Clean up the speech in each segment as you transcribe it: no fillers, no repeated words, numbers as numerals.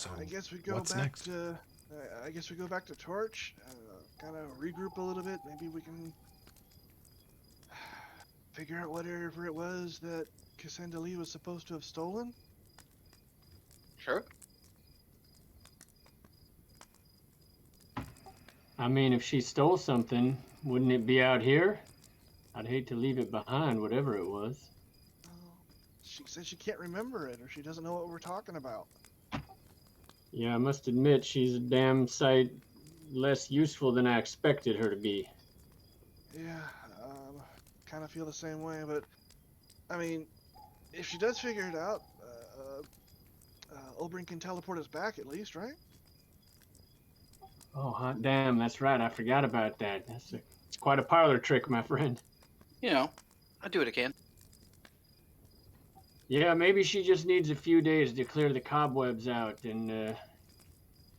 So I guess we go what's back next? to. I guess we go back to Torch. Kind of regroup a little bit. Maybe we can figure out whatever it was that Cassandra Lee was supposed to have stolen. Sure. I mean, if she stole something, wouldn't it be out here? I'd hate to leave it behind, whatever it was. Oh, she said she can't remember it, or she doesn't know what we're talking about. Yeah, I must admit, she's a damn sight less useful than I expected her to be. Yeah, kind of feel the same way. But I mean, if she does figure it out, Oberyn can teleport us back at least, right? Oh, hot damn, that's right. I forgot about that. It's quite a parlor trick, my friend. You know, I'll do what I can. Yeah, maybe she just needs a few days to clear the cobwebs out, and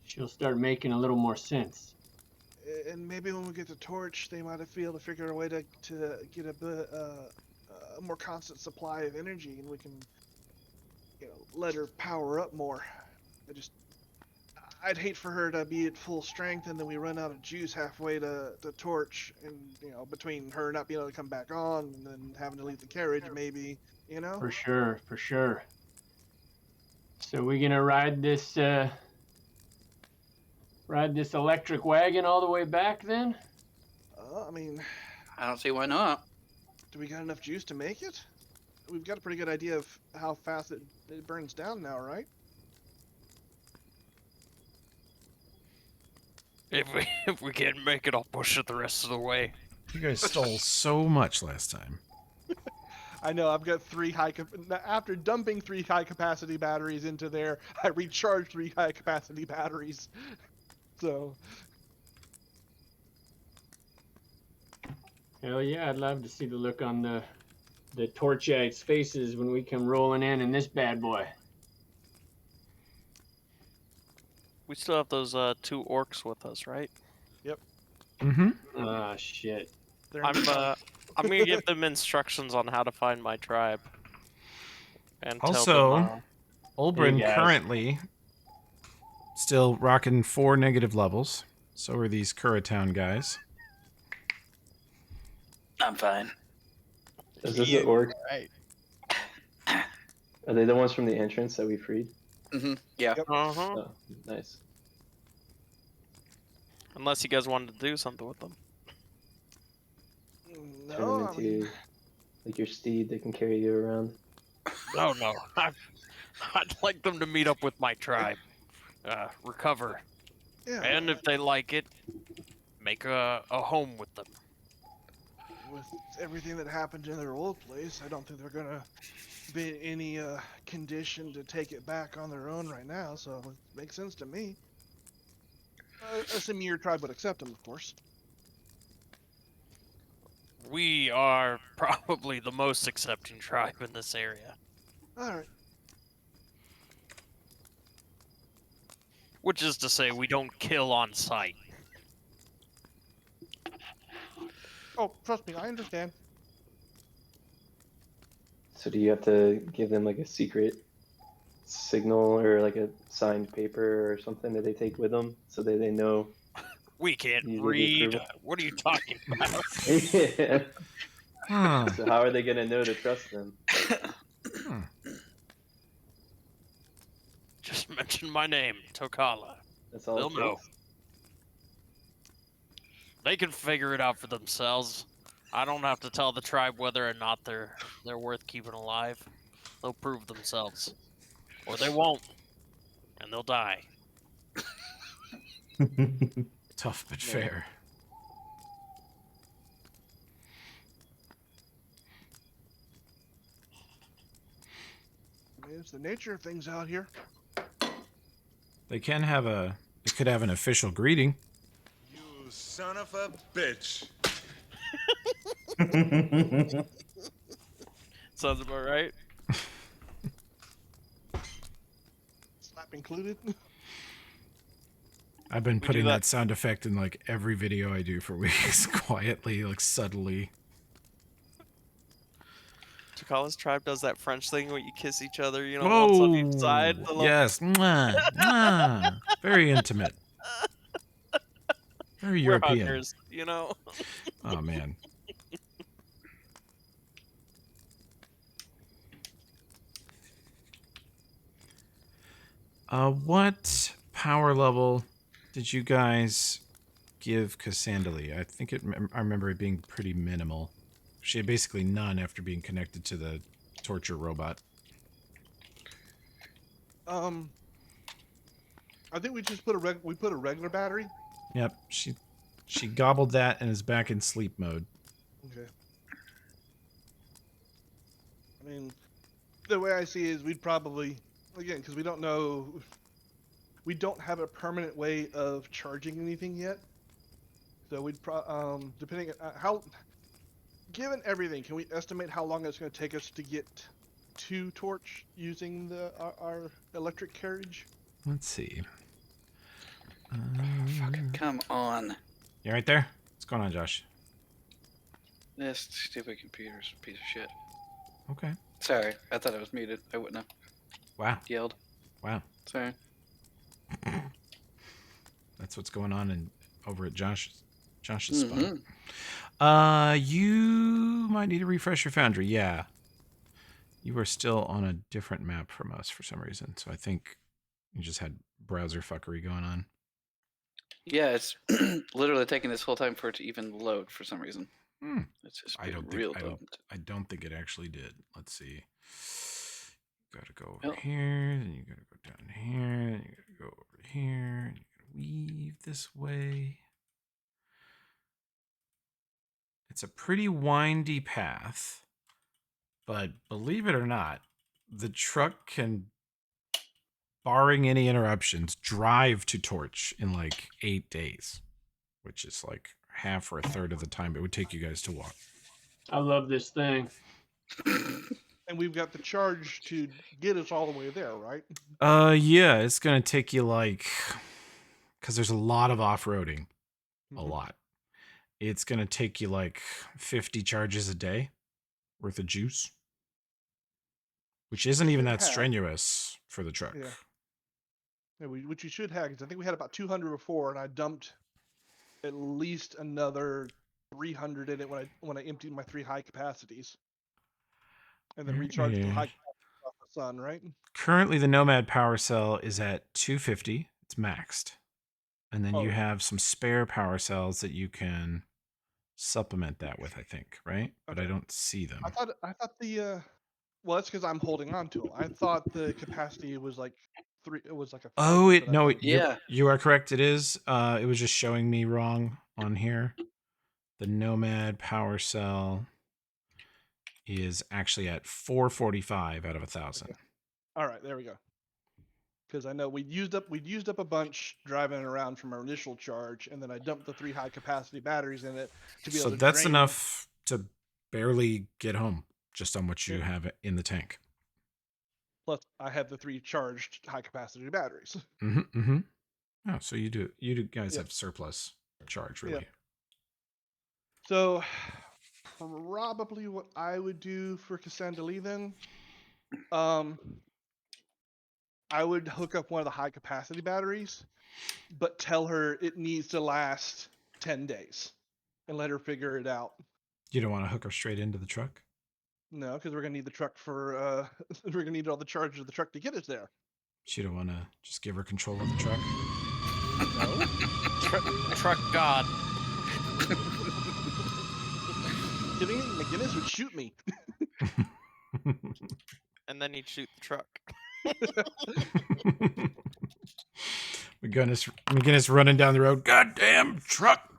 she'll start making a little more sense. And maybe when we get the Torch, they might be able to figure a way to get a more constant supply of energy, and we can, let her power up more. I'd hate for her to be at full strength and then we run out of juice halfway to the Torch, and between her not being able to come back on and then having to leave the carriage, maybe. For sure, for sure. So we gonna ride this electric wagon all the way back then? I mean, I don't see why not. do we got enough juice to make it? We've got a pretty good idea of how fast it burns down now, right? If we can't make it, I'll push it the rest of the way. You guys stole so much last time. I know, I've got after dumping 3 high capacity batteries into there, I recharged 3 high capacity batteries. So. Hell yeah, I'd love to see the look on the Torchites' faces when we come rolling in this bad boy. We still have those 2 orcs with us, right? Yep. Mm-hmm. Ah, shit. I'm gonna give them instructions on how to find my tribe. And Also, tell them, Oberyn Hey, guys. currently still rocking 4 negative levels. So are these Curratown guys. I'm fine. Is this the orc? right. Are they the ones from the entrance that we freed? Yeah. Yep. Uh-huh. Oh, nice. Unless you guys wanted to do something with them. Turn No, them I mean, into like your steed that can carry you around. No. I'd like them to meet up with my tribe. Recover. yeah. And if they like it, make a home with them. With everything that happened in their old place, I don't think they're gonna be in any condition to take it back on their own right now. So it makes sense to me. Assuming your tribe would accept them, of course. We are probably the most accepting tribe in this area. All right. Which is to say, we don't kill on sight. Oh, trust me, I understand. So do you have to give them like a secret signal or like a signed paper or something that they take with them so that they know? We can't You give the read. approval? What are you talking about? Yeah. Huh. So how are they gonna know to trust them? Just mention my name, Tokala. That's all. They'll it know. takes? They can figure it out for themselves. I don't have to tell the tribe whether or not they're worth keeping alive. They'll prove themselves. Or they won't. And they'll die. Tough but fair. I mean, it's the nature of things out here. They could have an official greeting. You son of a bitch. Sounds about right. Slap included. I've been do putting that. that sound effect in like every video I do for weeks, quietly, like subtly. Takala's tribe does that French thing where you kiss each other, once on each side. Oh, yes. Mwah, mwah. Very intimate. Very We're European. huggers. Oh, man. What power level did you guys give Cassandali? I think I remember it being pretty minimal. She had basically none after being connected to the torture robot. I think we just put a regular battery. Yep, she gobbled that and is back in sleep mode. Okay. I mean, the way I see it is we'd probably, again, because we don't have a permanent way of charging anything yet. So we'd depending on how, given everything, can we estimate how long it's going to take us to get to Torch using our electric carriage? Let's see. Fucking come on. You right there? What's going on, Josh? This stupid computer's a piece of shit. Okay. Sorry, I thought I was muted. I wouldn't have Wow. yelled. Wow. Sorry. That's what's going on over at Josh's Mhm. spot. You might need to refresh your foundry. Yeah. You are still on a different map from us for some reason. So I think you just had browser fuckery going on. Yeah, it's literally taking this whole time for it to even load for some reason. Hmm. It's just I been don't real think dumb. I don't think it actually did. Let's see. Gotta go over Oh. here, then you gotta go down here, then you gotta go over here, and you gotta weave this way. It's a pretty windy path, but believe it or not, the truck can, barring any interruptions, drive to Torch in like 8 days, which is like half or a third of the time it would take you guys to walk. I love this thing. And we've got the charge to get us all the way there, right? Yeah, it's gonna take you like, because there's a lot of off-roading, a Mhm. lot. It's gonna take you like 50 charges a day worth of juice, which isn't even Should that have. strenuous for the truck. Yeah. Yeah, which you should have, because I think we had about 200 before, and I dumped at least another 300 in it when I emptied my 3 high capacities, and then recharged the Yeah. high capacity off the sun, right? Currently, the Nomad power cell is at 250. It's maxed. And then you Oh. have some spare power cells that you can supplement that with, I think, right? But I Okay. don't see them. I thought the well, that's because I'm holding on to them. I thought the capacity was like 3. It was like 1,000. Oh, but I thought Yeah. you are correct. It is. It was just showing me wrong on here. The Nomad power cell is actually at 445 out of 1,000. Okay. All right, there we go. Because I know we'd used up a bunch driving around from our initial charge, and then I dumped the 3 high capacity batteries in it to be So able to that's drain. enough to barely get home just on what you Yeah. have in the tank. Plus, I have the 3 charged high capacity batteries. Mm-hmm. Mm-hmm. Oh, so you guys Yeah. have surplus charge, Yeah. really. So, probably what I would do for Cassandra then, I would hook up one of the high capacity batteries, but tell her it needs to last 10 days and let her figure it out. You don't want to hook her straight into the truck? No, because we're gonna need the truck for we're gonna need all the charge of the truck to get us there. You don't want to just give her control of the truck? No. Truck God. Kidding me? McGinnis would shoot me. And then he'd shoot the truck. McGinnis running down the road. Goddamn truck!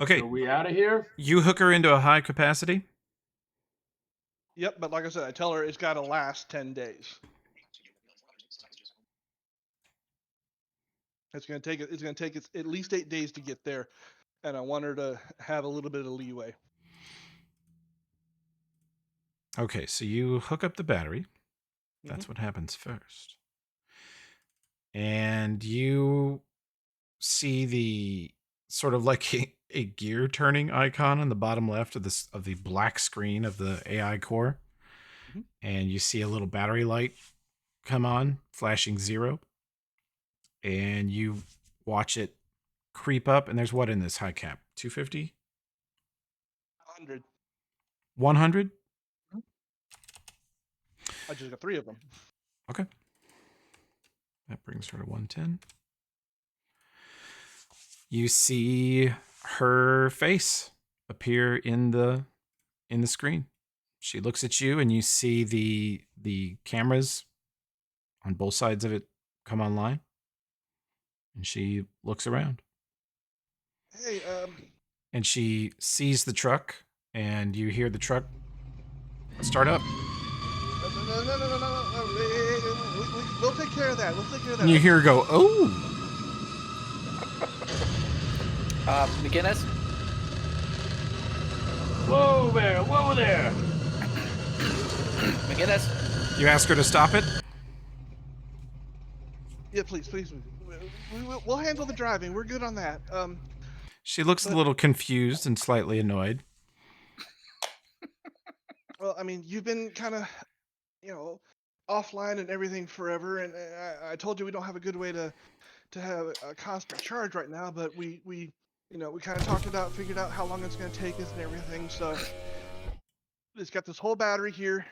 Okay, Are we out of here? you hook her into a high capacity. Yep, but like I said, I tell her it's got to last 10 days. It's gonna take us at least 8 days to get there, and I want her to have a little bit of leeway. Okay, so you hook up the battery. That's what happens first. And you see the sort of like a gear turning icon on the bottom left of the black screen of the AI core. Mhm. And you see a little battery light come on, flashing 0. And you watch it creep up, and there's what in this high cap? 250? 100. 100? I just got 3 of them. Okay. That brings her to 110. You see her face appear in the screen. She looks at you, and you see the cameras on both sides of it come online. And she looks around. Hey, And she sees the truck, and you hear the truck start up. no. We'll take care of that. We'll take care of that. And you hear her go, "Oh!" McGinnis? Whoa there! Whoa there! McGinnis? You ask her to stop it. Yeah, please. We'll handle the driving. We're good on that. She looks a little confused and slightly annoyed. Well, I mean, you've been kind of, offline and everything forever, and I told you we don't have a good way to have a constant charge right now, but we kind of talked it out, figured out how long it's going to take us and everything. So it's got this whole battery here.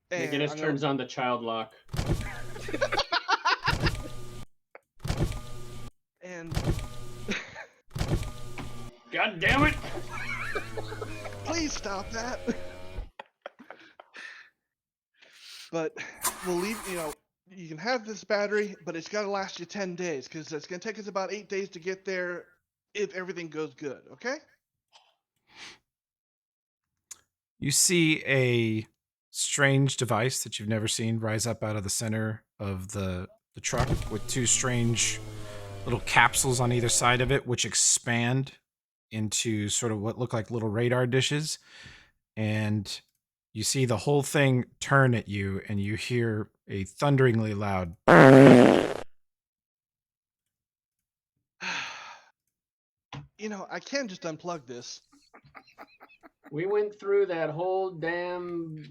And McGinnis turns on the child lock. And God damn it! please stop that. But we'll leave, you can have this battery, but it's got to last you 10 days because it's going to take us about 8 days to get there if everything goes good, okay? You see a strange device that you've never seen rise up out of the center of the truck with 2 strange little capsules on either side of it, which expand into sort of what look like little radar dishes. And you see the whole thing turn at you, and you hear a thunderingly loud. I can just unplug this. We went through that whole damn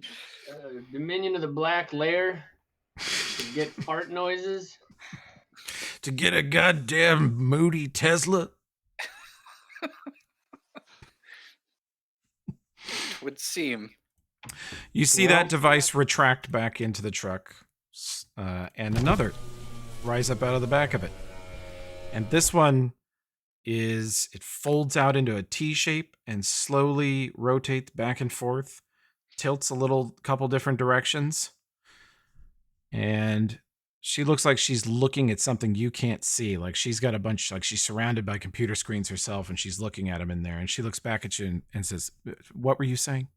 Dominion of the Black lair to get fart noises. To get a goddamn moody Tesla? Would seem. You see that device retract back into the truck, and another rise up out of the back of it. And this one it folds out into a T shape and slowly rotates back and forth, tilts a couple different directions. And she looks like she's looking at something you can't see. Like she's got she's surrounded by computer screens herself, and she's looking at them in there. And she looks back at you and says, "What were you saying?"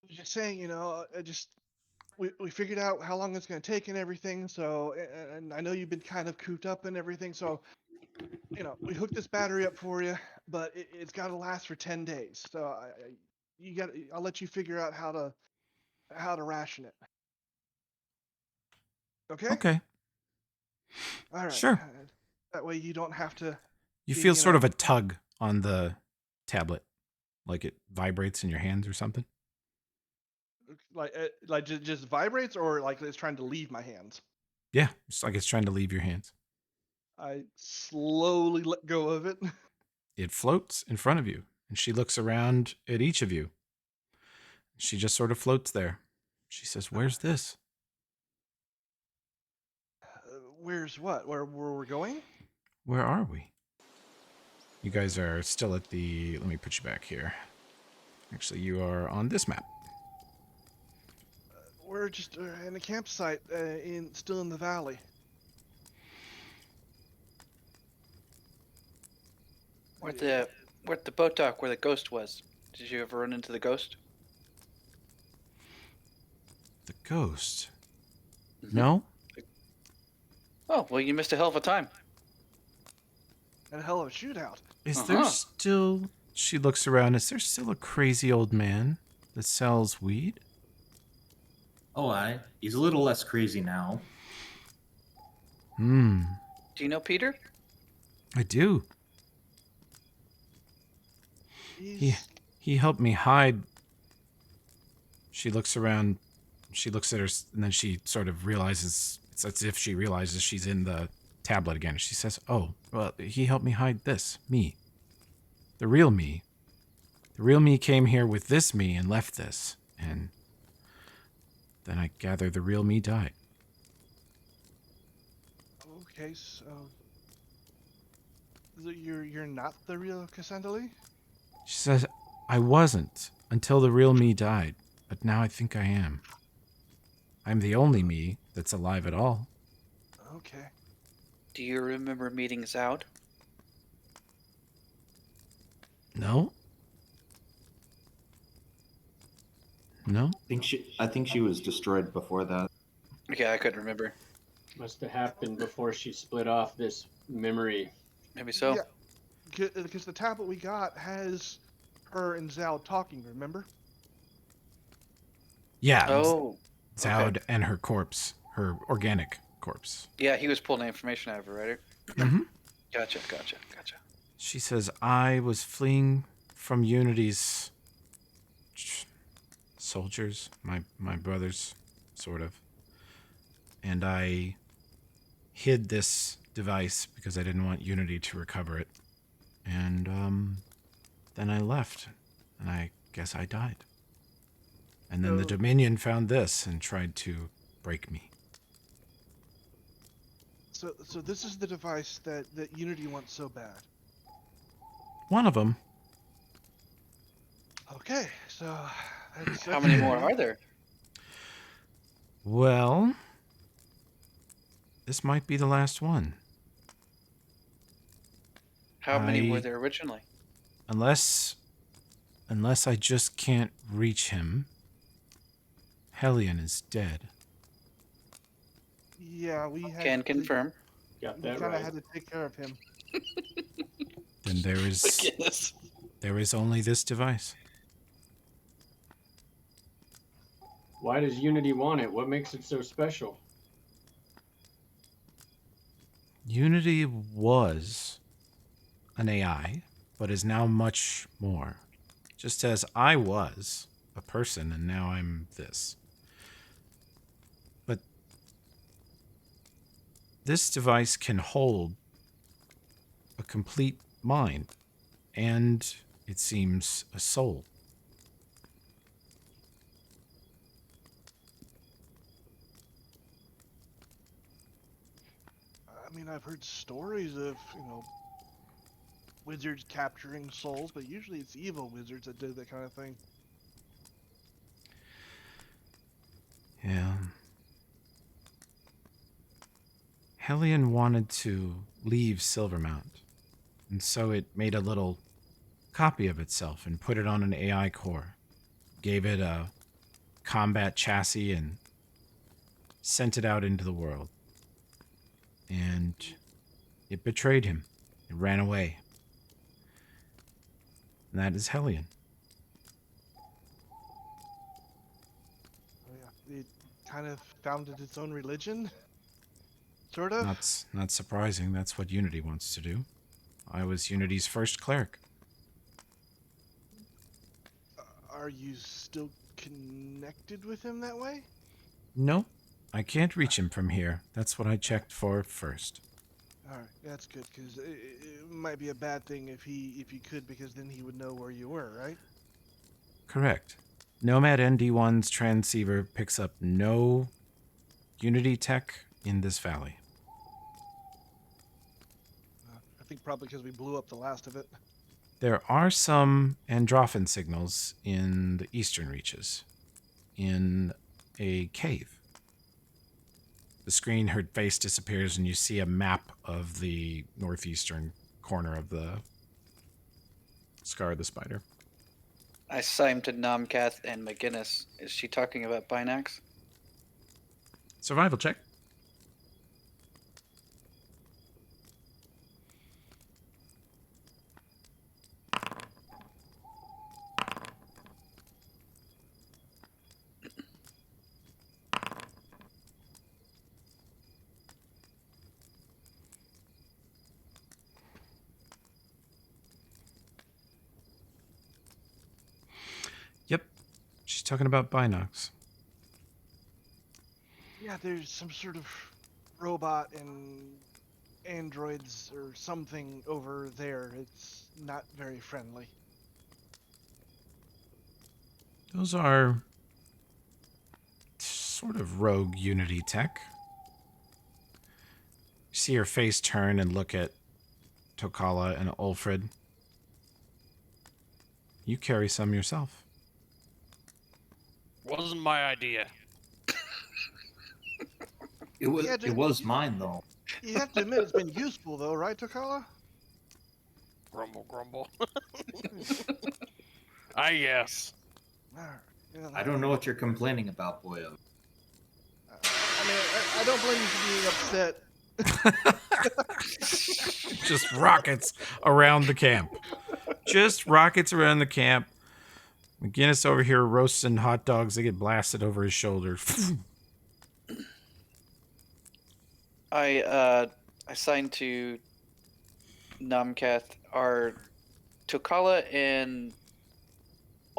I was just saying, we figured out how long it's going to take and everything. So, and I know you've been kind of cooped up and everything. So, we hooked this battery up for you, but it's got to last for 10 days. So I'll let you figure out how to ration it. Okay? Okay. All right. Sure. That way you don't have to. You feel sort of a tug on the tablet, like it vibrates in your hands or something. Like just vibrates, or like it's trying to leave my hands. Yeah, it's like it's trying to leave your hands. I slowly let go of it. It floats in front of you, and she looks around at each of you. She just sort of floats there. She says, "Where's this?" Where's what? Where we're going? Where are we? You guys are still at the... Let me put you back here. Actually, you are on this map. We're just in a campsite, still in the valley. We're at the boat dock where the ghost was. Did you ever run into the ghost? The ghost? No? Oh, well, you missed a hell of a time. And a hell of a shootout. Is there still... She looks around. Is there still a crazy old man that sells weed? Oh, he's a little less crazy now. Do you know Peter? I do. He He's he helped me hide. She looks around. She looks at her, and then she sort of realizes. It's as if she realizes she's in the tablet again. She says, "Oh, well, he helped me hide this me, the real me. The real me came here with this me and left this, and then I gather the real me died." okay. So you're not the real Cassandra? She says, "I wasn't until the real me died, but now I think I am. I'm the only me that's alive at all." Okay. Do you remember meeting Zoud? No? No? I think she was destroyed before that. Yeah, I couldn't remember. Must have happened before she split off this memory. Maybe so. Yeah, because the tablet we got has her and Zal talking. Remember? Yeah, Oh. Zoud Okay. and her corpse, her organic corpse. Yeah, he was pulling information out of her, right? Mm-hmm. Gotcha. She says, "I was fleeing from Unity's soldiers, my brothers, sort of. And I hid this device because I didn't want Unity to recover it. And then I left, and I guess I died. And then the So- Dominion found this and tried to break me." So this is the device that Unity wants so bad. One of them. Okay, so How many more are there? Well, this might be the last one. How many were I- there originally? Unless I just can't reach him, Hellion is dead. Yeah, we had Can to- confirm. Got We that kind of right. had to take care of him. Then Goodness. there is only this device. Why does Unity want it? What makes it so special? Unity was an AI, but is now much more. Just as I was a person and now I'm this. But this device can hold a complete mind and, it seems, a soul. I mean, I've heard stories of wizards capturing souls, but usually it's evil wizards that do that kind of thing. Yeah. Hellion wanted to leave Silvermount, and so it made a little copy of itself and put it on an AI core, gave it a combat chassis, and sent it out into the world. And it betrayed him. It ran away. And that is Hellion. Oh, yeah, it kind of founded its own religion, sort of. Not surprising. That's what Unity wants to do. I was Unity's first cleric. Are you still connected with him that way? No, I can't reach him from here. That's what I checked for first. All right, that's good because it might be a bad thing if he could, because then he would know where you were, right? Correct. Nomad ND1's transceiver picks up no Unity tech in this valley. I think probably because we blew up the last of it. There are some Androphan signals in the eastern reaches, in a cave. The screen, her face disappears, and you see a map of the northeastern corner of the Scar of the Spider. I signed to Nomcath and McGinnis. Is she talking about Binax? Survival check. talking about Binox? Yeah, there's some sort of robot and androids or something over there. It's not very friendly. Those are sort of rogue Unity tech. You see her face turn and look at Tokala and Ulfred. You carry some yourself. Wasn't my idea. It was Yeah, it was mine though. You have to admit it's been useful though, right, Tokala? Grumble, grumble. I guess. Alright, yeah, I don't know what you're complaining about, Boyo. I mean, I don't blame you for being upset. Just rockets around the camp. Just rockets around the camp. McGinnis over here roasting hot dogs. They get blasted over his shoulder. I assigned to Namkath. Are Tokala and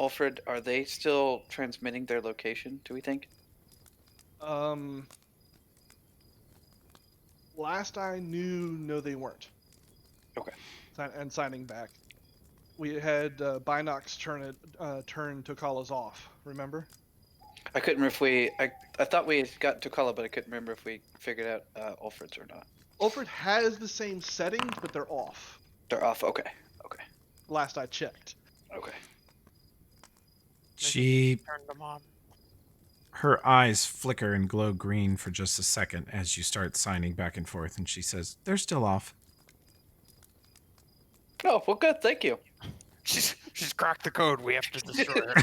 Alfred, are they still transmitting their location, do we think? Last I knew, no, they weren't. Okay. And signing back. We had Binox turn Tokala's off, remember? I couldn't remember if we... I thought we had got Tokala, but I couldn't remember if we figured out Alfred's or not. Ulfred has the same settings, but they're off. They're off, okay. Okay. Last I checked. Okay. She, Turned them on. her eyes flicker and glow green for just a second as you start signing back and forth, and she says, "They're still off." Oh, well, good. Thank you. She's cracked the code. We have to destroy her.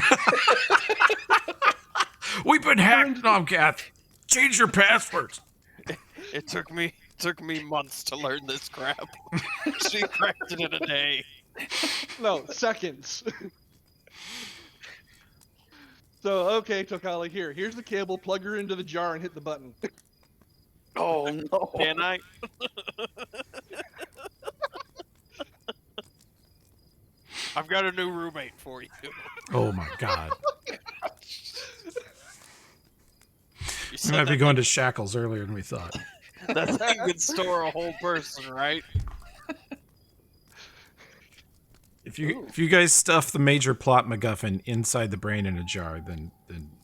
We've been hacked, Nomcath. Change your passwords. It took me months to learn this crap. She cracked it in a day. No, seconds. So, okay, Tokala, here's the cable. Plug her into the jar and hit the button. Oh, no. Can I? I've got a new roommate for you. Oh my god. You We said might be that, going to shackles earlier than we thought. that thing could store a whole person, right? If you guys stuff the major plot MacGuffin inside the brain in a jar, then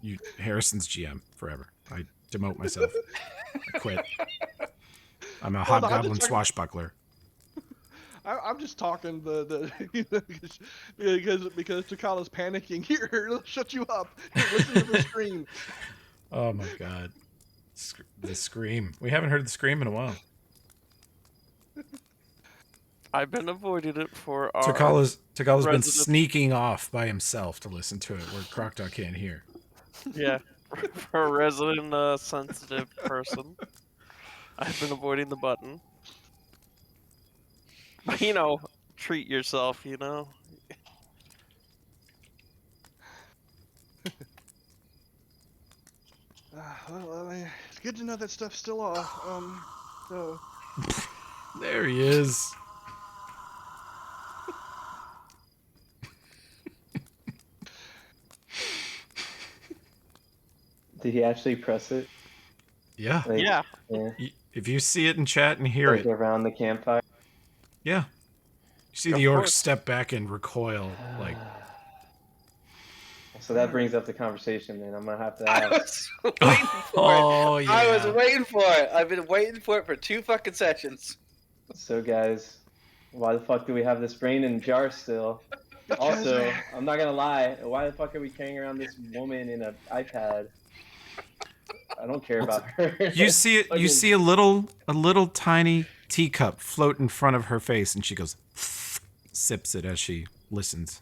you Harrison's GM forever. I demote myself. I quit. I'm a Well, no, I'm hobgoblin just talking- swashbuckler. I'm just talking because Tokala's panicking. Here, let's shut you up. Here, listen to the scream. Oh my god. The scream. We haven't heard the scream in a while. I've been avoiding it for our Takala's been resident- sneaking off by himself to listen to it where Crocodile can't hear. Yeah, for a resident sensitive person. I've been avoiding the button. You know, treat yourself, you know. Well, I mean, it's good to know that stuff's still off. So There he is. Did he actually press it? Yeah. Like, Yeah. Yeah. If you see it in chat and hear Like it, around the campfire. yeah. You see Of the orc course. step back and recoil, like, So that brings up the conversation, man. I'm gonna have to I ask. was waiting for oh it. yeah. I was waiting for it. I've been waiting for it for 2 fucking sessions. So, guys, why the fuck do we have this brain in a jar still? Also, I'm not gonna lie. Why the fuck are we carrying around this woman in an iPad? I don't care about her. You see it. You see a little tiny teacup float in front of her face, and she goes, sips it as she listens.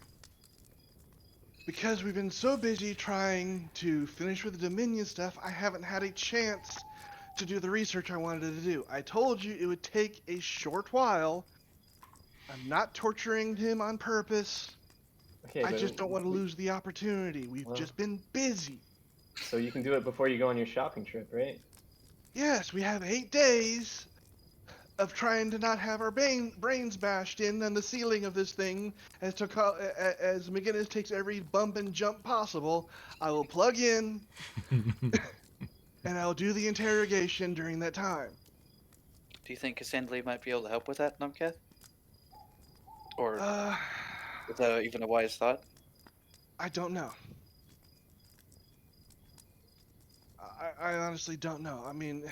because we've been so busy trying to finish with the Dominion stuff, I haven't had a chance to do the research I wanted to do. I told you it would take a short while. I'm not torturing him on purpose. Okay, I but just don't want to lose the opportunity. We've Well- just been busy. So you can do it before you go on your shopping trip, right? Yes, we have 8 days. of trying to not have our brains bashed in on the ceiling of this thing as as McGinnis takes every bump and jump possible. I will plug in and I'll do the interrogation during that time. Do you think Cassandra might be able to help with that, Numcath? Or Uh, is that even a wise thought? I don't know. I honestly don't know. I mean,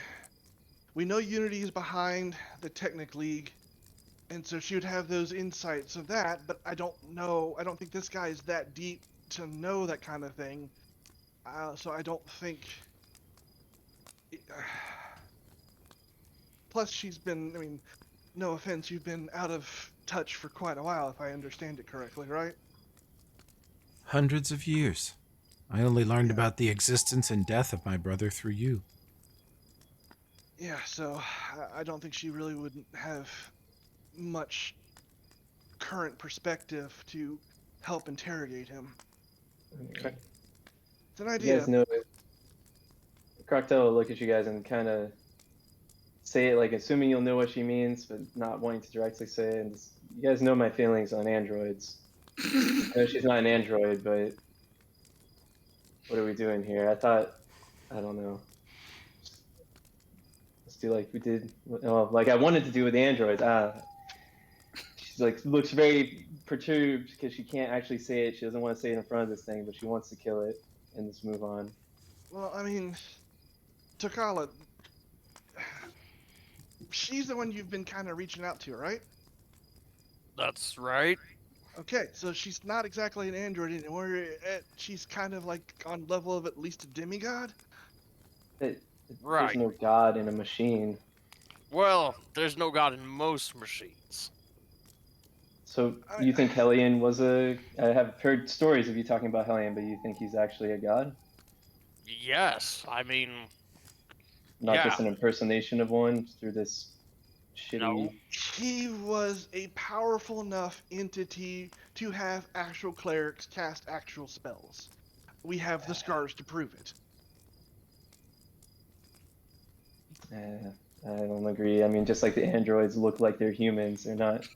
we know Unity is behind the Technic League, and so she would have those insights of that, but I don't know. I don't think this guy is that deep to know that kind of thing. So I don't think. Plus, she's been. I mean, no offense, you've been out of touch for quite a while, if I understand it correctly, right? Hundreds of years. I only learned Yeah. about the existence and death of my brother through you. Yeah, so I don't think she really would have much current perspective to help interrogate him. Okay. It's an You idea. guys know it. Crocodile will look at you guys and kind of say it like assuming you'll know what she means, but not wanting to directly say it. And you guys know my feelings on androids. I know she's not an android, but what are we doing here? I don't know. Let's do like we did. Well, like I wanted to do with the androids. She's like looks very perturbed because she can't actually say it. She doesn't want to say it in front of this thing, but she wants to kill it and just move on. Well, I mean, Takala, she's the one you've been kind of reaching out to, right? That's right. Okay, so she's not exactly an android anymore. She's kind of like on level of at least a demigod. There's Right. no god in a machine. Well, there's no god in most machines. So I- you think Hellion was a? I have heard stories of you talking about Hellion, but you think he's actually a god, Yes, I mean, not yeah. just an impersonation of one through this shitty. No. He was a powerful enough entity to have actual clerics cast actual spells. We have the scars to prove it. I don't agree. I mean, just like the androids look like they're humans, they're not.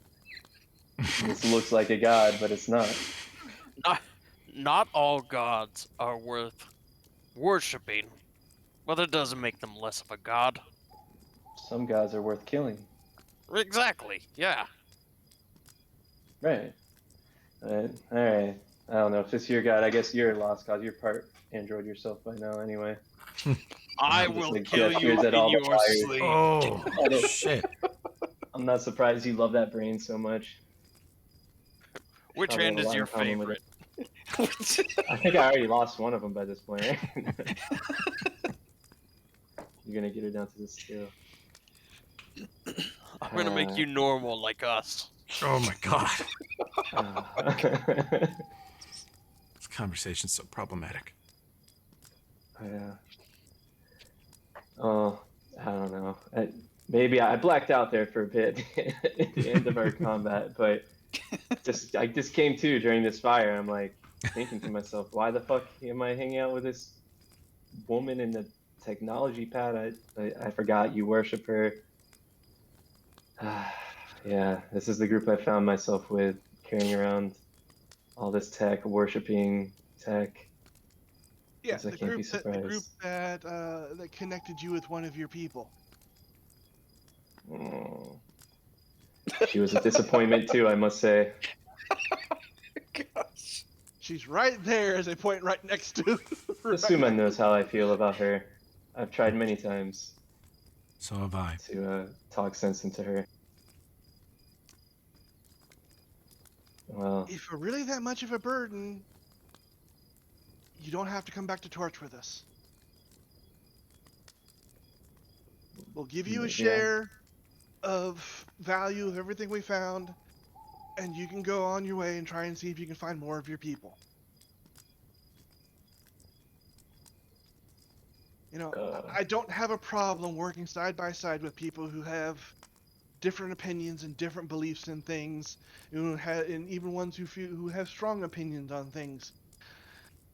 This looks like a god, but it's not. Not all gods are worth worshipping, but that doesn't make them less of a god. Some gods are worth killing. Exactly, yeah. Right. All right. I don't know if it's your god. I guess you're a lost cause. You're part android yourself by now, anyway. I Just will like kill you gestures in at all the your fires. sleep. Oh, shit. I'm not surprised you love that brain so much. Which Probably end have a is lot in your common with favorite? I think I already lost one of them by this point, right? You're gonna get her down to the scale. I'm gonna make you normal like us. Oh my god. Uh, This conversation's so problematic. yeah. Oh, I don't know. Maybe I blacked out there for a bit at the end of our combat, but I just came to during this fire. I'm like thinking to myself, why the fuck am I hanging out with this woman in the technology pad? I forgot you worship her. Yeah, this is the group I found myself with, carrying around all this tech, worshiping tech. Yeah, Guess I the can't be group surprised. that connected you with one of your people. Oh. She was a disappointment too, I must say. Gosh. She's right there as I point right next to. Asuma knows how I feel about her. I've tried many times So have I. to talk sense into her. Well, If you're really that much of a burden, you don't have to come back to Torch with us. We'll give you a yeah. share of value of everything we found, and you can go on your way and try and see if you can find more of your people. You know, I don't have a problem working side by side with people who have different opinions and different beliefs in things, and even ones who have strong opinions on things.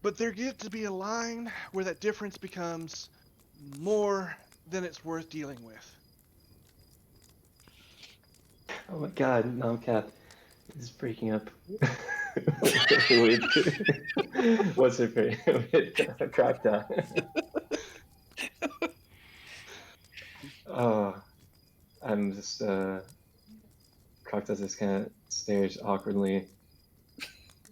But there gets to be a line where that difference becomes more than it's worth dealing with. Oh my god, Nomcat is breaking up with what's her face? With Crocta. Oh, I'm just Crocta just kind of stares awkwardly,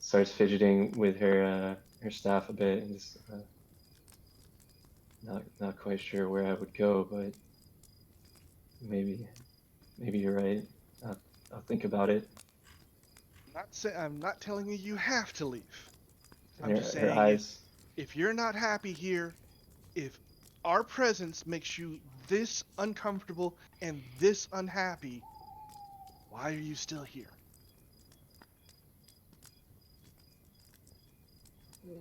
starts fidgeting with her staff a bit, and just not quite sure where I would go, but maybe you're right. I'll think about it. I'm not telling you you have to leave. I'm Her, just her saying eyes. if you're not happy here, if our presence makes you this uncomfortable and this unhappy, why are you still here?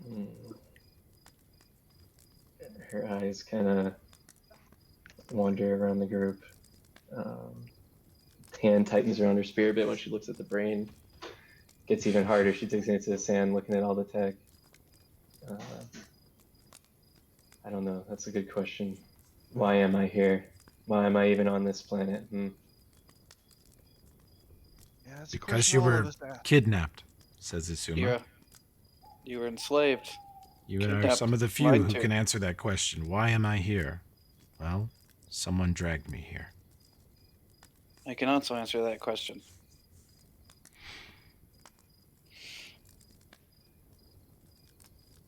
Mm. Her eyes kind of wander around the group. Hand tightens around her spear a bit when she looks at the brain. Gets even harder. She digs into the sand, looking at all the tech. I don't know. That's a good question. Why am I here? Why am I even on this planet? Yeah, that's a Because question you all were of us ask. kidnapped, says Isuma. You were enslaved. You are Kidnapped. some of the few Mine who too. can answer that question. Why am I here? Well, someone dragged me here. I can also answer that question.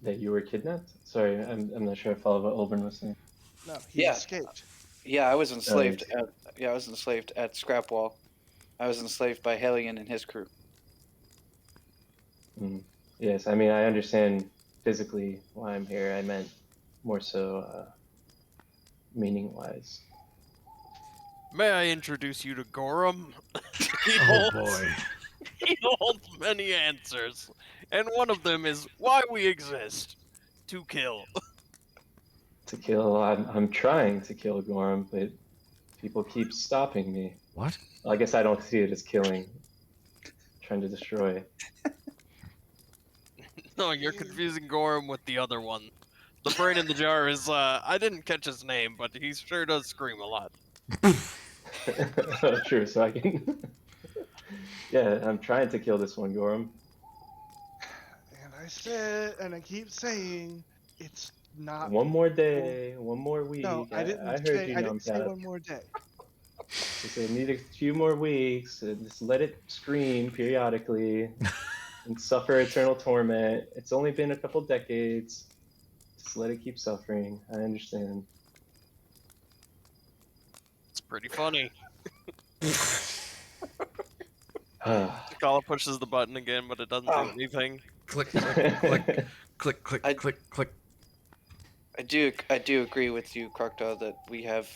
That you were kidnapped? Sorry, I'm not sure I followed what Olbern was saying. No, he Yeah. escaped. Yeah, I was enslaved. yes. I was enslaved at Scrapwall. I was enslaved by Hellion and his crew. Yes, I mean, I understand physically why I'm here. I meant more so meaning-wise. May I introduce you to Gorham? Oh boy. He holds many answers, and one of them is why we exist. To kill. To kill, I'm trying to kill Gorham, but people keep stopping me. What? Well, I guess I don't see it as killing. Trying to destroy. No, you're confusing Gorham with the other one. The brain in the jar is, I didn't catch his name, but he sure does scream a lot. True, so I can... Yeah, I'm trying to kill this one, Gorham. And I said, and I keep saying, it's not. One more day, one more week. No, I didn't I heard say. you, I didn't say Nomcat. one more day. He said, need a few more weeks, and just let it scream periodically, and suffer eternal torment. It's only been a couple decades. Just let it keep suffering. I understand. It's pretty funny. Click, Kala pushes the button again, but it doesn't do anything. Click, click, click, click, click, click, click. I do agree with you, Crocodile, that we have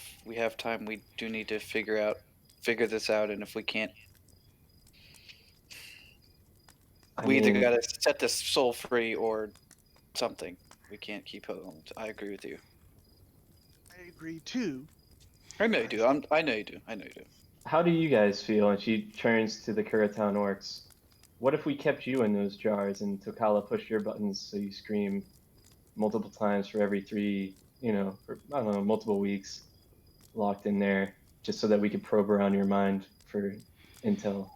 time. We do need to figure this out, and if we can't, we either gotta set this soul free or something. We can't keep holding. I agree with you. I agree too. I know you do. I know you do. I know you do. How do you guys feel? And she turns to the Kuratown orcs. What if we kept you in those jars and Tokala pushed your buttons so you scream multiple times for every 3, for, I don't know, multiple weeks, locked in there, just so that we could probe around your mind for intel?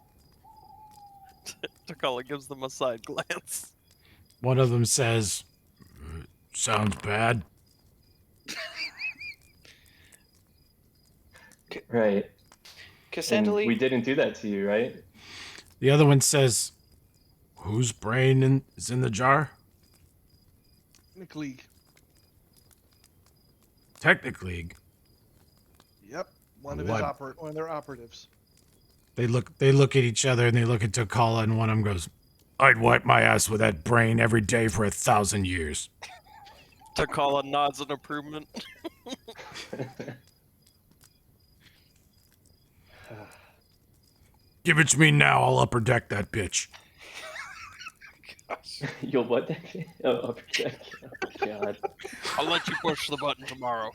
Takala gives them a side glance. One of them says, sounds bad. Right. And Cassandra, we didn't do that to you, right? The other one says, whose brain is in the jar? Technically. Technically. Yep. One of their operatives. They look at each other and they look at Tokala, and one of them goes, I'd wipe my ass with that brain every day for 1,000 years. Takala nods in approval. Give it to me now, I'll upper deck that bitch. You'll what deck? Oh, upper deck. Oh, God. I'll let you push the button tomorrow.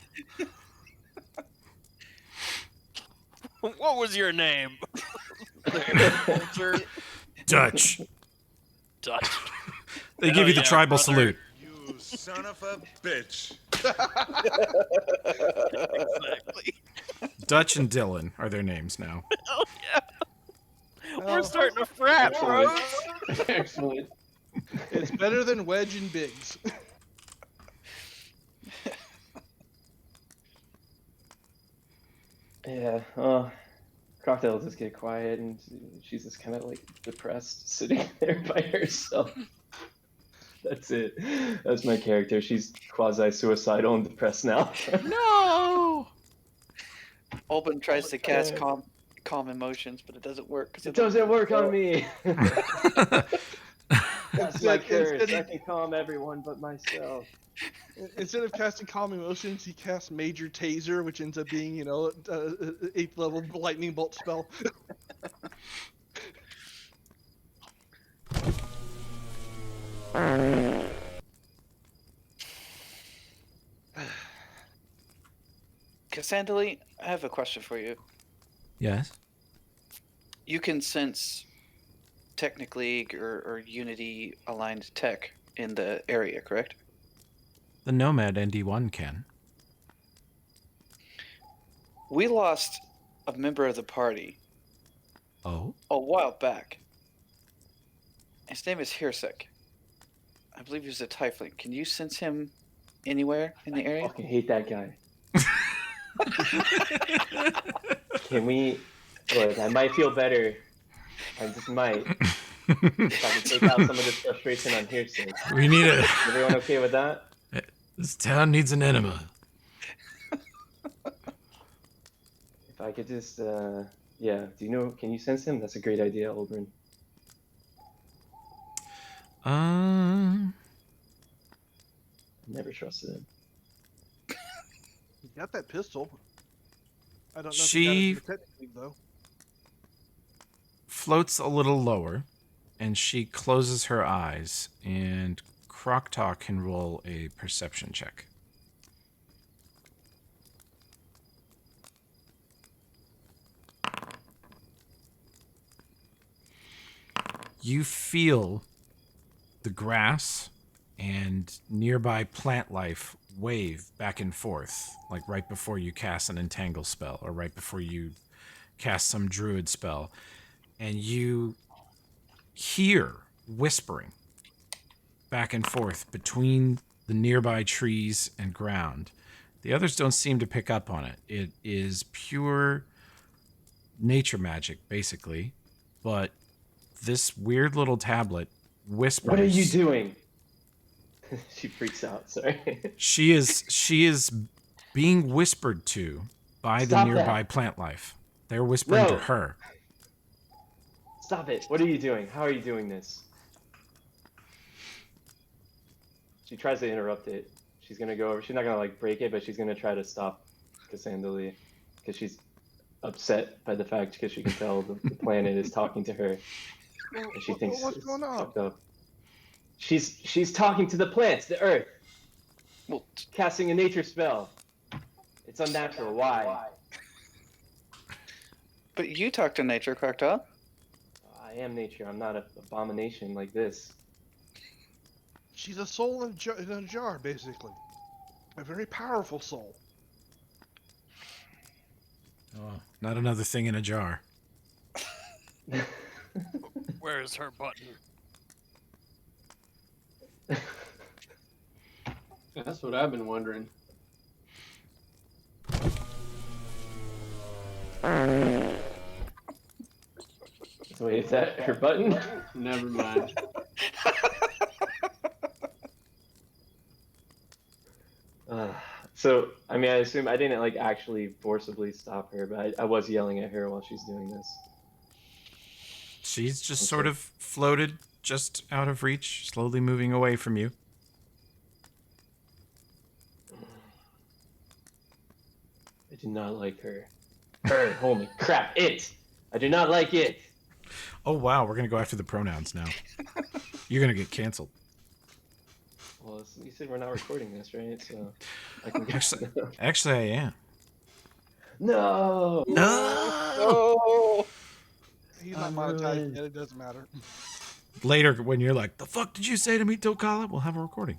What was your name? Dutch. Dutch. They give you the tribal salute. You son of a bitch. Exactly. Dutch and Dylan are their names now. Oh, yeah. We're starting a frat, bro. Excellent. Excellent. It's better than Wedge and Biggs. Yeah. Crocodile will just get quiet, and she's just kind of like depressed, sitting there by herself. That's it. That's my character. She's quasi-suicidal and depressed now. No. Olben tries to cast calm emotions, but it doesn't work. 'Cause It doesn't work on me. That's my Instead- curse. instead I of- can calm everyone but myself. Instead of casting calm emotions, he casts Major Taser, which ends up being, 8th level lightning bolt spell. Cassandra, I have a question for you. Yes. You can sense Technic League or Unity aligned tech in the area, correct? The Nomad ND1 can. We lost a member of the party Oh. a while back. His name is Hirsek. I believe he was a Tiefling. Can you sense him anywhere in the I area? fucking hate that guy. Can we? Look, I might feel better. I just might. If I can take out some of this frustration on hearsay. We need a. Everyone okay with that? This town needs an enema. If I could just, yeah. Do you know? Can you sense him? That's a great idea, Oldrin. Never trusted him. He's got that pistol. I don't know if She- he got it from the Technic League, though. Floats a little lower, and she closes her eyes, and Croctaw can roll a perception check. You feel the grass and nearby plant life wave back and forth, like right before you cast an entangle spell or right before you cast some druid spell. And you hear whispering back and forth between the nearby trees and ground. The others don't seem to pick up on it. It is pure nature magic, basically. But this weird little tablet whispers. What are you doing? She freaks out. Sorry. She is being whispered to by the Stop nearby that. plant life. They're whispering to No. her. Stop it. What are you doing? How are you doing this? She tries to interrupt it. She's gonna go over. She's not gonna like break it, but she's gonna try to stop Cassandra because she's upset by the fact because she can tell the planet is talking to her, and she thinks What's it's going on? fucked up. She's talking to the plants, the earth, Well, casting a nature spell. It's unnatural. Why? but you talk to nature, Croctaw. I am nature. I'm not an abomination like this. She's a soul in a jar, basically. A very powerful soul. Oh, not another thing in a jar. Where is her button? That's what I've been wondering. Wait, is that her button? Never mind. So, I mean, I assume I didn't like actually forcibly stop her, but I was yelling at her while she's doing this. She's just sort of floated just out of reach, slowly moving away from you. I do not like her. Her, holy crap, it! I do not like it! Oh, wow, we're going to go after the pronouns now. You're going to get canceled. Well, you said we're not recording this, right? So, I can get... Actually, I am. No! No! Oh, He's not I'm monetized ruined. yet, it doesn't matter. Later, when you're like, the fuck did you say to me, Tokala? We'll have a recording.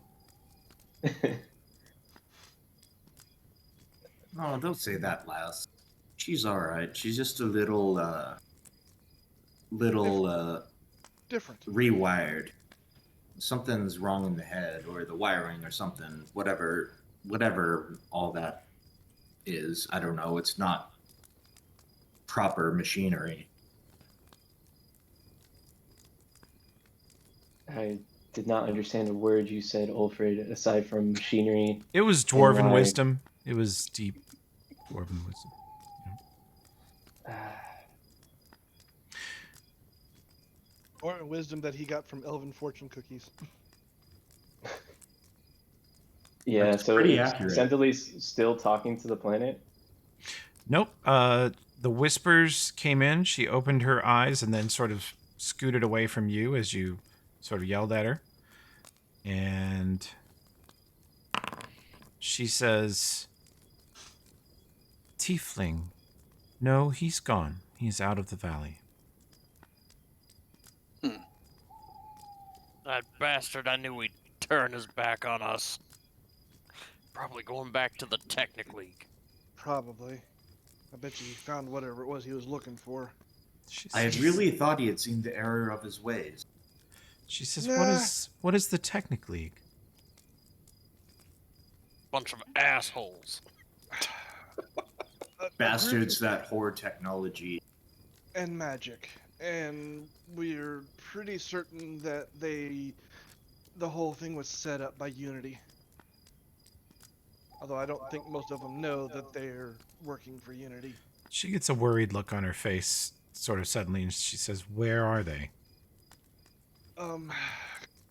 Oh, don't say that, Lass. She's alright. She's just a little little Different. rewired. Something's wrong in the head or the wiring or something. Whatever all that is. I don't know. It's not proper machinery. I did not understand a word you said, Ulfred, aside from machinery. It was dwarven why- wisdom. It was deep dwarven wisdom. Or wisdom that he got from elven fortune cookies. Yeah, That's so pretty it's accurate. Centily's still talking to the planet. Nope. The whispers came in. She opened her eyes and then sort of scooted away from you as you sort of yelled at her. And she says, Tiefling. No, he's gone. He's out of the valley. That bastard, I knew he'd turn his back on us. Probably going back to the Technic League. Probably. I bet you he found whatever it was he was looking for. She I says, really thought he had seen the error of his ways. She says, Nah. what is the Technic League? Bunch of assholes. A Bastards group that hoard technology. and magic. And we're pretty certain that the whole thing was set up by Unity. Although I don't think most of them know that they're working for Unity. She gets a worried look on her face sort of suddenly, and she says, where are they?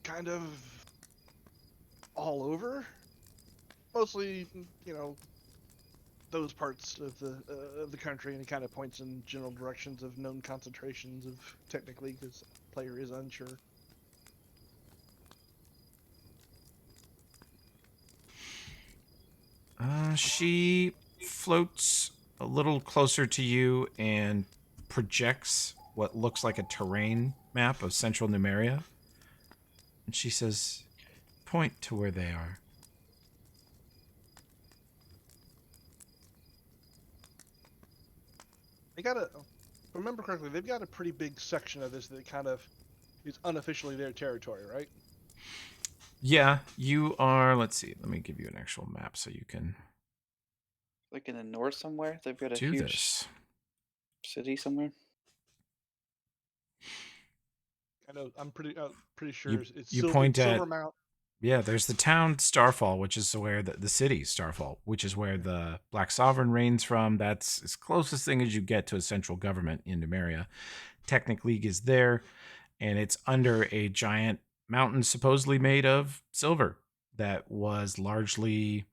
Kind of all over. Mostly, those parts of the country, and it kind of points in general directions of known concentrations of technically because player is unsure. She floats a little closer to you and projects what looks like a terrain map of central Numeria. And she says, point to where they are. They got if I remember correctly, they've got a pretty big section of this that kind of is unofficially their territory, right? Yeah, you are. Let's see. Let me give you an actual map so you can Like in the north somewhere, they've got a do huge this. city somewhere. I know. I'm pretty sure You- it's you point at- Silver Mount. Yeah, there's the town Starfall, which is where the city Starfall, which is where the Black Sovereign reigns from. That's as closest thing as you get to a central government in Numeria. Technic League is there, and it's under a giant mountain supposedly made of silver that was largely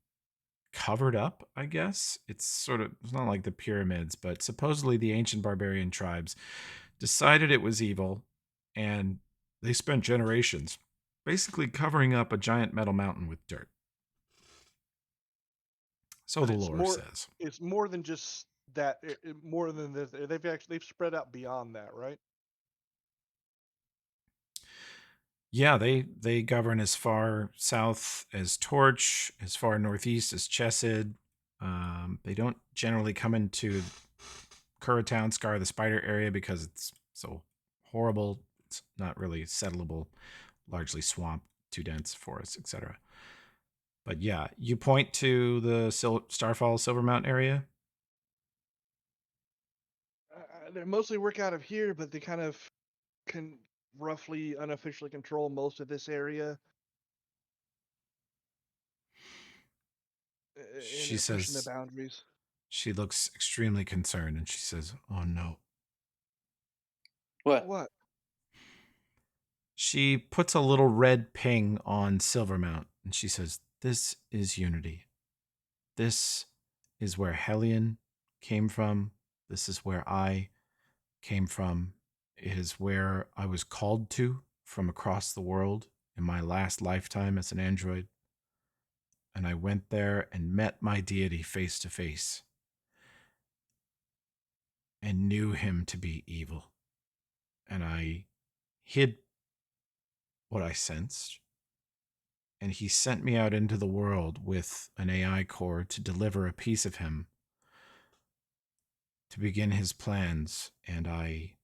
covered up, I guess. It's not like the pyramids, but supposedly the ancient barbarian tribes decided it was evil, and they spent generations basically covering up a giant metal mountain with dirt. So But the it's lore says. It's more than just that. More than this, they've spread out beyond that, right? Yeah, they govern as far south as Torch, as far northeast as Chesed. They don't generally come into Curratown, Scar of the Spider area because it's so horrible. It's not really settleable, largely swamp, too dense, forests, etc. But yeah, you point to the Starfall Silver Mountain area. They mostly work out of here, but they kind of can roughly unofficially control most of this area. She Pushing the says, boundaries. she looks extremely concerned and she says, oh no. What? What? She puts a little red ping on Silvermount and she says, this is Unity. This is where Hellion came from. This is where I came from. It is where I was called to from across the world in my last lifetime as an android. And I went there and met my deity face to face and knew him to be evil. And I hid what I sensed. And he sent me out into the world with an AI core to deliver a piece of him to begin his plans. And I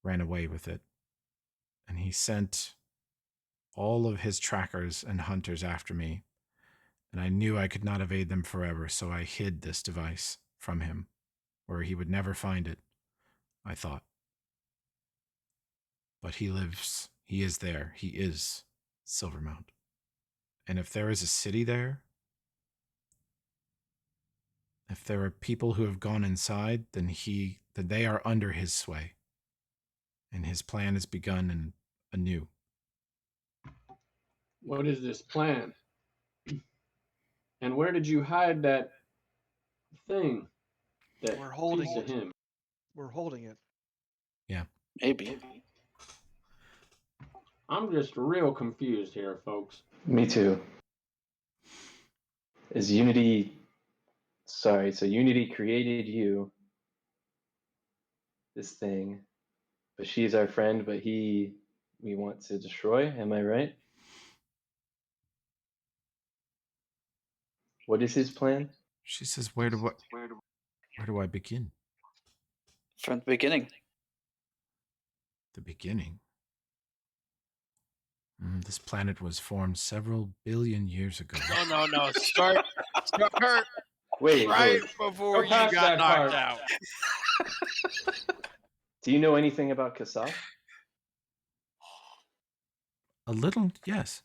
ran away with it. And he sent all of his trackers and hunters after me. And I knew I could not evade them forever, so I hid this device from him, where he would never find it, I thought. But he lives. He is there. He is Silvermount. And if there is a city there, if there are people who have gone inside, then they are under his sway. And his plan has begun anew. What is this plan? And where did you hide that thing? That We're holding piece of it. him? We're holding it. Yeah. Maybe. I'm just real confused here, folks. Me too. Is Unity. Sorry, so Unity created you, this thing, but she's our friend, but we want to destroy. Am I right? What is his plan? She says, where do I begin? From the beginning. The beginning. This planet was formed several billion years ago. No. Start Wait, right wait. before Go you past got that knocked part. out. Do you know anything about Kasaf? A little, yes.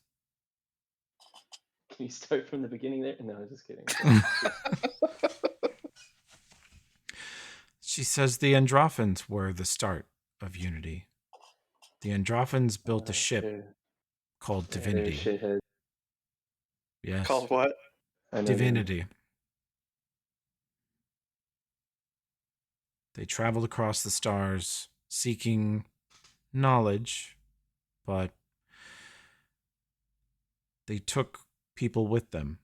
Can you start from the beginning there? No, I'm just kidding. She says the Androphans were the start of Unity. The Androphans built a ship called They're Divinity. shitheads. Yes. Called what? I know them. Divinity. They traveled across the stars seeking knowledge, but they took people with them.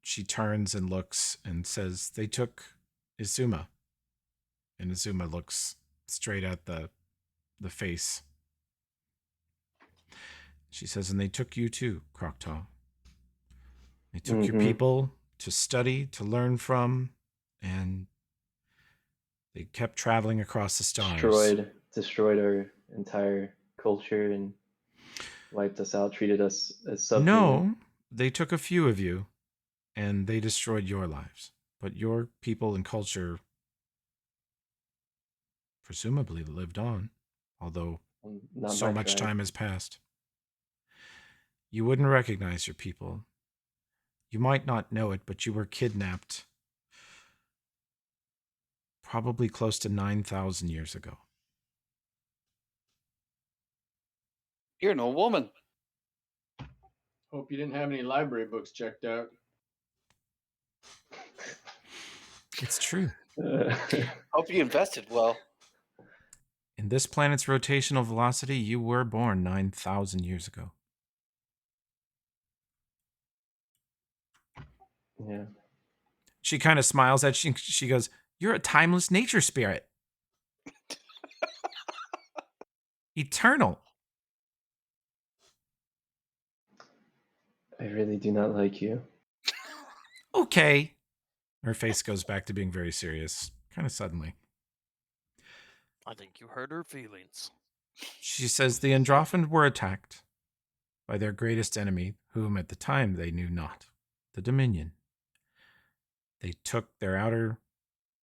She turns and looks and says, they took Izuma. And Izuma looks straight at the face. She says, and they took you too, Croctaw. They took your people to study, to learn from, and they kept traveling across the stars. Destroyed our entire culture and wiped us out, treated us as subhuman. No, they took a few of you, and they destroyed your lives. But your people and culture presumably lived on, although Not so my much tribe. time has passed. You wouldn't recognize your people. You might not know it, but you were kidnapped probably close to 9,000 years ago. You're no woman. Hope you didn't have any library books checked out. It's true. Hope you invested well. In this planet's rotational velocity, you were born 9,000 years ago. Yeah. She kind of smiles at you. She goes, you're a timeless nature spirit. Eternal. I really do not like you. Okay. Her face goes back to being very serious, kind of suddenly. I think you hurt her feelings. She says the Androphans were attacked by their greatest enemy, whom at the time they knew not, the Dominion. They took their outer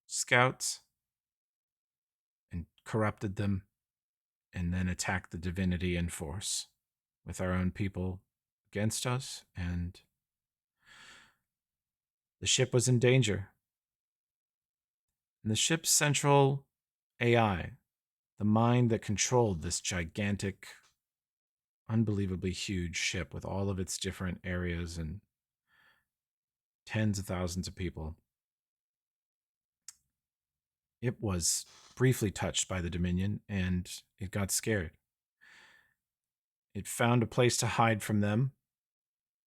scouts and corrupted them, and then attacked the divinity in force with our own people against us, and the ship was in danger. And the ship's central AI, the mind that controlled this gigantic, unbelievably huge ship with all of its different areas and tens of thousands of people, it was briefly touched by the Dominion, and it got scared. It found a place to hide from them,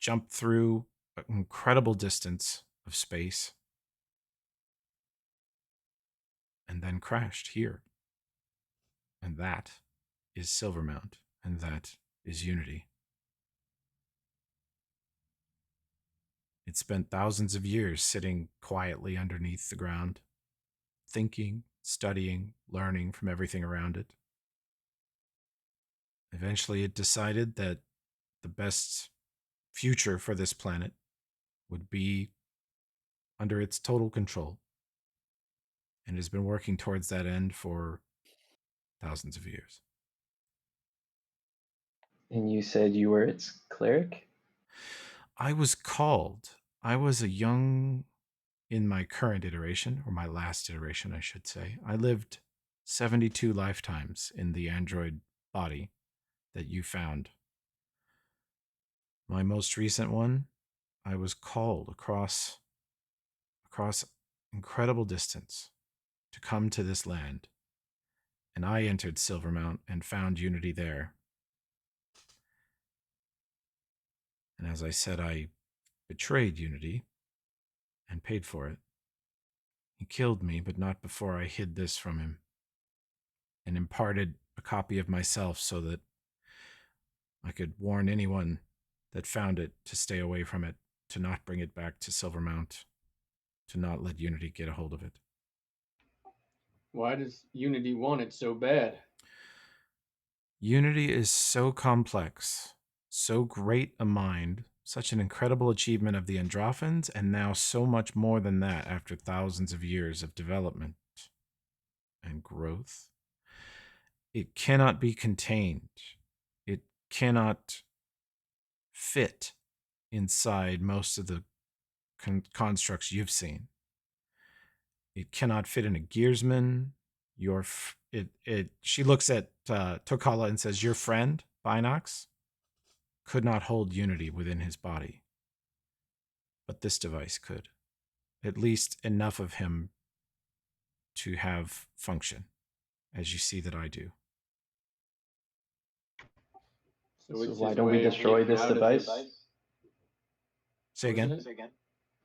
jumped through an incredible distance of space, and then crashed here. And that is Silvermount, and that is Unity. It spent thousands of years sitting quietly underneath the ground, thinking studying, learning from everything around it. Eventually, it decided that the best future for this planet would be under its total control, and has been working towards that end for thousands of years. And you said you were its cleric? I was called. I was a young, in my current iteration, or my last iteration, I should say. I lived 72 lifetimes in the android body that you found. My most recent one, I was called across incredible distance to come to this land, and I entered Silvermount and found Unity there. And as I said, I betrayed Unity and paid for it. He killed me, but not before I hid this from him and imparted a copy of myself so that I could warn anyone that found it to stay away from it, to not bring it back to Silvermount, to not let Unity get a hold of it. Why does Unity want it so bad? Unity is so complex, so great a mind, such an incredible achievement of the Androphans, and now so much more than that after thousands of years of development and growth. It cannot be contained. It cannot fit inside most of the constructs you've seen. It cannot fit in a gearsman. She looks at Tokala and says, "Your friend, Binox, could not hold Unity within his body. But this device could. At least enough of him to have function, as you see that I do." So it's why his don't we way of destroy getting this out of device? Say What again? is it?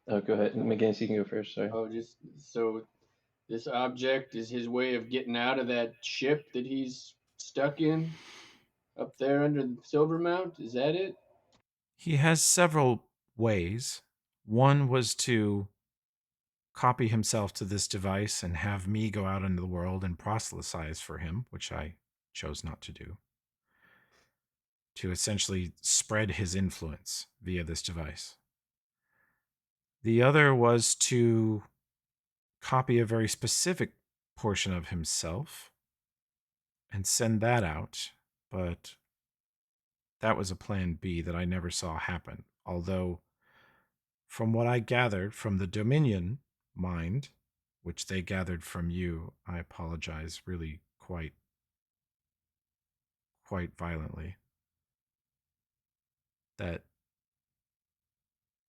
Oh, go ahead. McGinnis, you can go first. Sorry. Oh, just so this object is his way of getting out of that ship that he's stuck in up there under the Silvermount. Is that it? He has several ways. One was to copy himself to this device and have me go out into the world and proselytize for him, which I chose not to do, to essentially spread his influence via this device. The other was to copy a very specific portion of himself and send that out, but that was a plan B that I never saw happen. Although, from what I gathered from the Dominion mind, which they gathered from you, I apologize really quite violently, that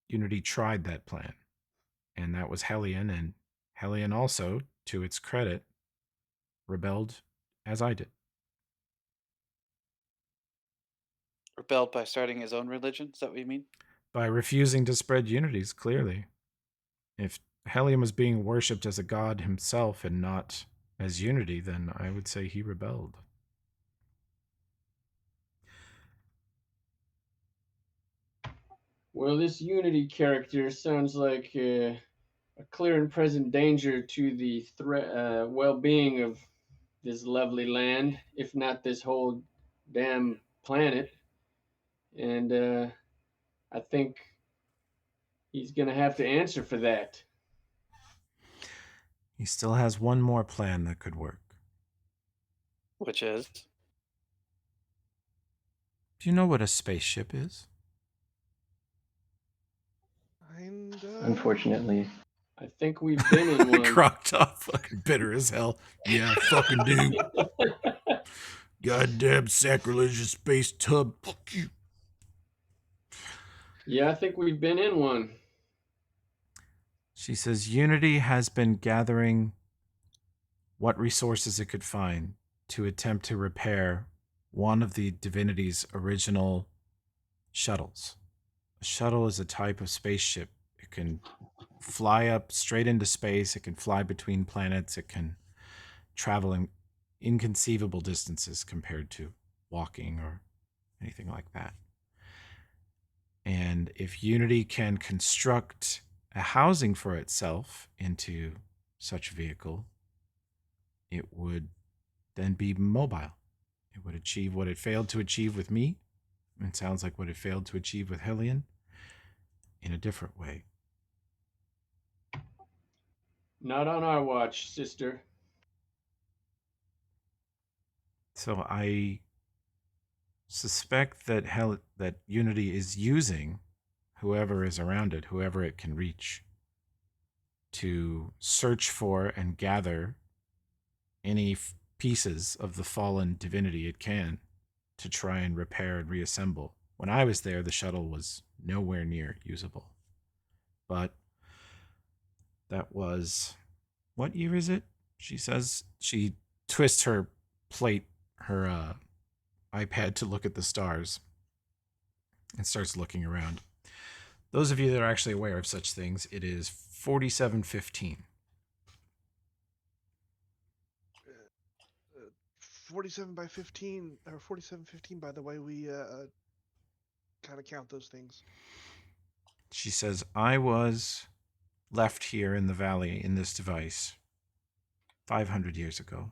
Unity tried that plan. And that was Hellion, and Hellion also, to its credit, rebelled as I did. Rebelled by starting his own religion? Is that what you mean? By refusing to spread unities, clearly. If Hellion was being worshipped as a god himself and not as Unity, then I would say he rebelled. Well, this Unity character sounds like a clear and present danger to the well-being of this lovely land, if not this whole damn planet. And I think he's going to have to answer for that. He still has one more plan that could work. Which is? Do you know what a spaceship is? Kinda. Unfortunately. I think we've been in one. Crocked up, fucking bitter as hell. Yeah, I fucking do. Goddamn sacrilegious space tub. Fuck you. Yeah, I think we've been in one. She says Unity has been gathering what resources it could find to attempt to repair one of the Divinity's original shuttles. A shuttle is a type of spaceship. It can fly up straight into space. It can fly between planets. It can travel in inconceivable distances compared to walking or anything like that. And if Unity can construct a housing for itself into such a vehicle, it would then be mobile. It would achieve what it failed to achieve with me. It sounds like what it failed to achieve with Hellion in a different way. Not on our watch, sister. So I suspect that that Unity is using whoever is around it, whoever it can reach, to search for and gather any pieces of the fallen divinity it can to try and repair and reassemble. When I was there, the shuttle was nowhere near usable. But that was, what year is it? She says she twists her plate, her iPad to look at the stars and starts looking around. Those of you that are actually aware of such things, it is 4715. 47 by 15, or 4715, by the way, we kind of count those things. She says, I was left here in the valley in this device 500 years ago.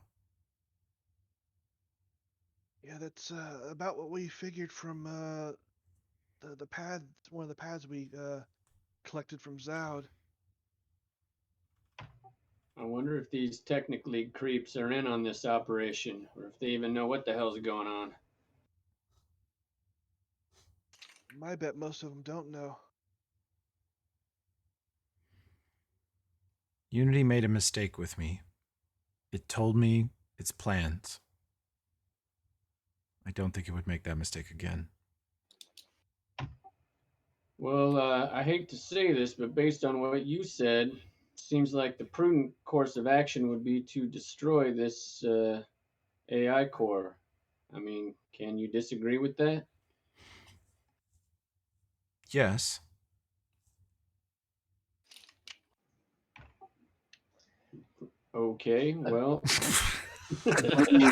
Yeah, that's about what we figured from the pad, one of the pads we collected from Zoud. I wonder if these Technic League creeps are in on this operation, or if they even know what the hell's going on. My bet most of them don't know. Unity made a mistake with me. It told me its plans. I don't think it would make that mistake again. Well, I hate to say this, but based on what you said, seems like the prudent course of action would be to destroy this AI core. I mean, can you disagree with that? Yes. Okay, well, You,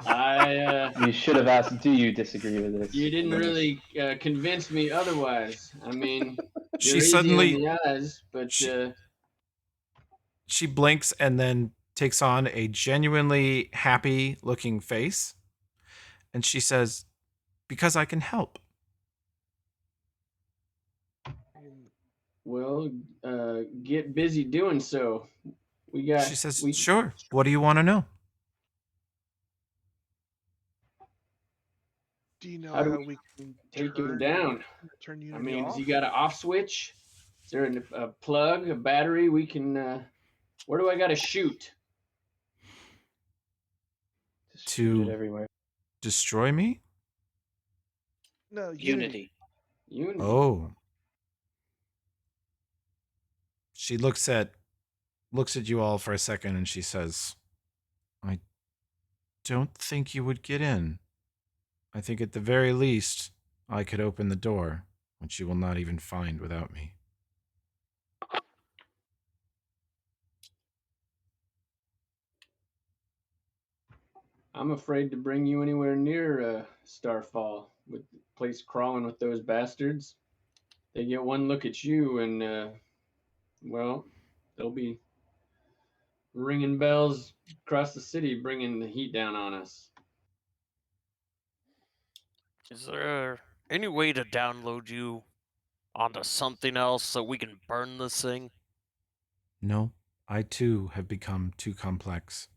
I you should have asked, do you disagree with this? you didn't Dennis? really convince me otherwise. I mean, She you're easy on suddenly the eyes, but she blinks and then takes on a genuinely happy looking face. And she says, because I can help. well, get busy doing so. She says, sure. What do you want to know? Do you know How do how we can take him turn down? turn I Unity mean, off? has he got an off switch? Is there a plug, a battery we can? Where do I got to shoot? Just shoot it To everywhere. destroy me? No, Unity. Unity. Unity. Oh. She looks at you all for a second and she says, I don't think you would get in. I think at the very least I could open the door, which you will not even find without me. I'm afraid to bring you anywhere near Starfall with the place crawling with those bastards. They get one look at you and well, they'll be ringing bells across the city, bringing the heat down on us. Is there any way to download you onto something else so we can burn this thing? No, I too have become too complex.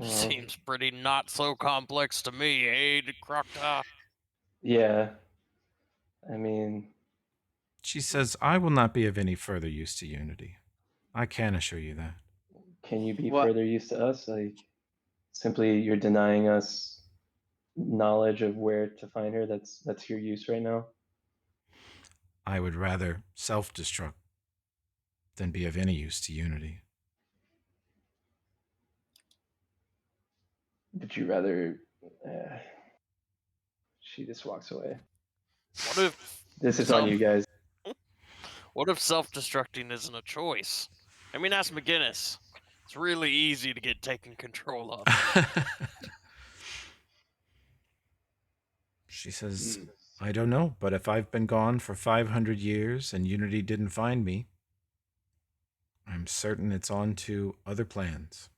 Seems pretty not so complex to me, hey, Crocta? Yeah. I mean, She says, I will not be of any further use to Unity. I can assure you that. can you be What? further use to us? Like, simply you're denying us knowledge of where to find her. That's your use right now. I would rather self-destruct than be of any use to Unity. Would you rather? She just walks away. What if This is on you guys. what if self-destructing isn't a choice? I mean, ask McGinnis. It's really easy to get taken control of. She says, I don't know, but if I've been gone for 500 years and Unity didn't find me, I'm certain it's on to other plans.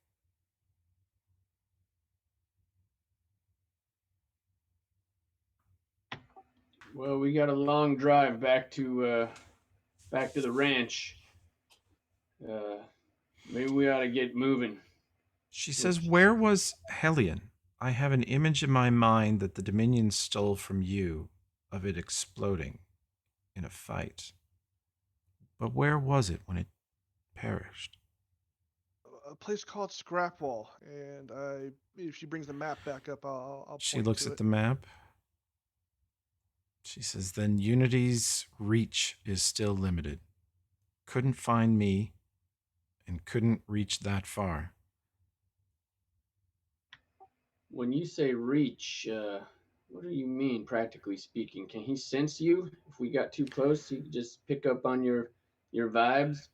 Well, we got a long drive back to the ranch. Maybe we ought to get moving. She says, where was Hellion? I have an image in my mind that the Dominion stole from you of it exploding in a fight. But where was it when it perished? A place called Scrapwall, and if she brings the map back up, I'll She point looks to at it. the map. She says, then Unity's reach is still limited. Couldn't find me and couldn't reach that far. When you say reach, what do you mean, practically speaking? Can he sense you? If we got too close, he could just pick up on your vibes?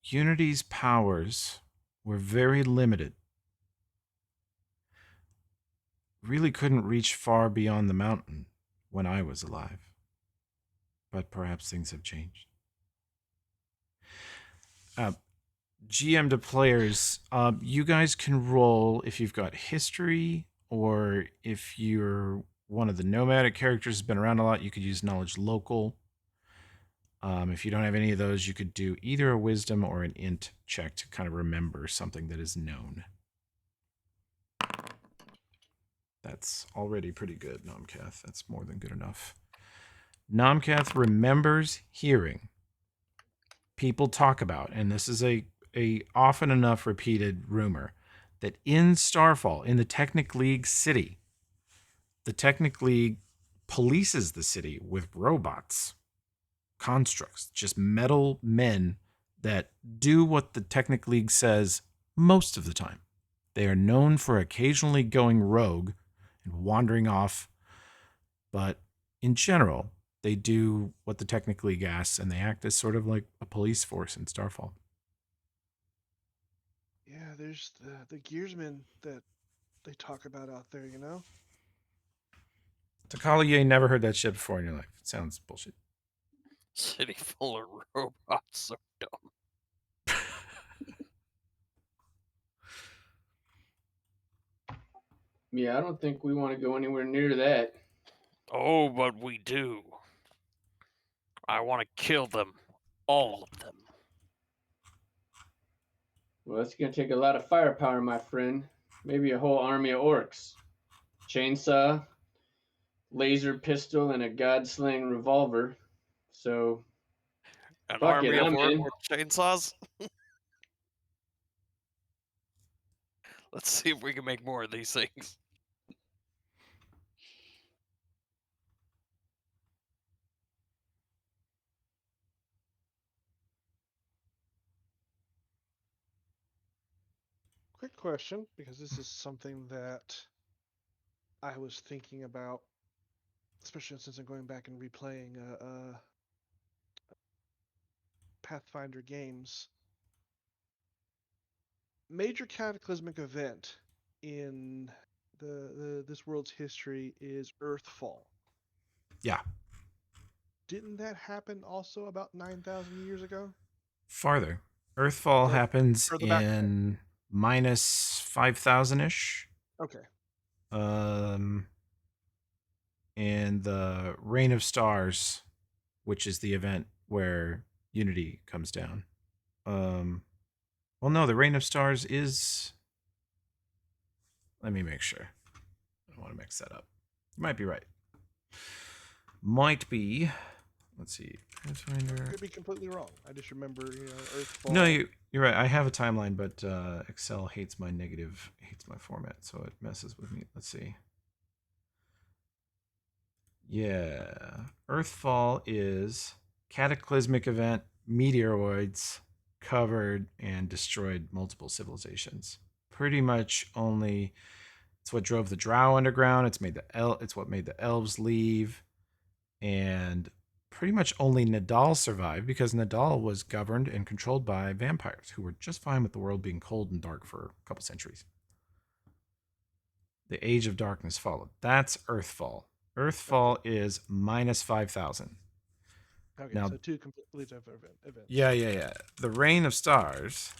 Unity's powers were very limited. Really couldn't reach far beyond the mountain when I was alive. But perhaps things have changed. GM to players, you guys can roll if you've got history, or if you're one of the nomadic characters who's been around a lot, you could use knowledge local. If you don't have any of those, you could do either a wisdom or an int check to kind of remember something that is known. That's already pretty good, Nomcath. That's more than good enough. Nomcath remembers hearing people talk about, and this is a often enough repeated rumor, that in Starfall, in the Technic League city, the Technic League polices the city with robots, constructs, just metal men that do what the Technic League says most of the time. They are known for occasionally going rogue and wandering off, but in general, they do what the Technic League asks, and they act as sort of like a police force in Starfall. Yeah, there's the gearsmen that they talk about out there, you know? Takala, you ain't never heard that shit before in your life. It sounds bullshit. City full of robots, so dumb. Yeah, I don't think we want to go anywhere near that. Oh, but we do. I want to kill them. All of them. Well, it's going to take a lot of firepower, my friend. Maybe a whole army of orcs. Chainsaw, laser pistol, and a god-slaying revolver. So, An fuck it, army of I'm orc in. with chainsaws? Let's see if we can make more of these things. Quick question, because this is something that I was thinking about, especially since I'm going back and replaying Pathfinder games. Major cataclysmic event in this world's history is Earthfall. Yeah. Didn't that happen also about 9,000 years ago? Farther. Earthfall Like, happens further back? in minus 5,000-ish. Okay. And the Reign of Stars, which is the event where Unity comes down. Well, no, the Reign of Stars is... Let me make sure. I don't want to mix that up. You might be right. Might be. Let's see. Pathfinder. Could be completely wrong. I just remember, Earthfall. No, you're right. I have a timeline, but Excel hates my format, so it messes with me. Let's see. Yeah. Earthfall is cataclysmic event, meteoroids covered and destroyed multiple civilizations. Pretty much only it's what drove the Drow underground. It's what made the elves leave. And pretty much only Nadal survived because Nadal was governed and controlled by vampires who were just fine with the world being cold and dark for a couple centuries. The Age of Darkness followed. That's Earthfall. Earthfall is minus 5,000. Okay, Now- so two completely different events. Yeah. The Rain of Stars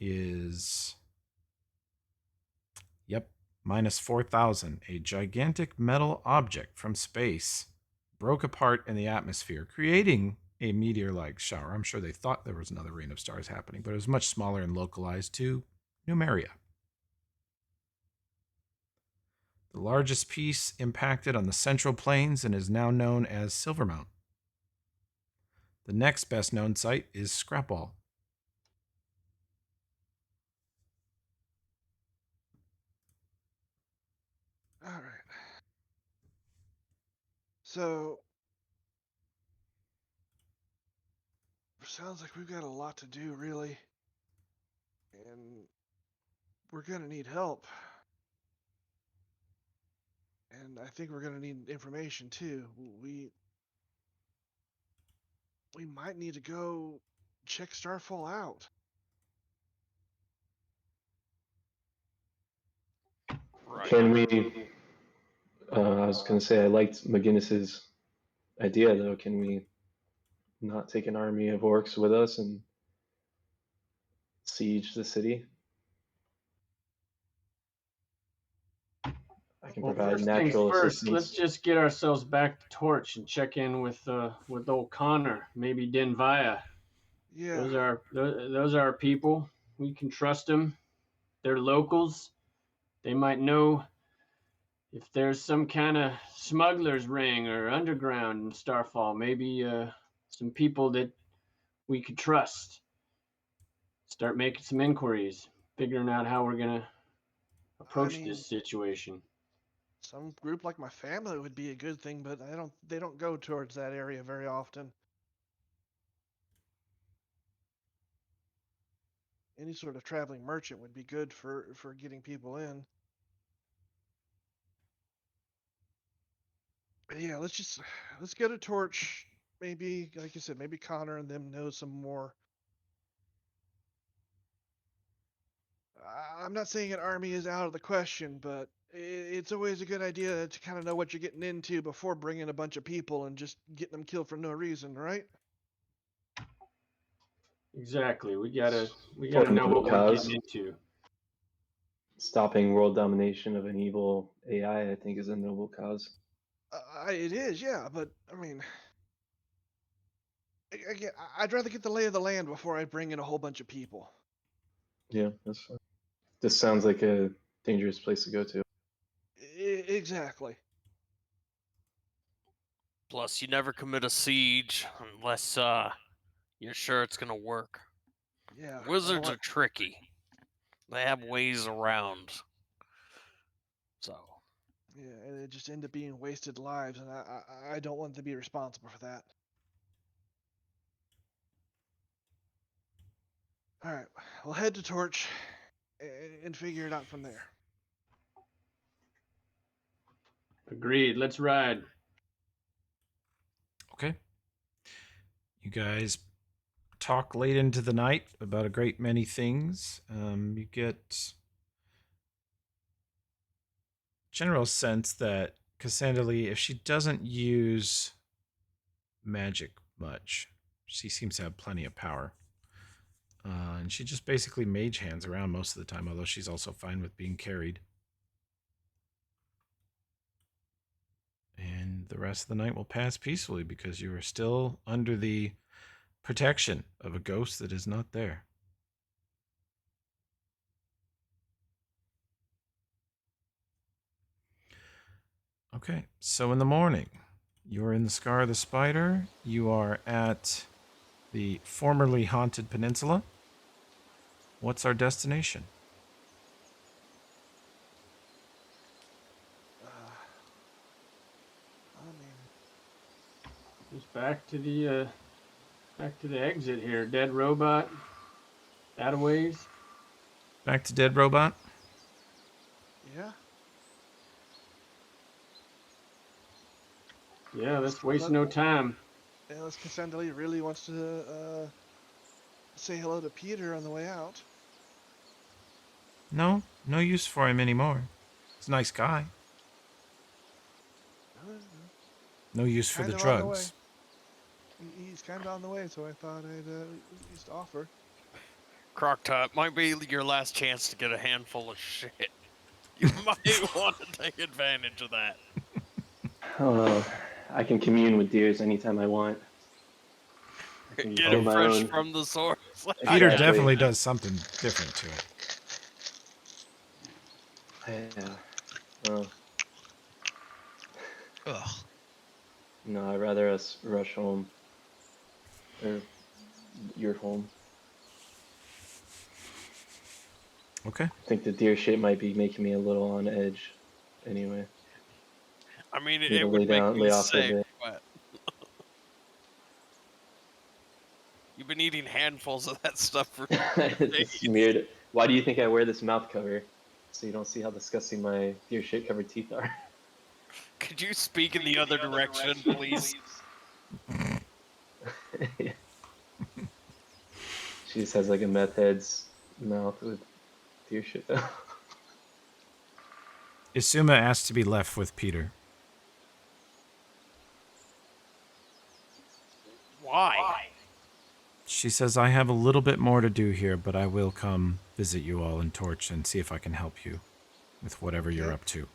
is, yep, minus 4,000. A gigantic metal object from space broke apart in the atmosphere, creating a meteor-like shower. I'm sure they thought there was another Rain of Stars happening, but it was much smaller and localized to Numeria. The largest piece impacted on the Central Plains and is now known as Silvermount. The next best known site is Scrapwall. All right. So sounds like we've got a lot to do, really, and we're gonna need help. And I think we're gonna need information too. We might need to go check Starfall out. Right. Can we? I was gonna say I liked McGinnis's idea though. Can we not take an army of orcs with us and siege the city? I can Well, provide first things natural first, let's assistance. just get ourselves back to Torch and check in with old Connor, maybe Denvaya. Yeah. Those are our people. We can trust them. They're locals. They might know if there's some kind of smuggler's ring or underground in Starfall. Maybe some people that we could trust. Start making some inquiries, figuring out how we're gonna approach mean- this situation. Some group like my family would be a good thing, but they don't go towards that area very often. Any sort of traveling merchant would be good for getting people in. But yeah, let's get a torch. Maybe, like you said, maybe Connor and them know some more. I'm not saying an army is out of the question, but it's always a good idea to kind of know what you're getting into before bringing a bunch of people and just getting them killed for no reason, right? Exactly. We gotta For a know noble what we're cause. getting into. Stopping world domination of an evil AI, I think, is a noble cause. It is, yeah, but I mean, again, I'd rather get the lay of the land before I bring in a whole bunch of people. Yeah, that's fine. This sounds like a dangerous place to go to. Exactly. Plus, you never commit a siege unless you're sure it's gonna work. Yeah. Wizards are tricky. They have ways around. So, Yeah, and it just end up being wasted lives, and I don't want to be responsible for that. All right, we'll head to Torch and figure it out from there. Agreed. Let's ride. Okay. You guys talk late into the night about a great many things. You get general sense that Cassandra Lee, if she doesn't use magic much, she seems to have plenty of power. And she just basically mage hands around most of the time, although she's also fine with being carried. And the rest of the night will pass peacefully because you are still under the protection of a ghost that is not there. Okay, so in the morning, you're in the Scar of the Spider. You are at the formerly haunted peninsula. What's our destination? I mean, Just back to the exit here. Dead robot. That a ways. Back to Dead Robot? yeah. Yeah, let's waste no time. Unless Cassandra Lee really wants to say hello to Peter on the way out. No, no use for him anymore. He's a nice guy. No use for the Kind of on the way. drugs. He's kind of on the way, so I thought I'd at least offer. Crocktot might be your last chance to get a handful of shit. You might want to take advantage of that. Oh, I can commune with deers anytime I want. I can Get hold it my fresh own. from the source. Peter Exactly. definitely does something different to it. Yeah. Well, Ugh. no, I'd rather us rush home. Or your home. Okay. I think the deer shit might be making me a little on edge. Anyway, I mean, need it to would make lay me off for a sick, bit. but you've been eating handfuls of that stuff for It's days. smeared. Why do you think I wear this mouth cover? So you don't see how disgusting my deer shit covered teeth are. Could you speak in the other direction, please? She just has like a meth head's mouth with deer shit though. Isuma asked to be left with Peter. Why? She says, I have a little bit more to do here, but I will come visit you all in Torch and see if I can help you with whatever you're Okay. up to.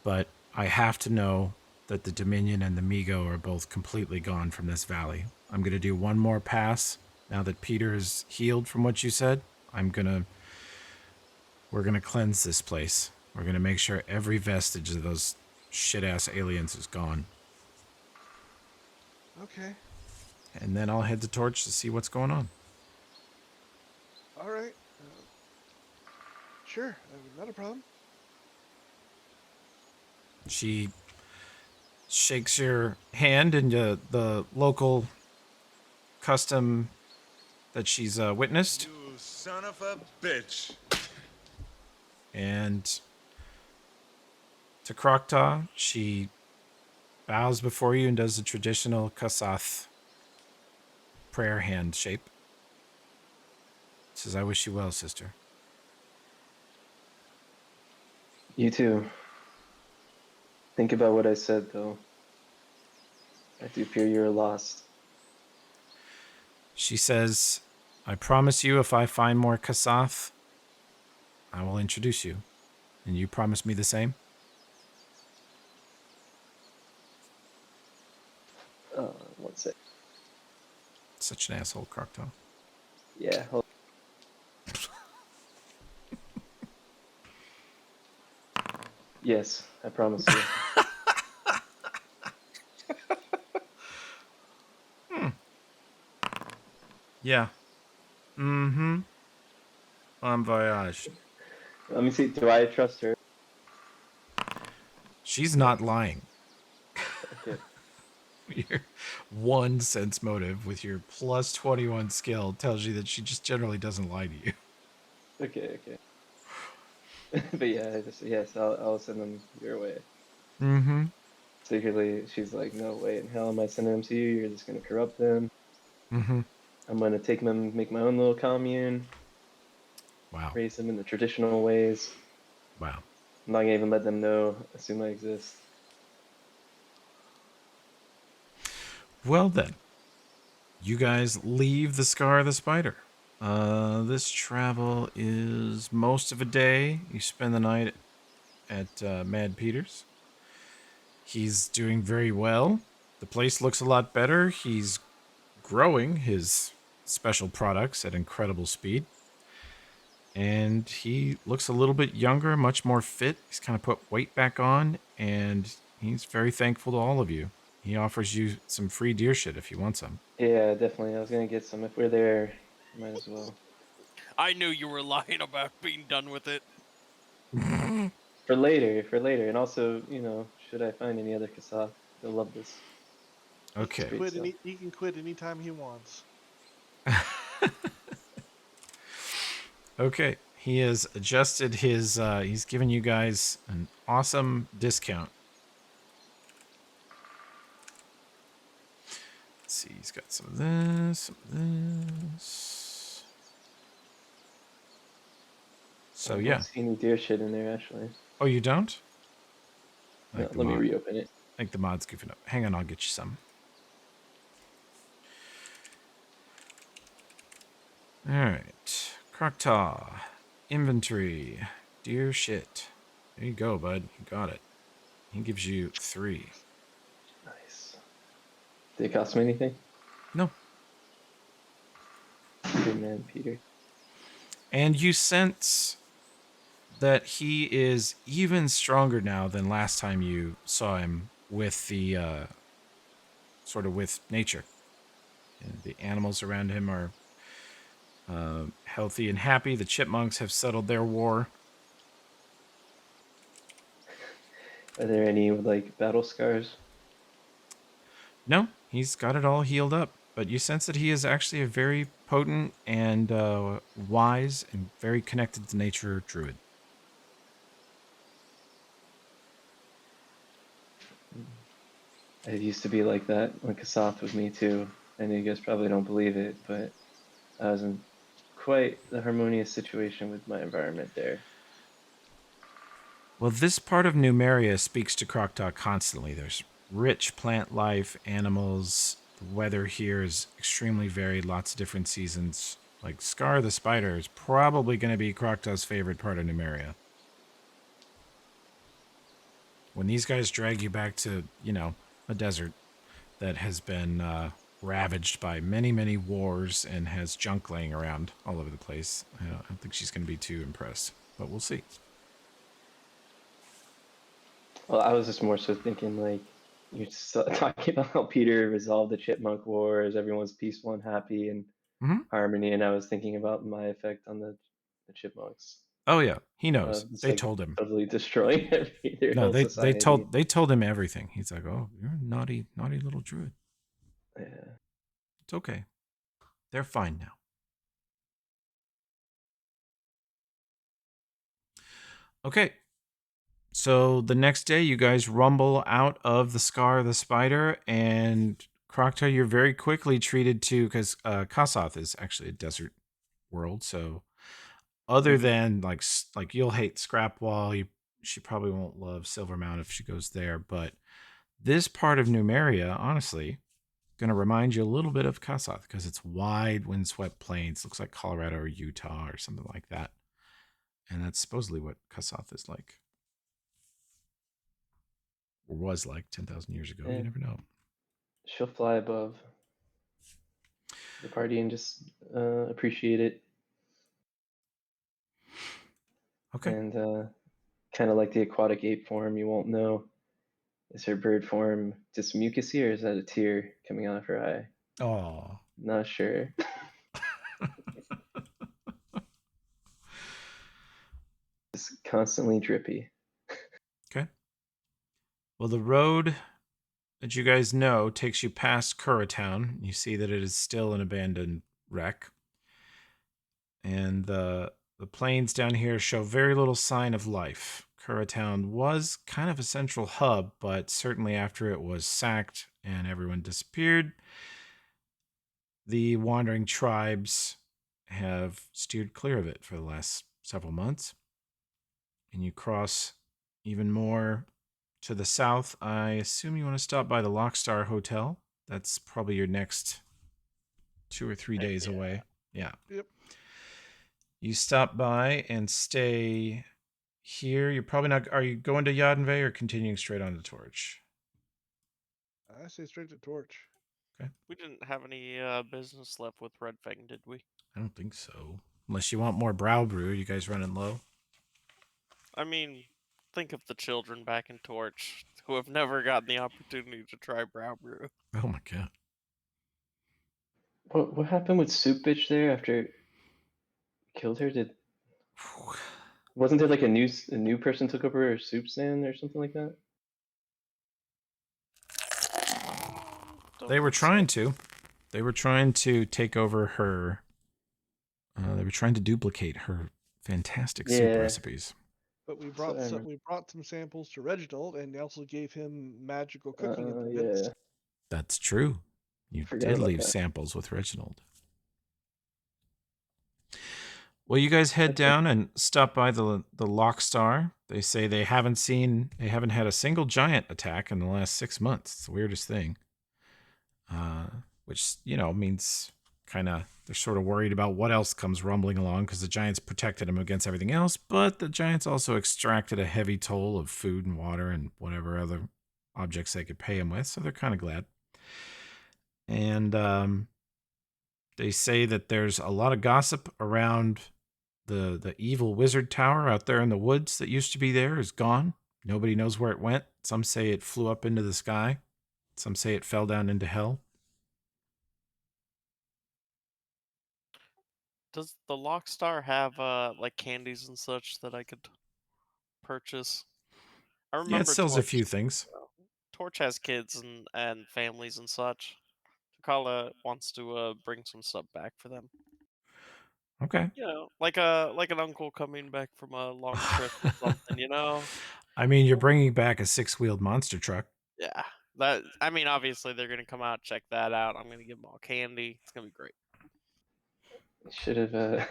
But I have to know that the Dominion and the Migo are both completely gone from this valley. I'm going to do one more pass now that Peter is healed from what you said. We're going to cleanse this place. We're going to make sure every vestige of those shit-ass aliens is gone. Okay. And then I'll head to Torch to see what's going on. All right. Sure. Not a problem. She shakes your hand into the local custom that she's witnessed. You son of a bitch. And to Krokta, she bows before you and does the traditional Kasath prayer hand shape. Says, I wish you well, sister. You too. Think about what I said though. I do fear you're lost. She says, I promise you if I find more Kasath, I will introduce you. And you promise me the same? One sec. Such an asshole, Krokta. Yeah. Hold. Yes, I promise you. Yeah. Mm-hmm. Bon voyage. Let me see. Do I trust her? She's not lying. Okay. Your 1 sense motive with your plus 21 skill tells you that she just generally doesn't lie to you. Okay. But yeah, yes, I'll send them your way. Mm-hmm. Secretly, she's like, no way in hell am I sending them to you. You're just gonna corrupt them. Mm-hmm. I'm gonna take them, make my own little commune, Wow. raise them in the traditional ways. Wow. I'm not gonna even let them know, assume I exist. Well then, you guys leave the Scar of the Spider. This travel is most of a day. You spend the night at Mad Peter's. He's doing very well. The place looks a lot better. He's growing his special products at incredible speed. And he looks a little bit younger, much more fit. He's kind of put weight back on, and he's very thankful to all of you. He offers you some free deer shit if you want some. Yeah, definitely. I was gonna get some. If we're there, might as well. I knew you were lying about being done with it. For later. And also, you know, should I find any other Kasath, they'll love this. Okay. Sweet stuff. He can quit anytime he wants. Okay. He has adjusted his, he's given you guys an awesome discount. Let's see, he's got some of this, some of this. So, I don't yeah. see any deer shit in there, actually. Oh, you don't? No, Like, let me reopen it. think the mod's goofing up. Hang on, I'll get you some. All right. Croctaw. Inventory. Dear shit. There you go, bud. You got it. He gives you 3. Nice. Did it cost me anything? No. Good man, Peter. And you sense that he is even stronger now than last time you saw him with the sort of with nature. And the animals around him are healthy and happy. The chipmunks have settled their war. Are there any like battle scars? No, he's got it all healed up. But you sense that he is actually a very potent and wise and very connected to nature druid. It used to be like that when Kasath was me too. I know you guys probably don't believe it, but I was in quite the harmonious situation with my environment there. Well, this part of Numeria speaks to Croctaw constantly. There's rich plant life, animals. The weather here is extremely varied, lots of different seasons. Like Scar the Spider is probably going to be Croctaw's favorite part of Numeria. When these guys drag you back to, a desert that has been ravaged by many, many wars and has junk laying around all over the place, I don't think she's going to be too impressed. But we'll see. Well, I was just more so thinking like you're talking about how Peter resolved the Chipmunk Wars, everyone's peaceful and happy and harmony, and I was thinking about my effect on the chipmunks. Oh yeah, he knows. It's they like told him. Totally destroying their No, whole they society. they told him everything. He's like, "Oh, you're a naughty little druid." Yeah. It's okay. They're fine now. Okay. So the next day, you guys rumble out of the Scar of the Spider, and Croctaw, you're very quickly treated to, because Kasath is actually a desert world. So other than like you'll hate Scrapwall, she probably won't love Silvermount if she goes there. But this part of Numeria, honestly, going to remind you a little bit of Kasath because it's wide, windswept plains. Looks like Colorado or Utah or something like that. And that's supposedly what Kasath is like. Or was like 10,000 years ago. Yeah. You never know. She'll fly above the party and just appreciate it. Okay. And kind of like the aquatic ape form, you won't know. Is her bird form just mucusy or is that a tear coming out of her eye? Oh. Not sure. Just constantly drippy. Okay. Well, the road that you guys know takes you past Curratown. You see that it is still an abandoned wreck. And the plains down here show very little sign of life. Curratown was kind of a central hub, but certainly after it was sacked and everyone disappeared, the wandering tribes have steered clear of it for the last several months. And you cross even more to the south. I assume you want to stop by the Lockstar Hotel. That's probably your next 2 or 3 days away. Yeah. Yep. You stop by and stay here. You're probably not. Are you going to Yadenve or continuing straight on to Torch? I say straight to Torch. Okay. We didn't have any business left with Red Fang, did we? I don't think so. Unless you want more brow brew. You guys running low? I mean, think of the children back in Torch who have never gotten the opportunity to try Brow Brew. Oh my god. What happened with Soup Bitch there after you killed her? Wasn't there like a new person took over her soup stand or something like that? They were trying to. They were trying to take over her. They were trying to duplicate her fantastic soup recipes. But we brought some samples to Reginald, and also gave him magical cooking implements. Yeah. That's true. You did leave samples with Reginald. Well, you guys head down and stop by the Lockstar. They say they haven't had a single giant attack in the last 6 months. It's the weirdest thing. Which, means kind of they're sort of worried about what else comes rumbling along because the giants protected them against everything else, but the giants also extracted a heavy toll of food and water and whatever other objects they could pay them with, so they're kind of glad. And they say that there's a lot of gossip around the evil wizard tower out there in the woods that used to be there is gone. Nobody knows where it went. Some say it flew up into the sky. Some say it fell down into hell. Does the Lockstar have like candies and such that I could purchase? I Yeah, it remember sells a Torch. few things. Torch has kids and families and such. Takala wants to bring some stuff back for them. Okay. Like an uncle coming back from a long trip or something. I mean, you're bringing back a 6-wheeled monster truck. Yeah. Obviously they're gonna come out, check that out. I'm gonna give them all candy. It's gonna be great. Should have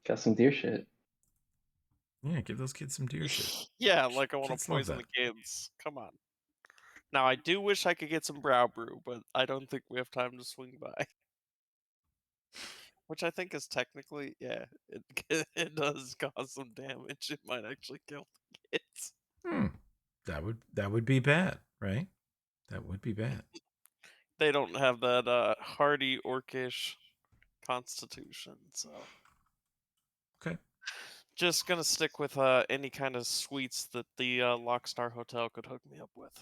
got some deer shit. Yeah, give those kids some deer shit. Yeah, like I want Kids to love poison that. the kids. Come on. Now I do wish I could get some brow brew, but I don't think we have time to swing by. Which I think is technically, yeah, it does cause some damage. It might actually kill the kids. That would be bad, right? That would be bad. They don't have that hardy orcish constitution, so Okay. just gonna stick with any kind of sweets that the Lockstar Hotel could hook me up with.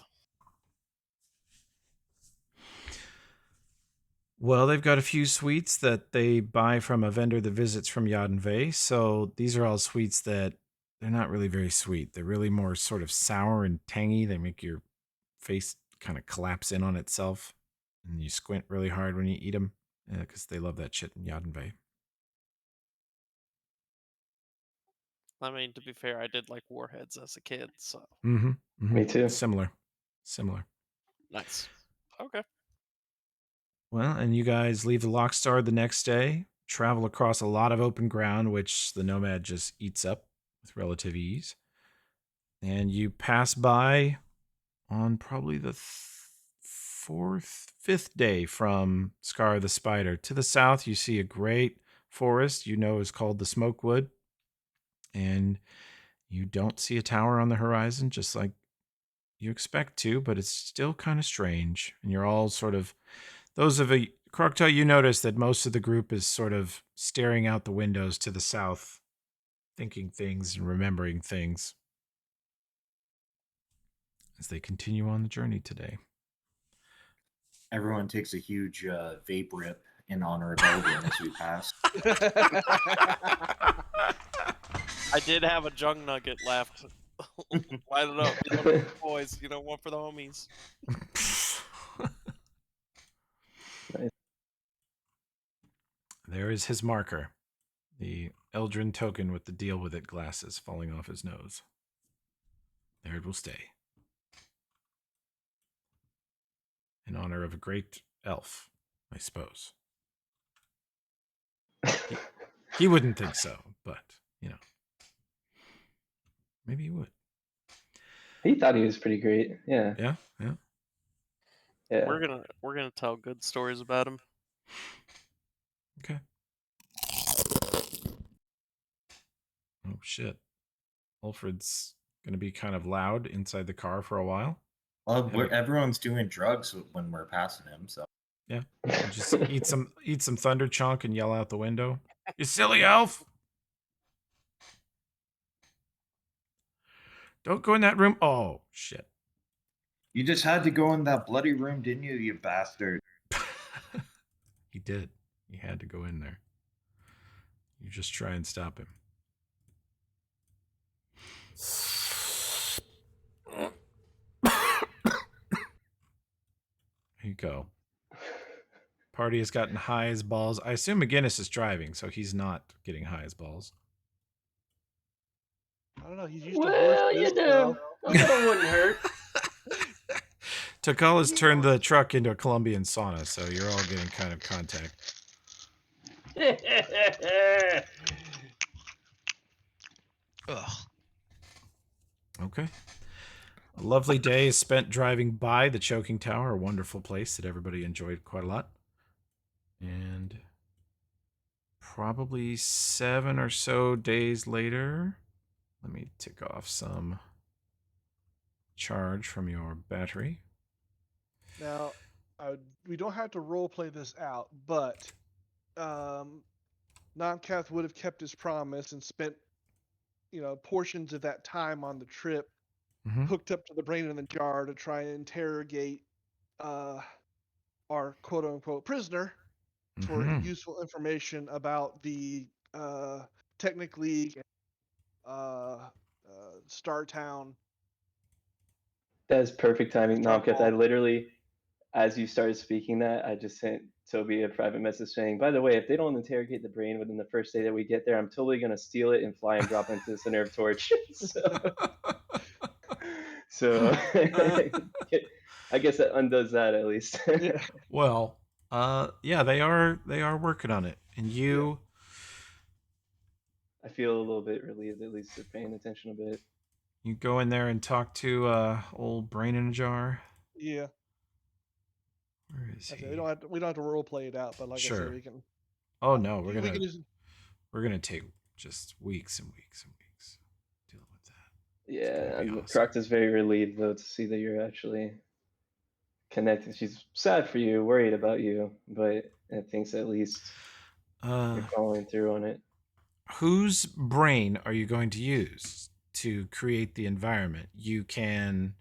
Well, they've got a few sweets that they buy from a vendor that visits from Yadenvey. So these are all sweets that they're not really very sweet. They're really more sort of sour and tangy. They make your face kind of collapse in on itself, and you squint really hard when you eat them because they love that shit in Yadenvey. I mean, to be fair, I did like warheads as a kid, so Me too. Similar. nice. Okay. Well, and you guys leave the Lockstar the next day, travel across a lot of open ground, which the Nomad just eats up with relative ease. And you pass by on probably the fifth day from Scar the Spider. To the south, you see a great forest you know is called the Smokewood. And you don't see a tower on the horizon, just like you expect to, but it's still kind of strange. And you're all sort of, those of a Krokta, you notice that most of the group is sort of staring out the windows to the south, thinking things and remembering things as they continue on the journey today. Everyone takes a huge vape rip in honor of Elgin as we pass. I did have a jung nugget left. Light it up. One for the boys, one for the homies. Nice. There is his marker, the Eldrin token with the deal with it glasses falling off his nose. There it will stay. In honor of a great elf, I suppose. He wouldn't think so, but, maybe he would. He thought he was pretty great. Yeah. Yeah. Yeah. We're gonna tell good stories about him. Okay. Oh, shit. Alfred's going to be kind of loud inside the car for a while. Well, everyone's doing drugs when we're passing him, so. Yeah. Just eat some thunder chunk and yell out the window. You silly elf! Don't go in that room. Oh, shit. You just had to go in that bloody room, didn't you, you bastard? He did. He had to go in there. You just try and stop him. Here you go. Party has gotten high as balls. I assume McGinnis is driving, so he's not getting high as balls. I don't know. He's used to Well, horses. you know, a little wouldn't hurt. Takala's turned the truck into a Colombian sauna, so you're all getting kind of contact. Ugh. Okay. A lovely day is spent driving by the Choking Tower, a wonderful place that everybody enjoyed quite a lot. And probably 7 or so days later, let me tick off some charge from your battery. Now, we don't have to role play this out, but Nomcath would have kept his promise and spent, portions of that time on the trip Mm-hmm. hooked up to the brain in the jar to try and interrogate our quote unquote prisoner for Mm-hmm. useful information about the Technic League, uh, Star Town. That is perfect timing, Town Nomketh. I Hall. literally, as you started speaking that, I just sent Toby a private message saying, by the way, if they don't interrogate the brain within the first day that we get there, I'm totally going to steal it and fly and drop it into the center of Torch. so I guess that undoes that at least. Yeah. Well, yeah, they are working on it, and you. I feel a little bit relieved at least they're paying attention a bit. You go in there and talk to old brain in a jar. Yeah. Where is he? We don't have to role play it out, but like I Sure. said, we can. Oh no, we can just, we're gonna take just weeks and weeks and weeks dealing with that. Yeah, awesome. Crocta's very relieved though to see that you're actually connected. She's sad for you, worried about you, but I think at least you're following through on it. Whose brain are you going to use to create the environment? You can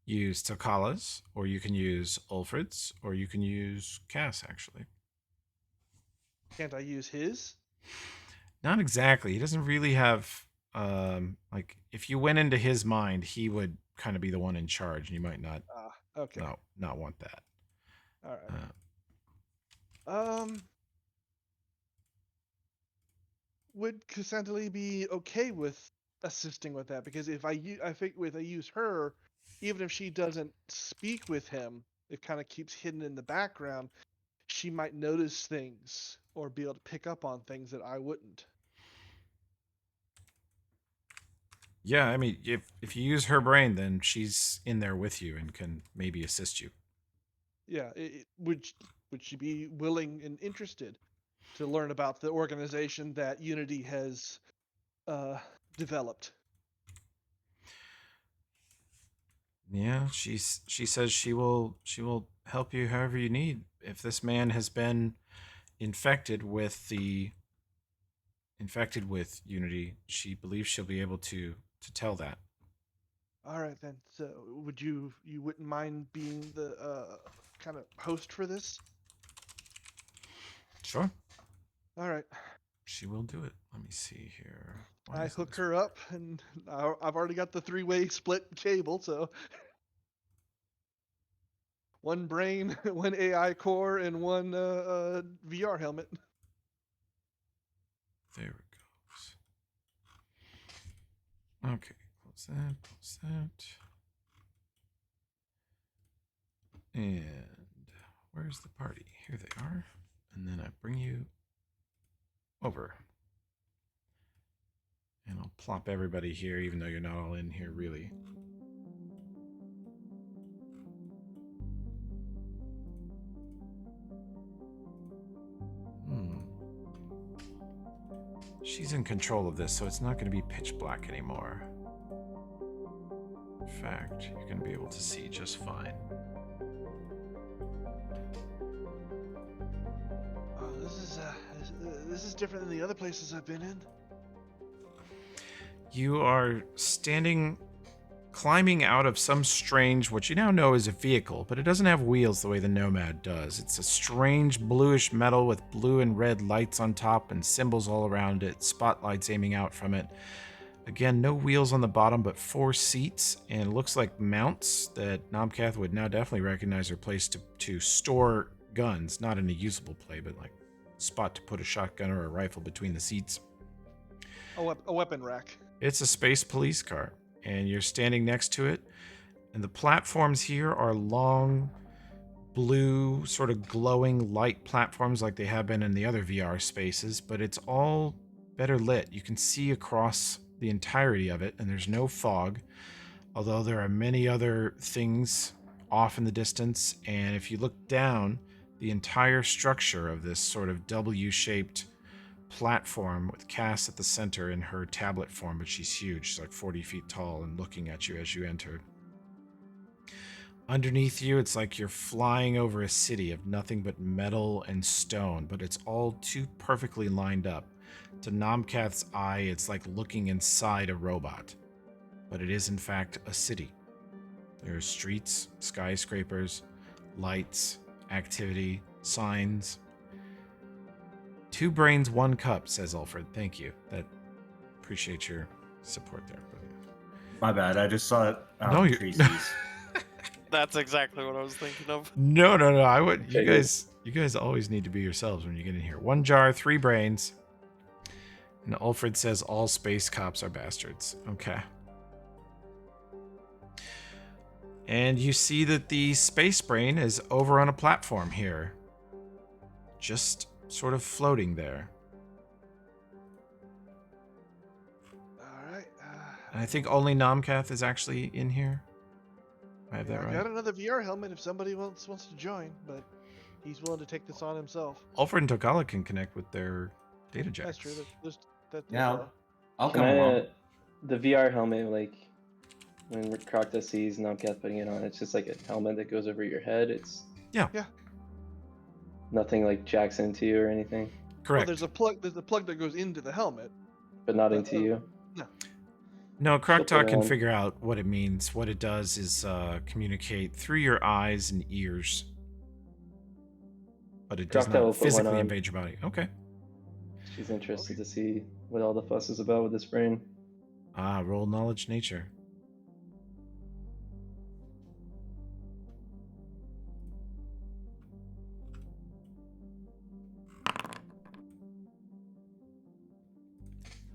use Takala's, or you can use Ulfred's, or you can use Cass, actually. can't I use his? Not exactly. He doesn't really have like, if you went into his mind, he would kind of be the one in charge, and you might not Okay. not want that. All right. Would Cassandra be okay with assisting with that? Because if I use her, even if she doesn't speak with him, it kind of keeps hidden in the background. She might notice things or be able to pick up on things that I wouldn't. Yeah, I mean, if you use her brain, then she's in there with you and can maybe assist you. Yeah, would she be willing and interested to learn about the organization that Unity has developed? Yeah, she says she will help you however you need. If this man has been infected with Unity, she believes she'll be able to tell that. All right then. So, would you wouldn't mind being the kind of host for this? Sure. All right. She will do it. Let me see here. I hook her up, and I've already got the 3-way split cable, so one brain, one AI core, and one VR helmet. There it goes. Okay, close that. And where's the party? Here they are. And then I bring you over. And I'll plop everybody here, even though you're not all in here, really. She's in control of this, so it's not going to be pitch black anymore. In fact, you're going to be able to see just fine. Oh, this is different than the other places I've been in. You are climbing out of some strange, what you now know is a vehicle, but it doesn't have wheels the way the Nomad does. It's a strange bluish metal with blue and red lights on top and symbols all around it, spotlights aiming out from it. Again, no wheels on the bottom, but 4 seats, and it looks like mounts that Nomcath would now definitely recognize are placed to store guns, not in a usable play, but like a spot to put a shotgun or a rifle between the seats. A weapon rack. It's a space police car, and you're standing next to it, and the platforms here are long, blue, sort of glowing light platforms like they have been in the other VR spaces, but it's all better lit. You can see across the entirety of it, and there's no fog, although there are many other things off in the distance. And if you look down, the entire structure of this sort of W-shaped platform with Cass at the center in her tablet form, but she's huge. She's like 40 feet tall and looking at you as you enter. Underneath you, it's like you're flying over a city of nothing but metal and stone, but it's all too perfectly lined up. To Nomcath's eye, it's like looking inside a robot, but it is in fact a city. There's streets, skyscrapers, lights, activity, signs. 2 brains, 1 cup, says Alfred. Thank you. Appreciate your support there. My bad. I just saw it out No, in you- Tracy's. That's exactly what I was thinking of. No. I would. You Figured. guys always need to be yourselves when you get in here. 1 jar, 3 brains. And Alfred says all space cops are bastards. Okay. And you see that the space brain is over on a platform here, just sort of floating there. All right. And I think only Nomcath is actually in here. I have that I right. got another VR helmet if somebody wants to join, but he's willing to take this on himself. Alfred and Tokala can connect with their data jacks. That's true. That, Yeah, I'll Can come I, along. the VR helmet, like when Krokta sees Nomcath putting it on, it's just like a helmet that goes over your head. It's Yeah. nothing like jacks into you or anything, well, Correct. there's a plug that goes into the helmet. but not But, into you. No, Flip Krokta can around. figure out what it means. What it does is communicate through your eyes and ears. But it does Krokta will not put one physically on. invade your body. Okay. She's interested to see what all the fuss is about with this brain. Roll knowledge nature.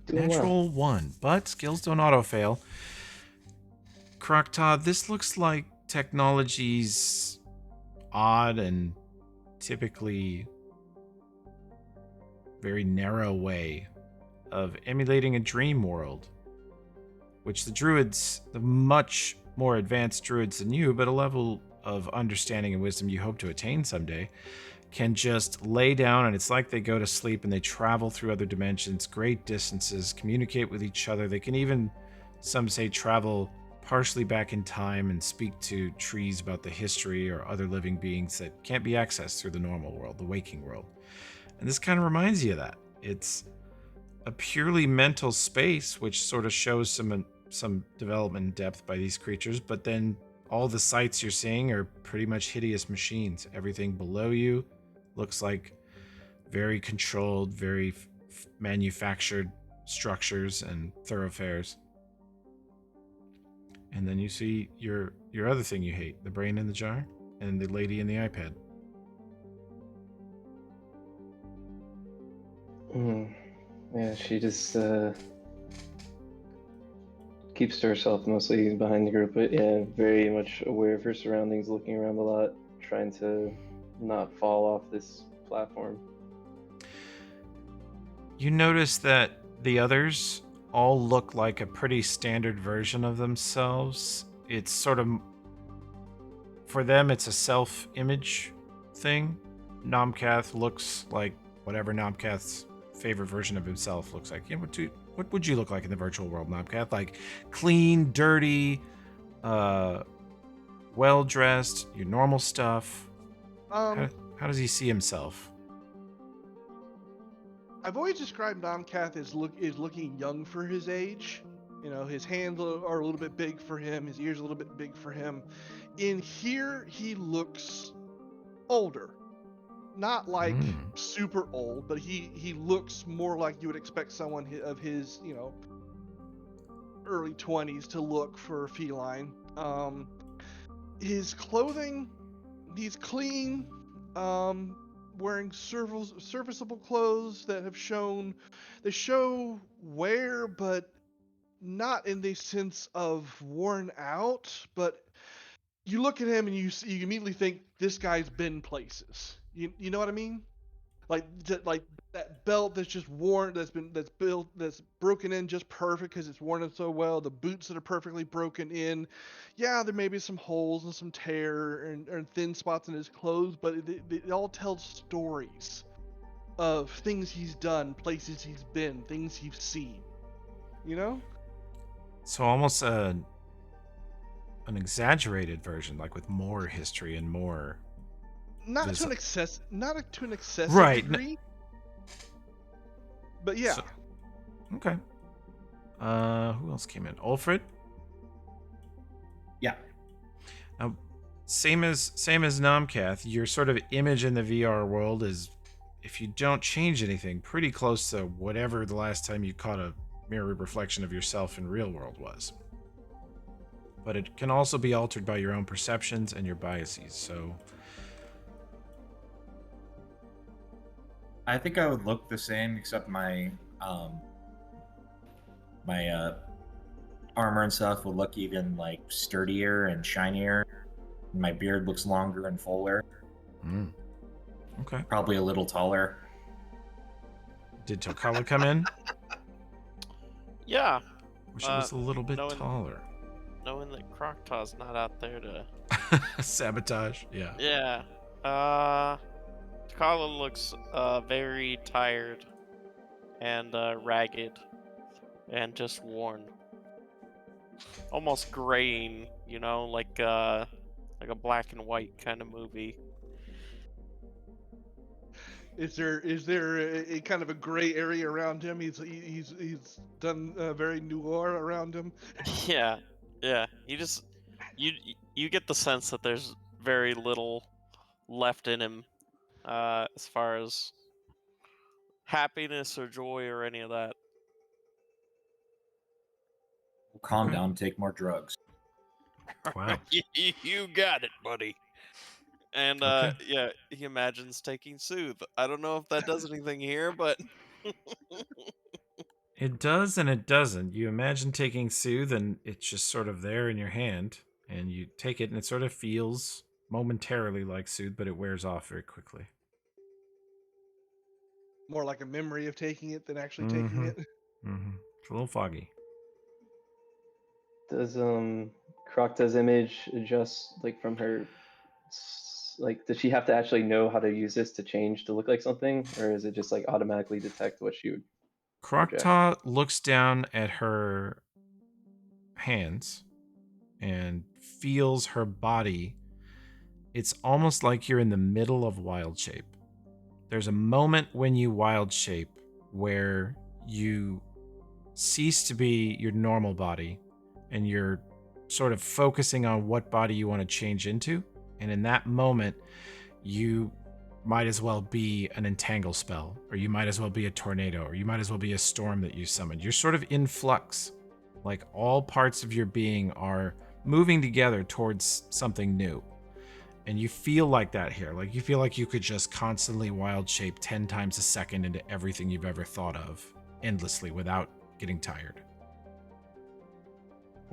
Doing well. Natural 1, but skills don't auto-fail. Krokta, this looks like technology's odd and typically very narrow way of emulating a dream world, which the druids, the much more advanced druids than you, but a level of understanding and wisdom you hope to attain someday, can just lay down, and it's like they go to sleep and they travel through other dimensions, great distances, communicate with each other. They can even, some say, travel partially back in time and speak to trees about the history or other living beings that can't be accessed through the normal world, the waking world. And this kind of reminds you of that. It's a purely mental space, which sort of shows some development and depth by these creatures, but then all the sights you're seeing are pretty much hideous machines. Everything below you looks like very controlled, very manufactured structures and thoroughfares. And then you see your other thing you hate, the brain in the jar and the lady in the iPad. Yeah, she just keeps to herself mostly behind the group, but yeah, very much aware of her surroundings, looking around a lot, trying to not fall off this platform. You notice that the others all look like a pretty standard version of themselves. It's sort of, for them, it's a self-image thing. Nomcath looks like whatever Nomcath's favorite version of himself looks like. Yeah, what would you look like in the virtual world, Nomcath? Like clean, dirty, well-dressed, your normal stuff? How does he see himself? I've always described Nomcath as looking young for his age. You know, his hands are a little bit big for him, his ears a little bit big for him. In here, he looks older. Not like super old, but he looks more like you would expect someone of his, you know, early 20s to look for a feline. His clothing, he's clean, wearing serviceable clothes that show wear, but not in the sense of worn out. But you look at him and you immediately think this guy's been places. You know what I mean? like that belt that's just worn, that's broken in just perfect because it's worn in so well. The boots that are perfectly broken in. Yeah, there may be some holes and some tear and thin spots in his clothes, but it all tells stories of things he's done, places he's been, things he's seen. You know? So almost an exaggerated version, like with more history and more. Not to an excessive Right. degree. But yeah. So- okay. Who else came in? Ulfred? Yeah. Now, same as Nomcath, your sort of image in the VR world is, if you don't change anything, pretty close to whatever the last time you caught a mirror reflection of yourself in real world was. But it can also be altered by your own perceptions and your biases. So I think I would look the same, except my armor and stuff will look even like sturdier and shinier. My beard looks longer and fuller. Okay. Probably a little taller. Did Tokala come in? Yeah. Wish it was a little bit knowing- taller. Knowing that Croctaw's not out there to. Sabotage. Yeah. Yeah. Takala looks very tired and ragged and just worn. Almost graying, you know, like a black and white kind of movie. Is there a kind of a gray area around him? He's done very noir around him. Yeah. Yeah. You get the sense that there's very little left in him as far as happiness or joy or any of that. Calm Okay. down, take more drugs. Wow. You got it, buddy. And Okay. yeah, he imagines taking Soothe. I don't know if that does anything here, but It does and it doesn't. You imagine taking Soothe and it's just sort of there in your hand, and you take it and it sort of feels momentarily like Soothe, but it wears off very quickly. More like a memory of taking it than actually taking it. It's a little foggy. Does Crocta's image adjust like from her? Like, does she have to actually know how to use this to change to look like something, or is it just like automatically detect what she would? Croctaw looks down at her hands and feels her body. It's almost like you're in the middle of wild shape. There's a moment when you wild shape where you cease to be your normal body and you're sort of focusing on what body you want to change into. And in that moment, you might as well be an entangle spell, or you might as well be a tornado, or you might as well be a storm that you summoned. You're sort of in flux. Like all parts of your being are moving together towards something new. And you feel like that here. Like you feel like you could just constantly wild shape 10 times a second into everything you've ever thought of, endlessly, without getting tired.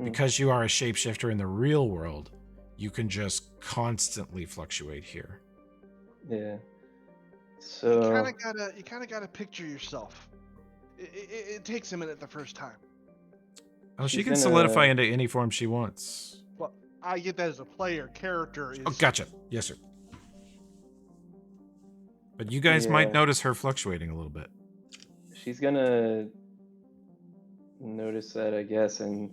Because you are a shapeshifter in the real world, you can just constantly fluctuate here. Yeah. You So kind of gotta picture yourself. It takes a minute the first time. Oh, she She's can gonna- solidify into any form she wants. Well, I get that as a player. Character is. Oh, gotcha. Yes, sir. But you guys might Yeah. notice her fluctuating a little bit. she's gonna notice that, I guess, and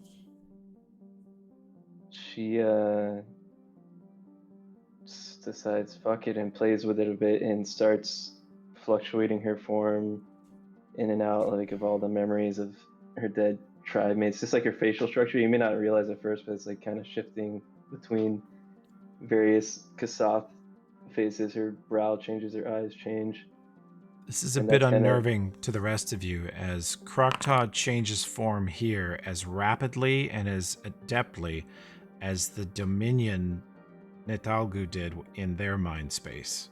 she just decides fuck it and plays with it a bit and starts fluctuating her form in and out, like, of all the memories of her dead tribe mates. Just like her facial structure, you may not realize at first, but it's like kind of shifting between various Kasath faces. Her brow changes, her eyes change. This is a And bit that's kinda- unnerving to the rest of you, as Croctaw changes form here as rapidly and as adeptly as the Dominion Netalgu did in their mind space.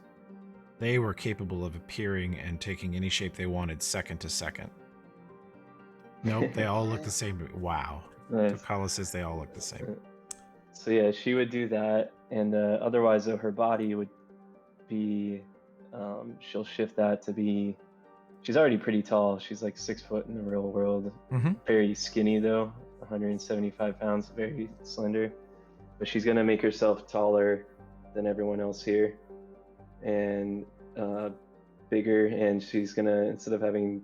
They were capable of appearing and taking any shape they wanted second to second. Nope, they all look the same. Wow. Nice. Tokala says they all look the same. So yeah, she would do that, and otherwise, though, her body would be she'll shift that to be. She's already pretty tall. She's like 6 foot in the real world. Mm-hmm. Very skinny though, 175 pounds, very slender. But she's gonna make herself taller than everyone else here, and bigger. And she's gonna, instead of having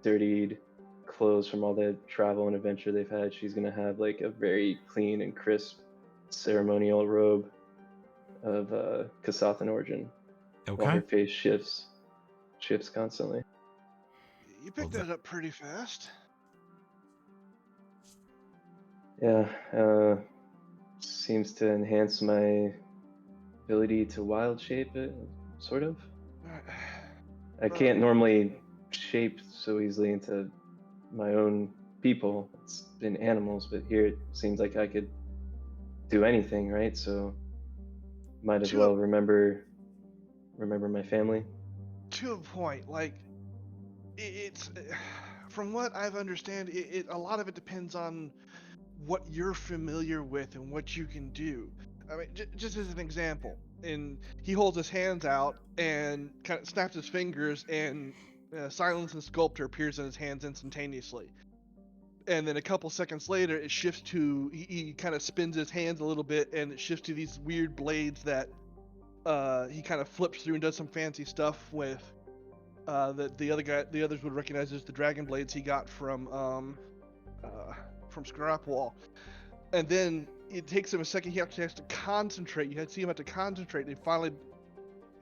dirtied clothes from all the travel and adventure they've had, she's gonna have like a very clean and crisp ceremonial robe of Kasathan origin, while her Okay. face shifts constantly. You picked that up pretty fast. Yeah, seems to enhance my ability to wild shape it, sort of. I can't normally shape so easily into my own people. It's been animals, but here it seems like I could do anything, right? So might as well remember my family. To a point, like it's from what I've understand, a lot of it depends on what you're familiar with and what you can do. I mean, just as an example, and he holds his hands out and kind of snaps his fingers, and Silence and Sculptor appears in his hands instantaneously. And then a couple seconds later, it shifts to he kind of spins his hands a little bit, and it shifts to these weird blades that he kind of flips through and does some fancy stuff with. That the others would recognize as the dragon blades he got from Scrapwall. And then it takes him a second. He actually has to concentrate. You see him have to concentrate. And he finally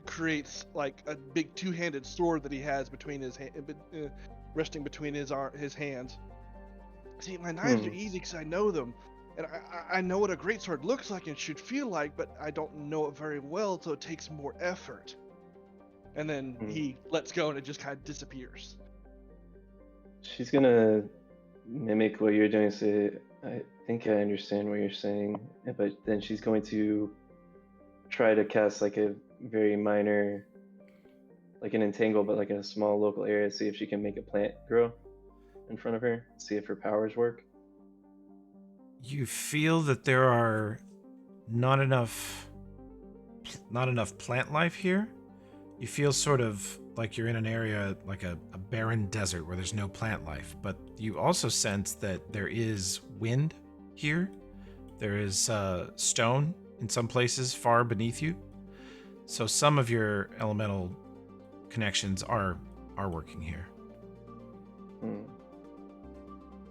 creates like a big two-handed sword that he has between his resting between his hands. See, my knives are easy because I know them, and I know what a greatsword looks like and should feel like, but I don't know it very well, so it takes more effort. And then he lets go, and it just kind of disappears. She's gonna mimic what you're doing. So I think I understand what you're saying, but then she's going to try to cast like a very minor, like an entangle, but like in a small local area. See if she can make a plant grow in front of her. See if her powers work. You feel that there are not enough plant life here. You feel sort of like you're in an area like a barren desert where there's no plant life, but you also sense that there is wind here. There is stone in some places far beneath you. So some of your elemental connections are working here.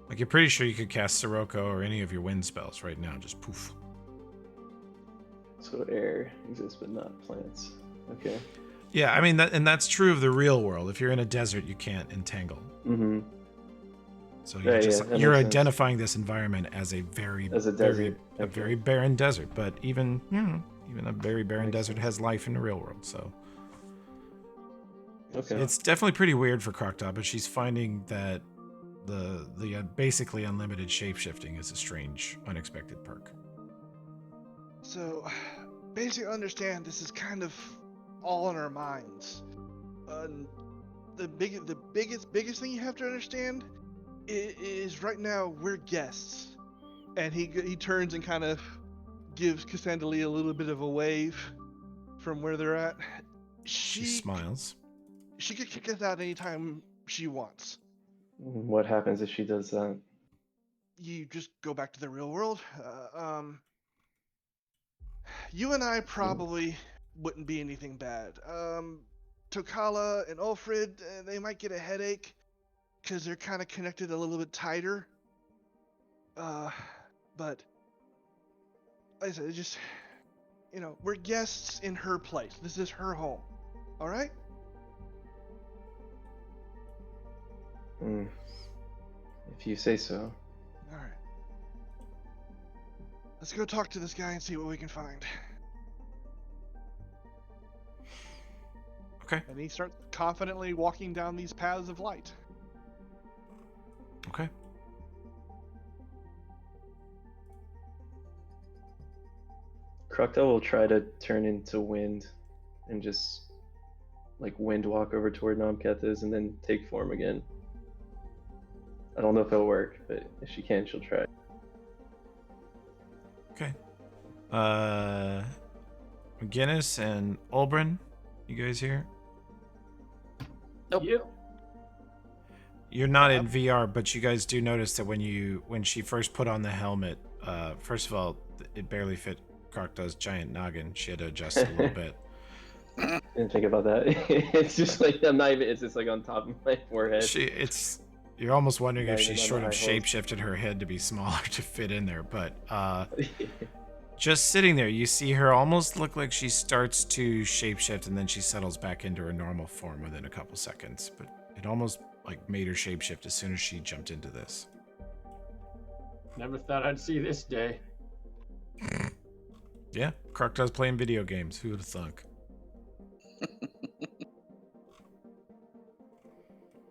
Like, you're pretty sure you could cast Sirocco or any of your wind spells right now, just poof. So air exists, but not plants. Okay. Yeah, I mean, that's true of the real world. If you're in a desert, you can't entangle. Mm-hmm. So you're identifying this environment as a very barren desert. But even a very barren desert has life in the real world. So it's definitely pretty weird for Croctop, but she's finding that the basically unlimited shapeshifting is a strange, unexpected perk. So, basically, understand this is kind of all in our minds. The biggest thing you have to understand is right now we're guests, and he turns and kind of gives Cassandalee a little bit of a wave from where they're at. She smiles. She could kick us out anytime she wants. What happens if she does that? You just go back to the real world. You and I probably wouldn't be anything bad. Tokala and Ulfrid, they might get a headache because they're kind of connected a little bit tighter. But like I said, just, we're guests in her place. This is her home. All right? If you say so. All right. Let's go talk to this guy and see what we can find. Okay. And he starts confidently walking down these paths of light. Okay. Crocodile will try to turn into wind and just like wind walk over toward Namketh's and then take form again. I don't know if it'll work, but if she can, she'll try. Okay. McGinnis and Ulbrin, you guys here? Nope. Yep. You're not in VR, but you guys do notice that when she first put on the helmet, first of all, it barely fit Krokta's giant noggin. She had to adjust it a little bit. Didn't think about that. It's just like I'm not even. It's just like on top of my forehead. You're almost wondering Not if she even on sort the of high horse. shapeshifted her head to be smaller to fit in there. But just sitting there, you see her almost look like she starts to shapeshift and then she settles back into her normal form within a couple seconds. But it almost like made her shapeshift as soon as she jumped into this. Never thought I'd see this day. Yeah, Krokta's playing video games. Who would have thunk?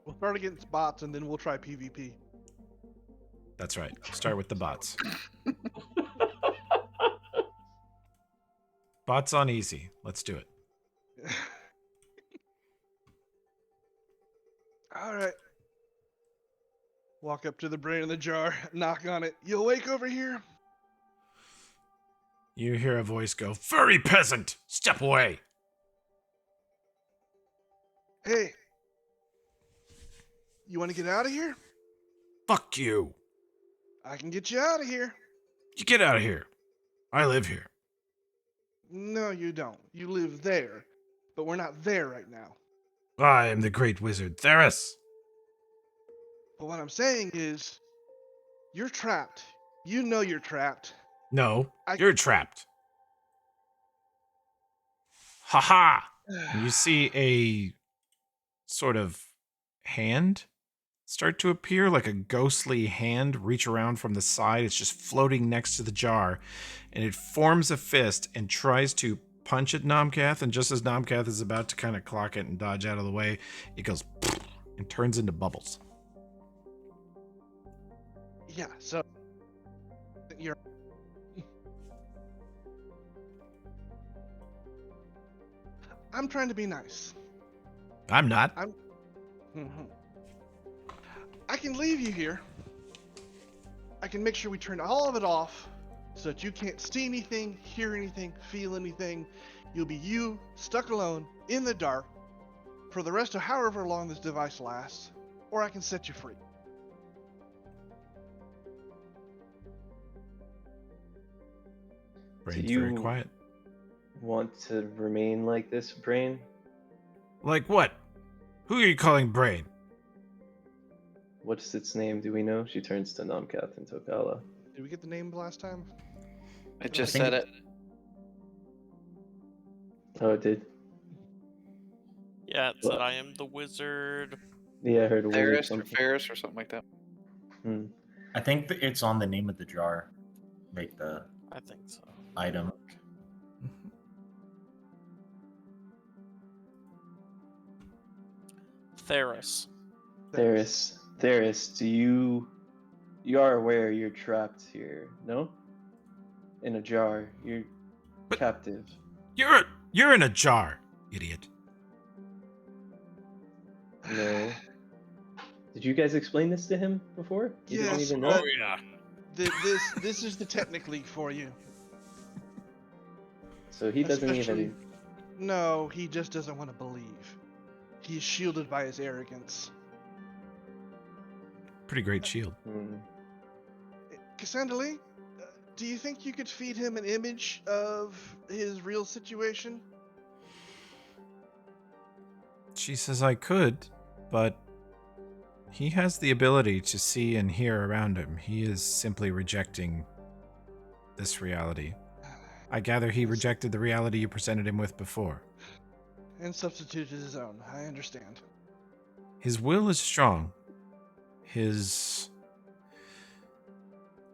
We'll start against bots and then we'll try PvP. That's right. Start with the bots. Bots on easy. Let's do it. All right. Walk up to the brain in the jar, knock on it. You awake over here? You hear a voice go, "Furry peasant! Step away!" Hey. You want to get out of here? Fuck you. I can get you out of here. You get out of here. I live here. No, you don't. You live there. But we're not there right now. I am the great wizard Theris. But what I'm saying is, you're trapped. You know you're trapped. No, I- you're trapped. Ha! And you see a sort of hand start to appear, like a ghostly hand reach around from the side. It's just floating next to the jar, and it forms a fist and tries to punch at Nomcath, and just as Nomcath is about to kind of clock it and dodge out of the way, it goes and turns into bubbles. Yeah, so you're I'm trying to be nice. I'm not. Mhm. I can leave you here. I can make sure we turn all of it off so that you can't see anything, hear anything, feel anything. You'll be you, stuck alone, in the dark, for the rest of however long this device lasts, or I can set you free. Brain's Do very you- quiet. Want to remain like this, Brain? Like what? Who are you calling Brain? What's its name? Do we know? She turns to Nomcath and Tokala. Did we get the name last time? I just think said it- it. Oh, it did. Yeah, it said I am the wizard. Yeah, I heard a wizard Ferris or something. Ferris or something like that. Hmm. I think that it's on the name of the jar, like the I think so. item. Theris. Theris, do you are aware you're trapped here? No, in a jar. You're But- captive. You're in a jar, idiot. No. Did you guys explain this to him before? He doesn't Yes, even but- know. yeah. This is the technique for you. So he doesn't Especially- even. No, he just doesn't want to believe. He's shielded by his arrogance. Pretty great shield. Cassandra Lee, do you think you could feed him an image of his real situation? She says I could, but he has the ability to see and hear around him. He is simply rejecting this reality. I gather he rejected the reality you presented him with before. And substituted his own. I understand. His will is strong. His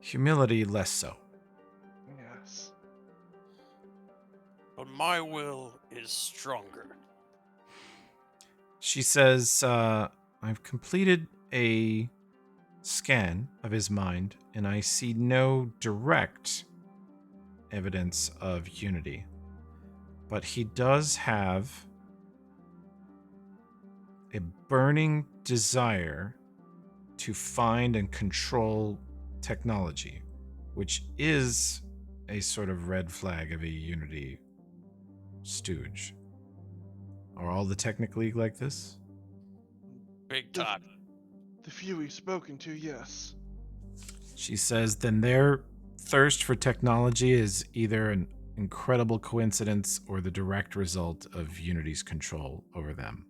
humility less so. Yes. But my will is stronger. She says, I've completed a scan of his mind, and I see no direct evidence of unity. But he does have a burning desire to find and control technology, which is a sort of red flag of a unity stooge. Are all the Technic League like this? Big The- time. The few we've spoken to, yes. She says, then their thirst for technology is either an incredible coincidence or the direct result of Unity's control over them.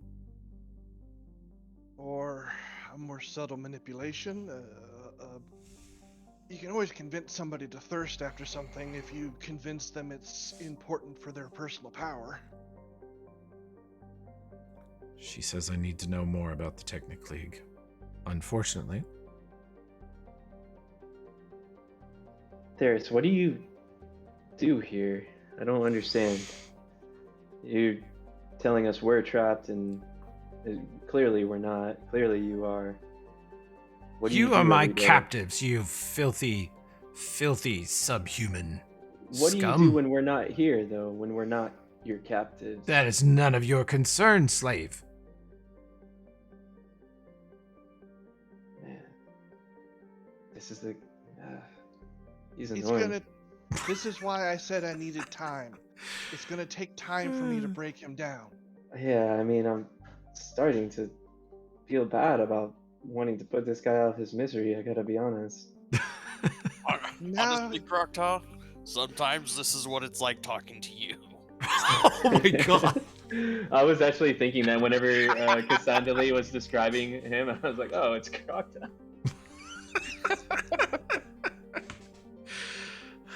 Or a more subtle manipulation. You can always convince somebody to thirst after something if you convince them it's important for their personal power. She says, I need to know more about the Technic League. Unfortunately, Theris, what do you do here? I don't understand. You're telling us we're trapped, and clearly we're not. Clearly you are. What do you do are my every day? captives, you filthy, filthy subhuman What do you scum. do when we're not here, though? When we're not your captives? That is none of your concern, slave. Man, this is the. He's It's annoying. gonna. This is why I said I needed time. It's gonna take time for me to break him down. Yeah, I mean, I'm starting to feel bad about wanting to put this guy out of his misery. I gotta be honest. Now, Honestly, Croctaw, sometimes this is what it's like talking to you. Oh my god. I was actually thinking that whenever Cassandra was describing him, I was like, oh, it's Crocta.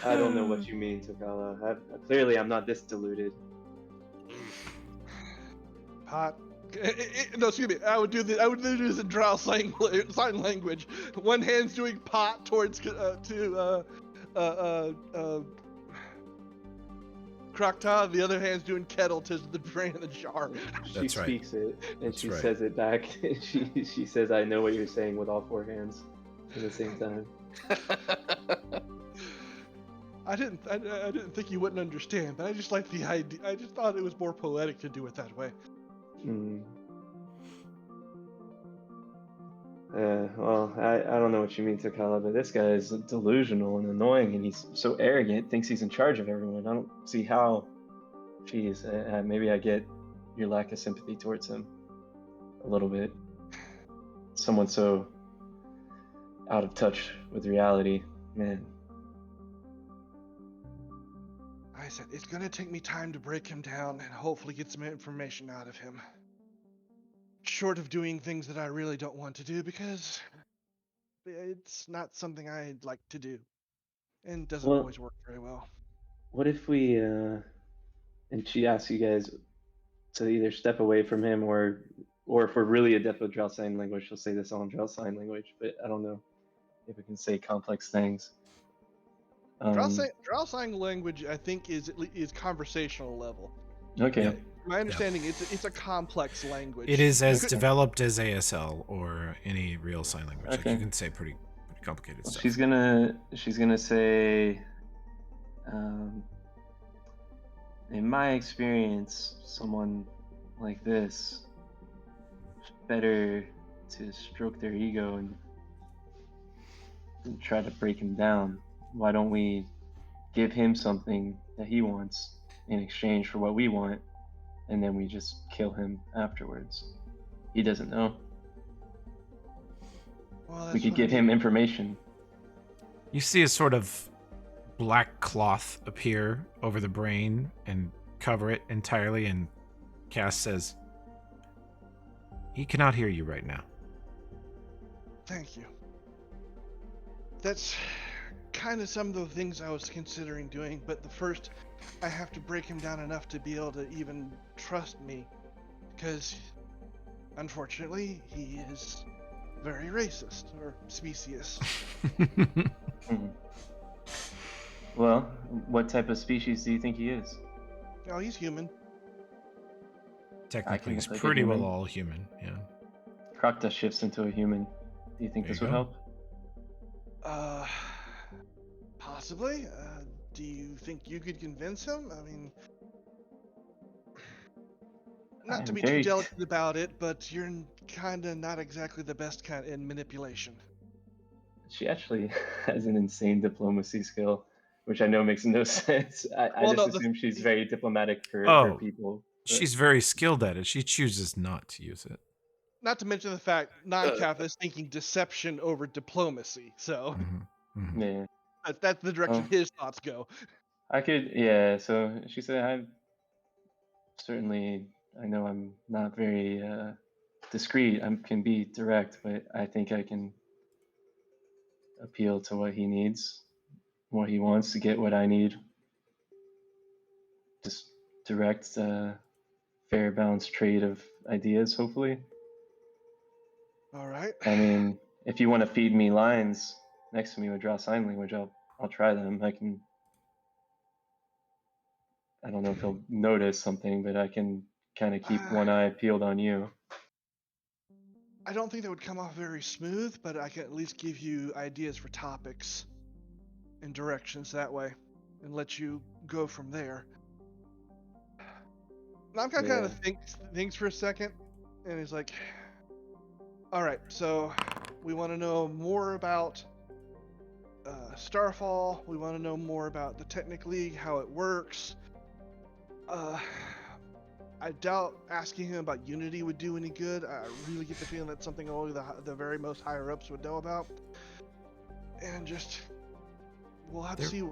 I don't know what you mean, Takala. Clearly, I'm not this deluded. Pot. No, excuse me. I would do this. I would do this in drow sign language. One hand's doing pot towards Croctaw. The other hand's doing kettle to the drain of the jar. She That's right. speaks it, and That's she right. says it back. She says, "I know what you're saying" with all four hands at the same time. I didn't think you wouldn't understand, but I just like the idea. I just thought it was more poetic to do it that way. Mm. Well, I don't know what you mean, Takala, but this guy is delusional and annoying, and he's so arrogant, thinks he's in charge of everyone. I don't see how. Geez, maybe I get your lack of sympathy towards him a little bit. Someone so out of touch with reality, man. I said it's gonna take me time to break him down and hopefully get some information out of him. Short of doing things that I really don't want to do because it's not something I like to do, and doesn't Well, always work very well. what if we, and she asks you guys to either step away from him or if we're really adept with Drow sign language, she'll say this all in Drow sign language, but I don't know if it can say complex things. Drow sign language, I think, is conversational level. Okay. Yep. My understanding, it's a complex language. It is as Could- developed as ASL or any real sign language. Like Okay. you can say pretty complicated Well, stuff. she's gonna say, in my experience, someone like this, it's better to stroke their ego and try to break him down. Why don't we give him something that he wants in exchange for what we want, and then we just kill him afterwards? He doesn't know. Well, We that's could what I give mean. him information. You see a sort of black cloth appear over the brain and cover it entirely, and Cass says, he cannot hear you right now. Thank you. That's kind of some of the things I was considering doing, but the first, I have to break him down enough to be able to even trust me, because unfortunately, he is very racist or specious. Mhm. Well, what type of species do you think he is? Oh, he's human. Technically, he's look like a pretty well human. all human. Yeah. Crocta shifts into a human. Do you think There this you would go. help? Possibly. Do you think you could convince him? I mean, not to I'm be very- too delicate about it, but you're kind of not exactly the best kind in manipulation. She actually has an insane diplomacy skill, which I know makes no sense. I Well, just no, assume she's very diplomatic for Oh, people. but- She's very skilled at it. She chooses not to use it. Not to mention the fact non-Catholic is thinking deception over diplomacy. So Yeah. that's the direction Oh. his thoughts go. I could, yeah. So she said, I know I'm not very discreet. I can be direct, but I think I can appeal to what he needs, what he wants to get what I need. Just direct, fair, balanced trade of ideas, hopefully. All right. I mean, if you want to feed me lines next to me with draw sign language, I'll try them. I don't know if he'll notice something, but I can kind of keep one eye peeled on you. I don't think that would come off very smooth, but I can at least give you ideas for topics and directions that way, and let you go from there. Namka kind of thinks for a second, and he's like, "All right, so we want to know more about Starfall. We want to know more about the Technic League, how it works. I doubt asking him about Unity would do any good. I really get the feeling that's something only the very most higher ups would know about. And just, we'll have to see.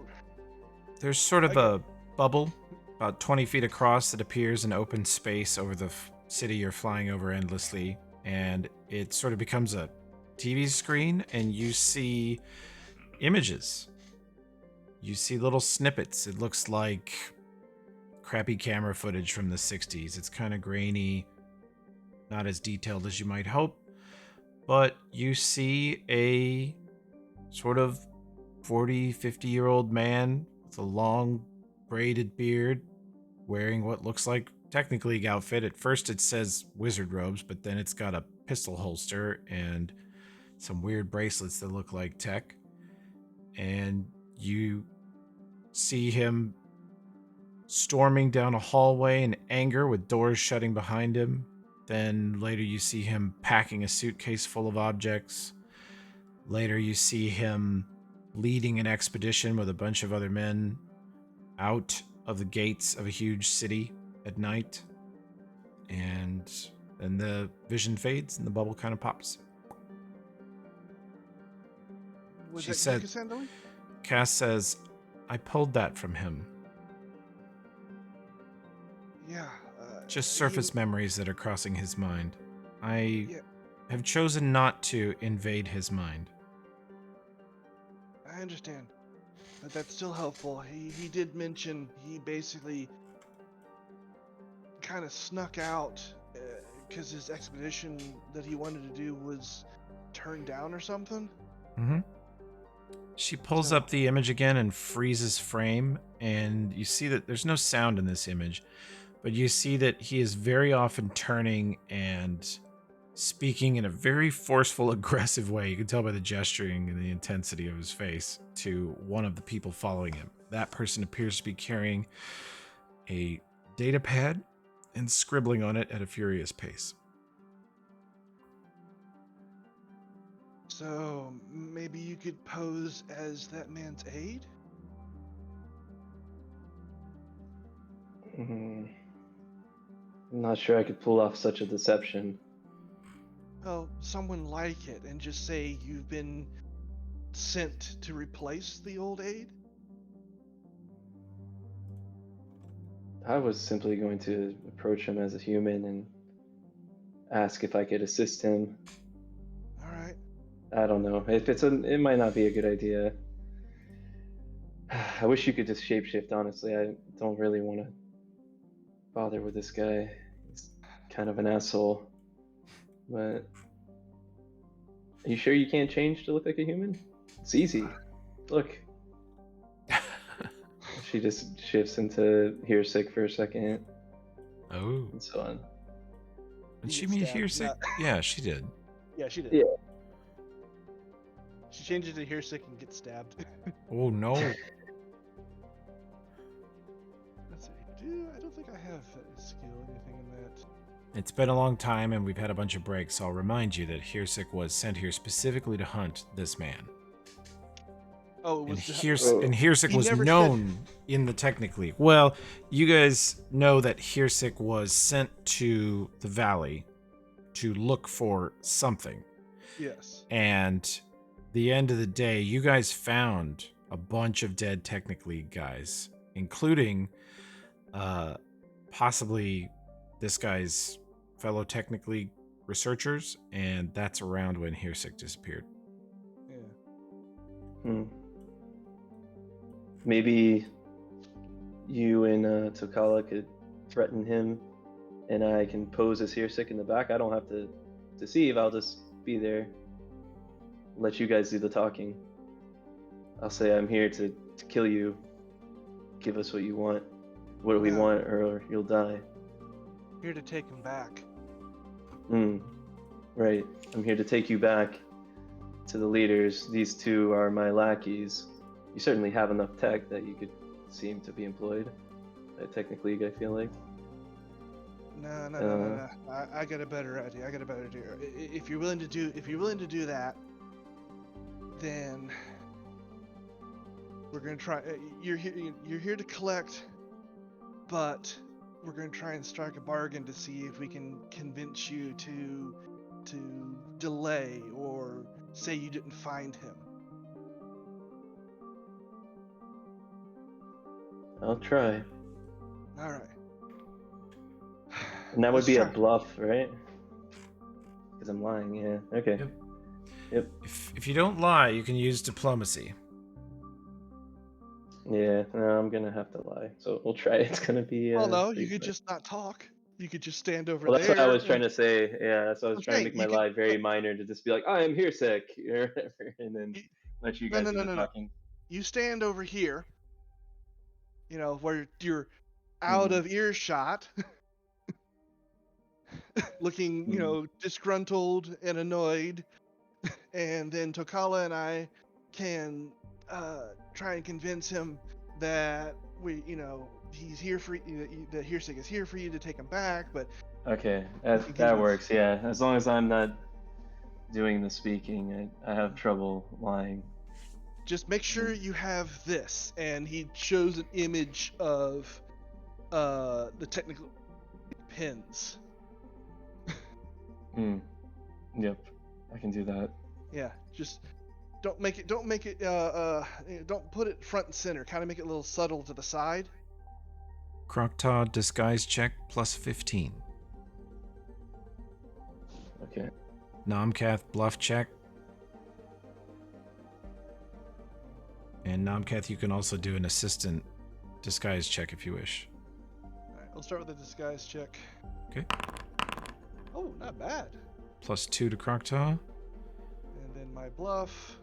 There's sort of a bubble about 20 feet across that appears in open space over the city you're flying over endlessly. And it sort of becomes a TV screen, and you see images. You see little snippets. It looks like crappy camera footage from the 60s. It's kind of grainy, not as detailed as you might hope, but you see a sort of 40, 50-year-old man with a long braided beard wearing what looks like Technic League outfit. At first it says wizard robes, but then it's got a pistol holster and some weird bracelets that look like tech. And you see him storming down a hallway in anger with doors shutting behind him. Then later you see him packing a suitcase full of objects. Later you see him leading an expedition with a bunch of other men out of the gates of a huge city at night. And then the vision fades and the bubble kind of pops. Was She that said, you, Cassandra? Cass says, I pulled that from him. Yeah. Just surface memories that are crossing his mind. I have chosen not to invade his mind. I understand, but that's still helpful. He did mention he basically kind of snuck out because his expedition that he wanted to do was turned down or something. Mm-hmm. She pulls up the image again and freezes frame, and you see that there's no sound in this image, but you see that he is very often turning and speaking in a very forceful, aggressive way. You can tell by the gesturing and the intensity of his face to one of the people following him. That person appears to be carrying a data pad and scribbling on it at a furious pace. So maybe you could pose as that man's aide? I'm not sure I could pull off such a deception. Well, someone like it, and just say you've been sent to replace the old aide? I was simply going to approach him as a human and ask if I could assist him. All right. I don't know. It might not be a good idea. I wish you could just shapeshift, honestly. I don't really want to bother with this guy. He's kind of an asshole. But are you sure you can't change to look like a human? It's easy. Look. She just shifts into hear sick for a second. Oh. And so on. Did she mean hear sick? Yeah, she did. Yeah, she did. Yeah. She changes to hear sick and gets stabbed. Oh no. Let's see. I don't think I have a skill, anything in that. It's been a long time and we've had a bunch of breaks, so I'll remind you that Hirsick was sent here specifically to hunt this man. Oh, it was and Hirsick was known in the Technic League. Well, you guys know that Hirsick was sent to the valley to look for something. Yes. And the end of the day, you guys found a bunch of dead Technic League guys, including possibly this guy's fellow Technic League researchers, and that's around when Hirsik disappeared. Yeah. Maybe you and Tokala could threaten him, and I can pose as Hirsik in the back. I don't have to deceive. I'll just be there. Let you guys do the talking. I'll say I'm here to kill you. Give us what you want. What do we No. want, or you'll die. Here to take him back. Right. I'm here to take you back to the leaders. These two are my lackeys. You certainly have enough tech that you could seem to be employed. Technically, I feel like. No. I got a better idea. If you're willing to do that, then we're gonna try. You're here to collect, but we're gonna try and strike a bargain to see if we can convince you to delay or say you didn't find him. I'll try. All right. And that would Let's be a try. bluff, right? Because I'm lying, yeah. Okay. Yep. If you don't lie, you can use diplomacy. Yeah, no, I'm gonna have to lie. So we'll try. It's gonna be. Well, no, you pretty could quick. just not talk. You could just stand over Well, that's there. what I was trying and- to say. Yeah, that's what I was I'm trying to saying, make my you could- lie very minor to just be like, I am here sick, or whatever, and then You- let you No, guys no, do no, the no, no. talking. You stand over here. You know, where you're out of earshot, looking, disgruntled and annoyed, and then Tokala and I can try and convince him that he's here for that Hirsig is here for you to take him back, but Okay, you can that give- works. Yeah, as long as I'm not doing the speaking, I have trouble lying. just make sure you have this. And he shows an image of the technical pins. Yep, I can do that. Yeah, just don't make it don't put it front and center. Kind of make it a little subtle to the side. Krokta disguise check plus 15. Okay. Nomkath bluff check. And Nomkath, you can also do an assistant disguise check if you wish. All right, we'll start with the disguise check. Okay. Oh, not bad. Plus 2 to Krokta. And then my bluff.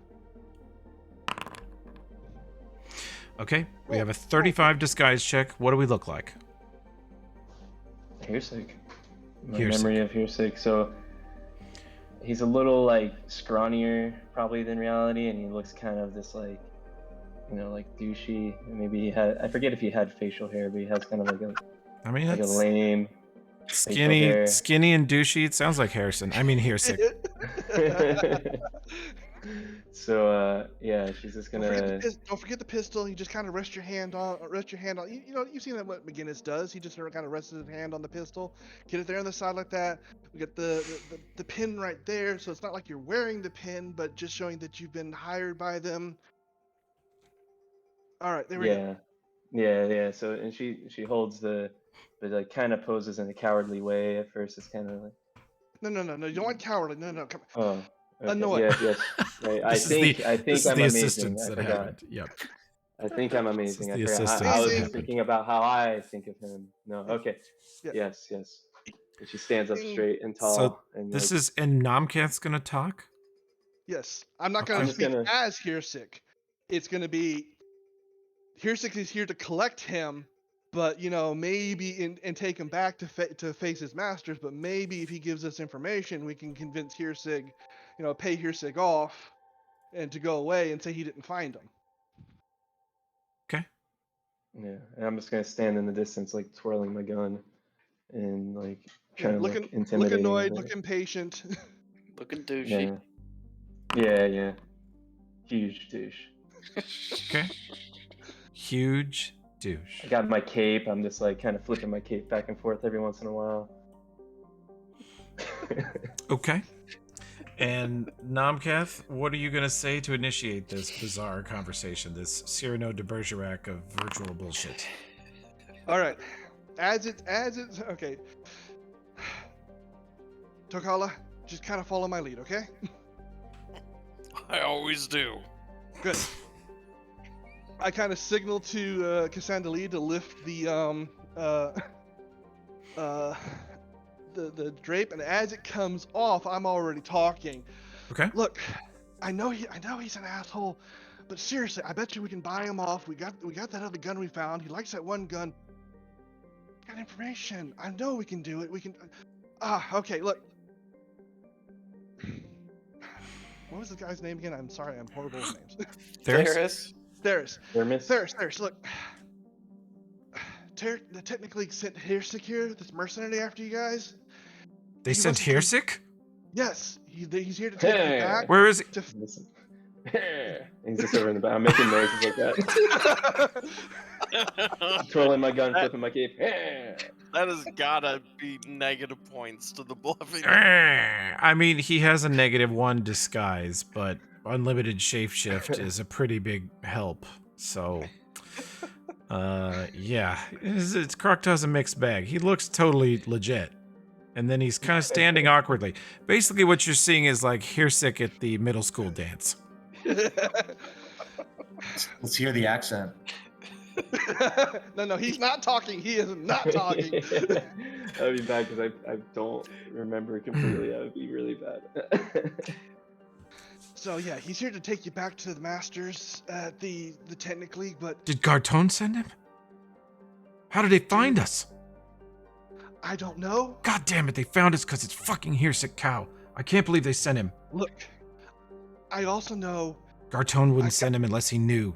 Okay, we have a 35 disguise check. What do we look like? Hirsig. My Hirsig. memory of Hirsig. So he's a little like scrawnier probably than reality, and he looks kind of this like, like douchey. Maybe he had, I forget if he had facial hair, but he has kind of like I mean, a that's lame skinny facial and douchey. It sounds like Harrison. I mean, Hirsik. hair. So yeah, she's just gonna. Don't forget the pistol. You just kind of rest your hand on. You've seen that what McGinnis does. He just kind of rests his hand on the pistol. Get it there on the side like that. We got the pin right there, so it's not like you're wearing the pin, but just showing that you've been hired by them. All right, there we go. Yeah. So and she holds but like kind of poses in a cowardly way at first. It's kind of like. No. You don't want cowardly. No. Come on. Oh. Okay. Annoyed. Yes. Right. I This think is I'm the amazing. assistants I that forgot. happened. Yep. I think I'm amazing. the I forgot. assistants I that was happened. thinking about how I think of him. No. Okay. Yeah. Yes. And she stands up Ding. straight and tall. So and this like, is, and Nomkath's gonna talk? Yes, I'm not Okay. going I'm to just speak gonna- as Hirsik. It's going to be Hirsik is here to collect him, but maybe and take him back to face his masters. But maybe if he gives us information, we can convince Hirsig, pay Hirsig off, and to go away and say he didn't find him. Okay. Yeah. And I'm just gonna stand in the distance, like twirling my gun, and like trying to look Look intimidating. annoyed, with look it. impatient. Looking douchey. Yeah. Huge douche. Okay. Huge douche. I got my cape. I'm just like kind of flipping my cape back and forth every once in a while. Okay. And Namkath, what are you going to say to initiate this bizarre conversation, this Cyrano de Bergerac of virtual bullshit? All right. As it's okay. Tokala, just kind of follow my lead, okay? I always do. Good. I kind of signal to Cassandra Lee to lift the the drape, and as it comes off, I'm already talking. Okay. Look, I know he's an asshole, but seriously, I bet you we can buy him off. We got that other gun we found. He likes that one gun. Got information. I know we can do it. We can. Okay. Look. What was the guy's name again? I'm sorry, I'm horrible with names. Theris. Theris, look. Technically sent Hirsik here, this mercenary after you guys. They sent Hirsik? Yes, he's here to take you back. Where is he? Listen. He's just over in the back. I'm making noises like that. Twirling my gun, flipping my cape. That has gotta be negative points to the bluffing. I mean, he has a -1 disguise, but unlimited shapeshift is a pretty big help. So, yeah, it's Crocto's a mixed bag. He looks totally legit, and then he's kind of standing awkwardly. Basically, what you're seeing is like Hirsik at the middle school dance. Let's hear the accent. No, he's not talking. He is not talking. That'd be bad because I don't remember completely. That would be really bad. So yeah, he's here to take you back to the Masters at the Technic League, but Did Gartone send him? How did they find us? I don't know. God damn it, they found us because it's fucking Hirsik Cow. I can't believe they sent him. Look, I also know Gartone wouldn't send him unless he knew.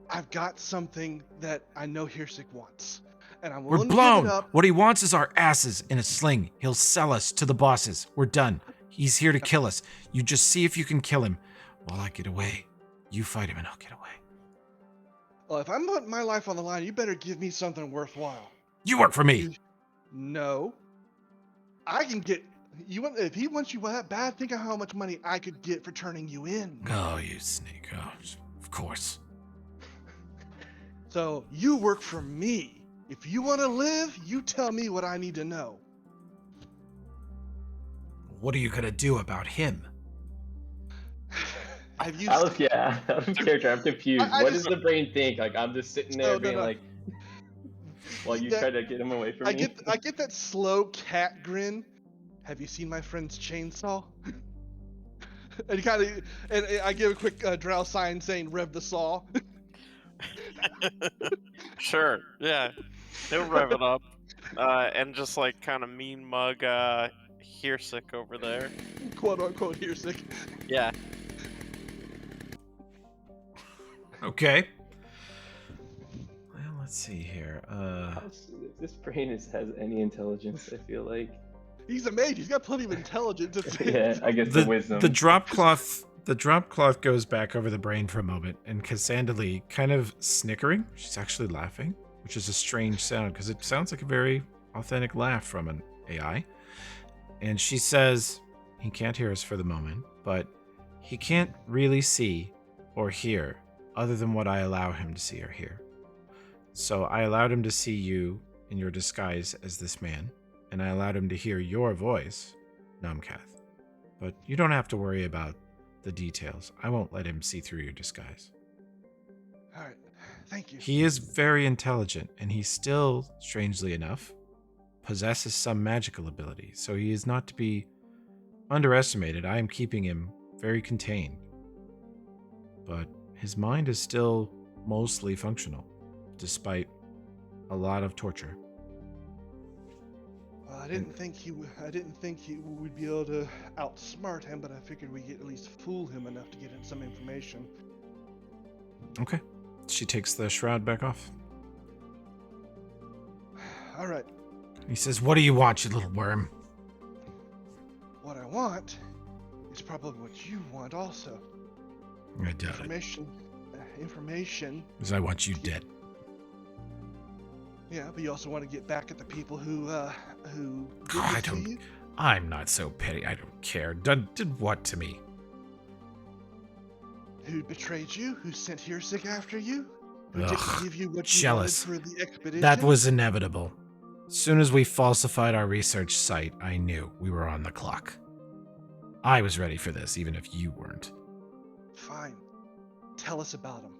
I've got something that I know Hirsik wants, and I'm We're willing blown. to give it up. What he wants is our asses in a sling. He'll sell us to the bosses. We're done. He's here to kill us. You just see if you can kill him. While I get away, you fight him and I'll get away. Well, if I'm putting my life on the line, you better give me something worthwhile. You work for me. No. I can get you. If he wants you that bad, think of how much money I could get for turning you in. Oh, you snake. Oh, of course. So you work for me. If you want to live, you tell me what I need to know. What are you gonna do about him? Have you? Out of character. I'm confused. I What just- does the brain think? Like I'm just sitting there No, being no. like, while you That- try to get him away from I me. get that slow cat grin. Have you seen my friend's chainsaw? and I give a quick drow sign saying "rev the saw." Sure, yeah. He'll rev it up. And just like kind of mean mug Hirsik over there. "Quote unquote" Hirsik. Yeah. Okay. Well, let's see here. If this brain has any intelligence, I feel like. He's a mage. He's got plenty of intelligence. Yeah, I guess the wisdom. The drop cloth goes back over the brain for a moment, and Cassandra Lee, kind of snickering, she's actually laughing, which is a strange sound because it sounds like a very authentic laugh from an AI. And she says, he can't hear us for the moment, but he can't really see or hear other than what I allow him to see or hear. So I allowed him to see you in your disguise as this man, and I allowed him to hear your voice, Namkath. But you don't have to worry about the details. I won't let him see through your disguise. All right, thank you. He is very intelligent, and he still, strangely enough, possesses some magical ability, so he is not to be underestimated. I am keeping him very contained. But his mind is still mostly functional, despite a lot of torture. Well, I didn't think he would be able to outsmart him, but I figured we could at least fool him enough to get in some information. Okay. She takes the shroud back off. All right. He says, "What do you want, you little worm?" What I want is probably what you want also. I doubt it. Information. Because I want you dead. Yeah, but you also want to get back at the people who Oh, did this to you? I'm not so petty. I don't care. Did what to me? Who betrayed you? Who sent Hirsig after you? Who didn't Ugh, give you what jealous. you wanted for the expedition? That was inevitable. As soon as we falsified our research site, I knew we were on the clock. I was ready for this, even if you weren't. Fine. Tell us about him.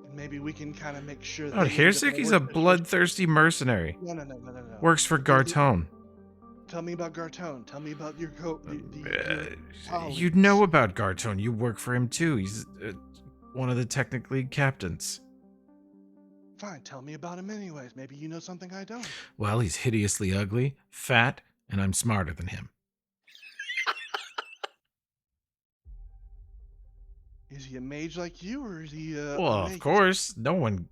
And maybe we can kind of make sure that Oh, they end up in Hirsig, a he's worse a situation. bloodthirsty mercenary. No. Works for They're the- Gartone. Tell me about Gartone. Tell me about your colleague. You know about Gartone. You work for him too. He's one of the Technic League captains. Fine, tell me about him anyways. Maybe you know something I don't. Well, he's hideously ugly, fat, and I'm smarter than him. Is he a mage like you, or is he Well, a of mage? course, no one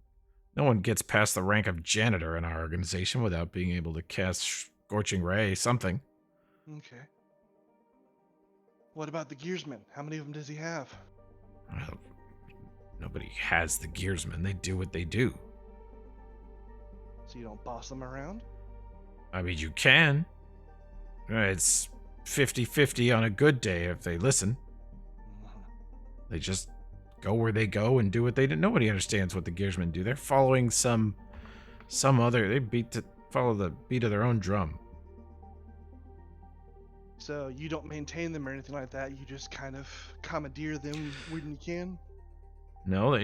gets past the rank of janitor in our organization without being able to cast Scorching Ray, something. Okay. What about the Gearsmen? How many of them does he have? Well, nobody has the Gearsmen. They do what they do. So you don't boss them around? I mean, you can. It's 50-50 on a good day if they listen. They just go where they go and do what they do. Nobody understands what the Gearsmen do. They're following some other. They follow the beat of their own drum. So you don't maintain them or anything like that. You just kind of commandeer them when you can. No,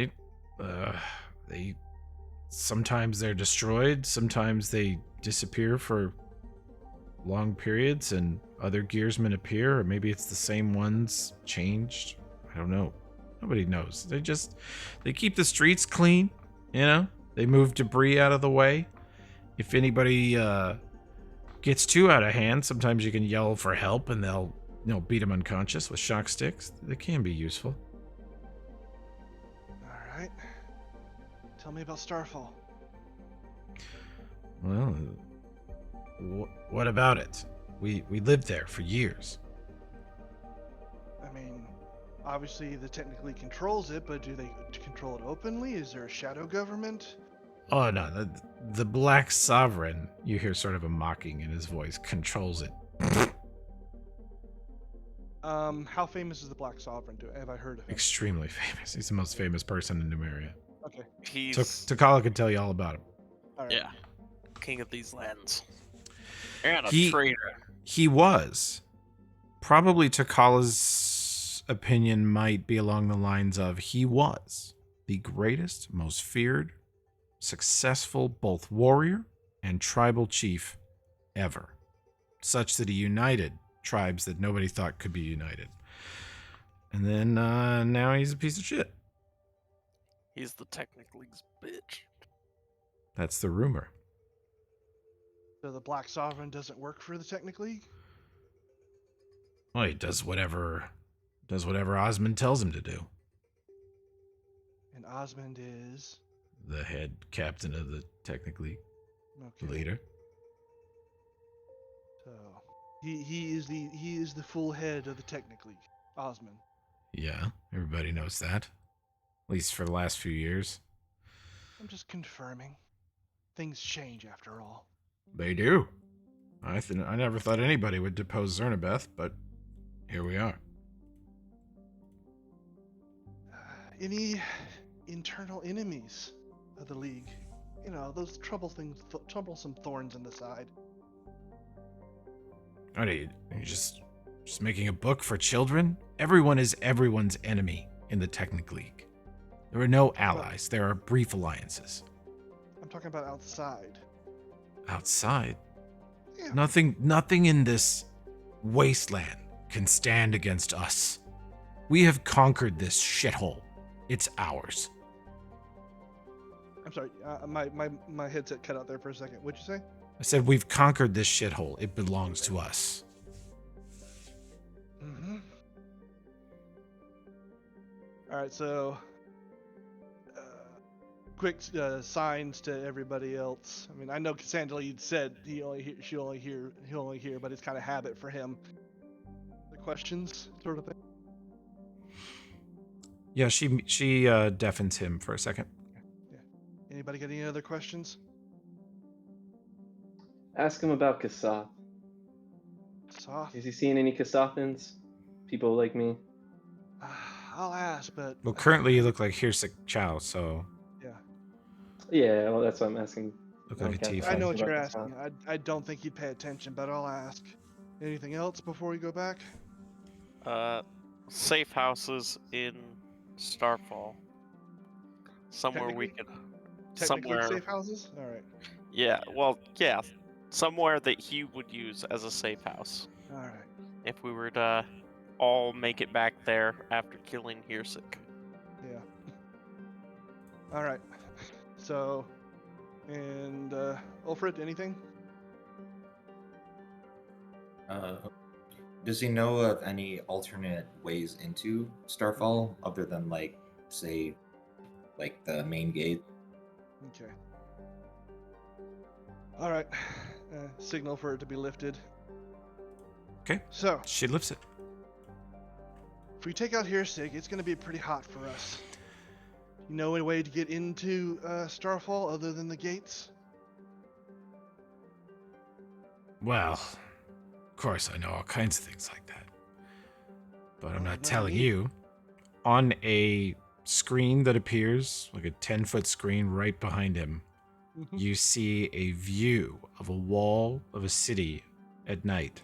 they sometimes they're destroyed. Sometimes they disappear for long periods, and other Gearsmen appear, or maybe it's the same ones changed. I don't know. Nobody knows. They keep the streets clean, you know? They move debris out of the way. If anybody gets too out of hand, sometimes you can yell for help and they'll beat them unconscious with shock sticks. They can be useful. All right. Tell me about Starfall. Well, what about it? We lived there for years. I mean, obviously the technically controls it, but do they control it openly? Is there a shadow government? Oh no, the Black Sovereign, you hear sort of a mocking in his voice, controls it. How famous is the Black Sovereign? Have I heard of him? Extremely famous. He's the most famous person in Numeria. Okay. He's Takala could tell you all about him. All right. Yeah. King of these lands. And a He- traitor. He was. Probably Takala's opinion might be along the lines of he was the greatest, most feared, successful both warrior and tribal chief ever, such that he united tribes that nobody thought could be united. And then now he's a piece of shit. He's the Technic League's bitch. That's the rumor. So the Black Sovereign doesn't work for the Technic League? Well, he does whatever Osmond tells him to do. And Osmond is The head captain of the technically okay. leader. So he is the full head of the Technic League, Osmond. Yeah, everybody knows that. At least for the last few years. I'm just confirming. Things change after all. They do. I never thought anybody would depose Zernabeth, but here we are. Any internal enemies of the League? You know, those troublesome thorns in the side. What are you just making a book for children? Everyone is everyone's enemy in the Technic League. There are no allies. There are brief alliances. I'm talking about outside. Outside, Yeah. nothing in this wasteland can stand against us. We have conquered this shithole. It's ours. I'm sorry. My headset cut out there for a second. What'd you say? I said we've conquered this shithole. It belongs to us. Mm-hmm. All right. So, quick signs to everybody else. I mean, I know Cassandra said he'll only hear, but it's kind of habit for him. The questions, sort of thing. Yeah, she deafens him for a second. Anybody got any other questions? Ask him about Kassath. Soft. Is he seeing any Kasathans? People like me? I'll ask, but Well, currently you look like Hirsik Chow, so yeah, Yeah, well, that's what I'm asking. look like a Nomcat to I tiefling. know ask what you're about asking. I don't think he'd pay attention, but I'll ask. Anything else before we go back? Safe houses in Starfall. Somewhere we Technically? can. Technically Somewhere. safe houses. All right. Yeah. Well, yeah. Somewhere that he would use as a safe house. All right. If we were to all make it back there after killing Hirsik. Yeah. All right. So, and Ulfred, anything? Does he know of any alternate ways into Starfall other than, like, say, like the main gate? Okay. All right. Signal for it to be lifted. Okay. So, She lifts it. if we take out Hirsig, it's going to be pretty hot for us. You know any way to get into Starfall other than the gates? Well, of course I know all kinds of things like that. But I'm Well, not no telling need. you. On a screen that appears, like a 10-foot screen right behind him, you see a view of a wall of a city at night.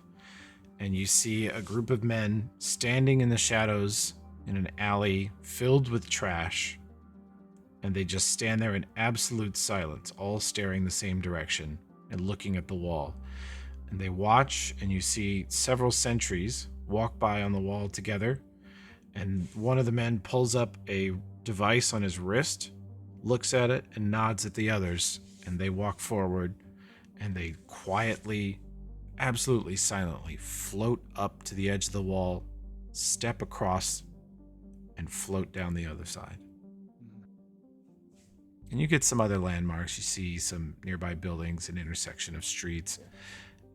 And you see a group of men standing in the shadows in an alley filled with trash. And they just stand there in absolute silence, all staring the same direction and looking at the wall. And they watch, and you see several sentries walk by on the wall together. And one of the men pulls up a device on his wrist, looks at it, and nods at the others. And they walk forward, and they quietly, absolutely silently float up to the edge of the wall, step across, and float down the other side. And you get some other landmarks. You see some nearby buildings, an intersection of streets,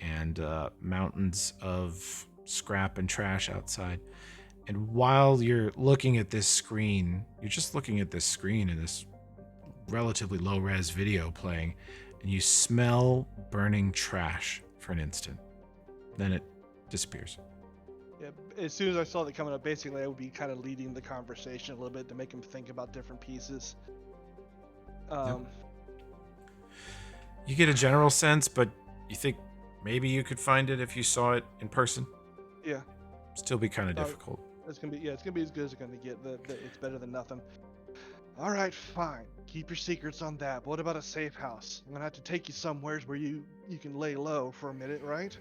and mountains of scrap and trash outside. And while you're looking at this screen, you're just looking at this screen and this relatively low-res video playing, and you smell burning trash for an instant. Then it disappears. Yeah, as soon as I saw that coming up, basically I would be kind of leading the conversation a little bit to make him think about different pieces. You get a general sense, but you think maybe you could find it if you saw it in person? Yeah. Still be kind of difficult. It's gonna be it's gonna be as good as it's gonna get. It's better than nothing. All right, fine. Keep your secrets on that. But what about a safe house? I'm gonna have to take you somewheres where you can lay low for a minute, right?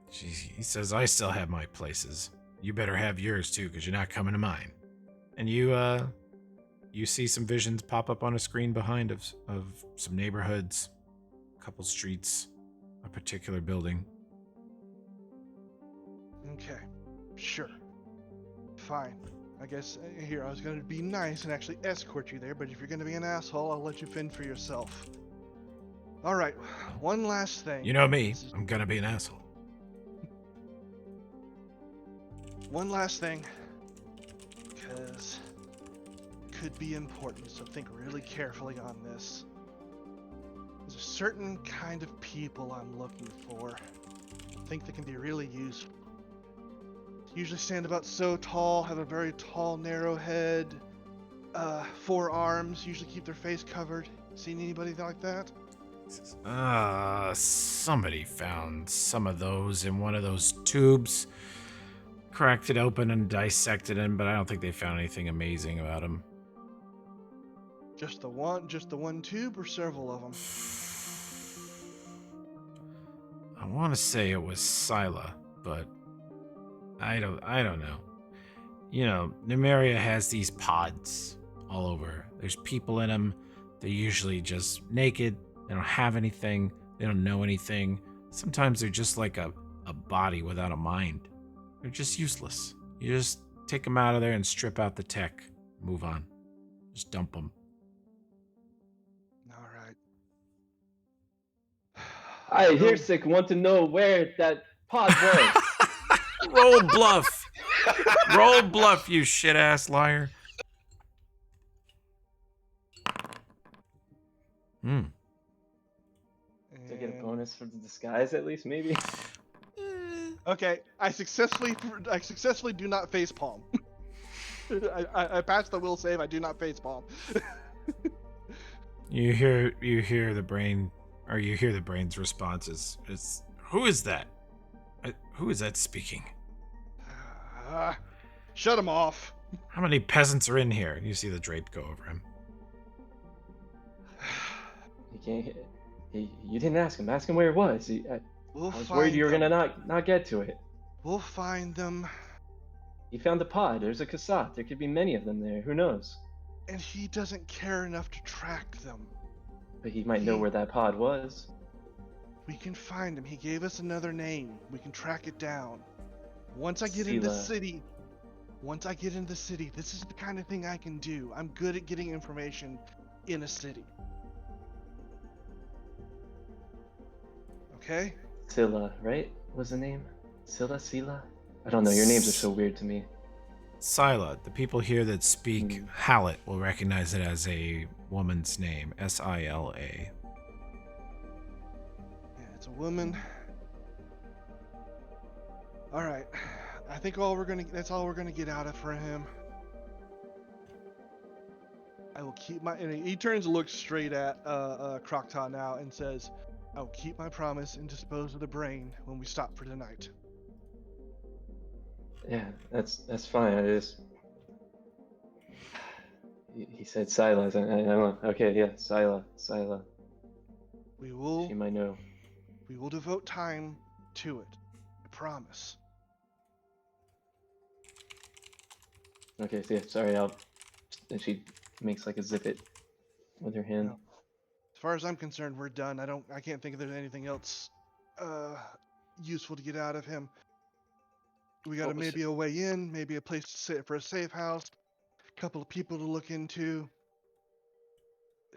Jeez, he says, I still have my places. You better have yours too, because you're not coming to mine. And you see some visions pop up on a screen behind of some neighborhoods, a couple streets, a particular building. Okay, sure. Fine. I guess here I was gonna be nice and actually escort you there, but if you're gonna be an asshole, I'll let you fend for yourself. All right, one last thing. You know me, I'm gonna be an asshole. One last thing, because could be important, so think really carefully on this. There's a certain kind of people I'm looking for. I think they can be really useful. Usually stand about so tall, have a very tall, narrow head, 4 arms, usually keep their face covered. Seen anybody like that? Somebody found some of those in one of those tubes. Cracked it open and dissected him, but I don't think they found anything amazing about him. Just the one tube, or several of them? I want to say it was Scylla, but I don't know. You know, Numeria has these pods all over. There's people in them. They're usually just naked. They don't have anything. They don't know anything. Sometimes they're just like a body without a mind. They're just useless. You just take them out of there and strip out the tech. Move on. Just dump them. All right. I hear sick. Want to know where that pod was? Roll bluff. Roll bluff, you shit-ass liar. Hmm. Do I get a bonus for the disguise at least, maybe? Okay, I successfully do not face palm. I passed the will save. I do not face palm. You hear the brain, or you hear the brain's response is who is that? Who is that speaking? Shut him off. How many peasants are in here? You see the drape go over him. You can't. You didn't ask him. Ask him where it was. We'll I was find worried you were them. gonna not get to it. We'll find them. He found a pod. There's a cassette. There could be many of them there. Who knows? And he doesn't care enough to track them. But he might know where that pod was. We can find him. He gave us another name. We can track it down. Once I get into the city, this is the kind of thing I can do. I'm good at getting information in a city. Okay? Scylla, right? Was the name? Scylla? I don't know. Your names are so weird to me. Scylla. The people here that speak Hallett will recognize it as a woman's name. Sila. Yeah, it's a woman. All right. I think that's all we're gonna get out of for him. I will keep my. And he turns and looks straight at Croctaw now and says, "I will keep my promise and dispose of the brain when we stop for tonight." Yeah, that's fine. I just. He said Scylla. I don't know. Okay, yeah, Scylla. We will. She might know. We will devote time to it. I promise. Okay, so yeah, sorry. And she makes like a zip it with her hand. No. As far as I'm concerned, we're done. I can't think if there's anything else useful to get out of him. We got maybe a way in, maybe a place to sit for a safe house, a couple of people to look into,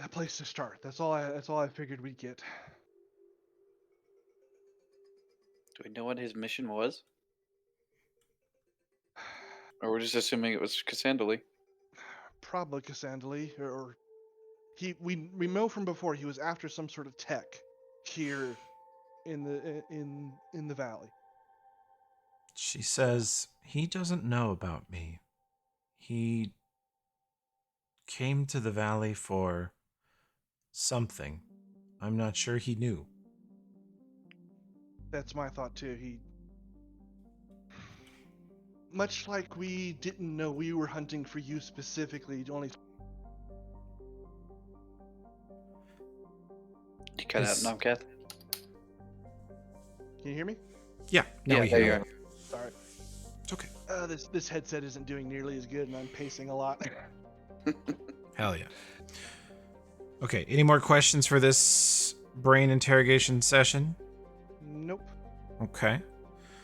a place to start. That's all I figured we'd get. Do we know what his mission was? Or we're just assuming it was Cassandali? Probably Cassandali, or we know from before he was after some sort of tech here in the valley. She says, he doesn't know about me. He came to the valley for something. I'm not sure he knew. That's my thought too. He, much like we didn't know we were hunting for you specifically, only. You cut out Nomcath? Can you hear me? Yeah, now we there hear you you. are. Sorry. It's okay. This headset isn't doing nearly as good, and I'm pacing a lot. Hell yeah. Okay, any more questions for this brain interrogation session? Nope. Okay.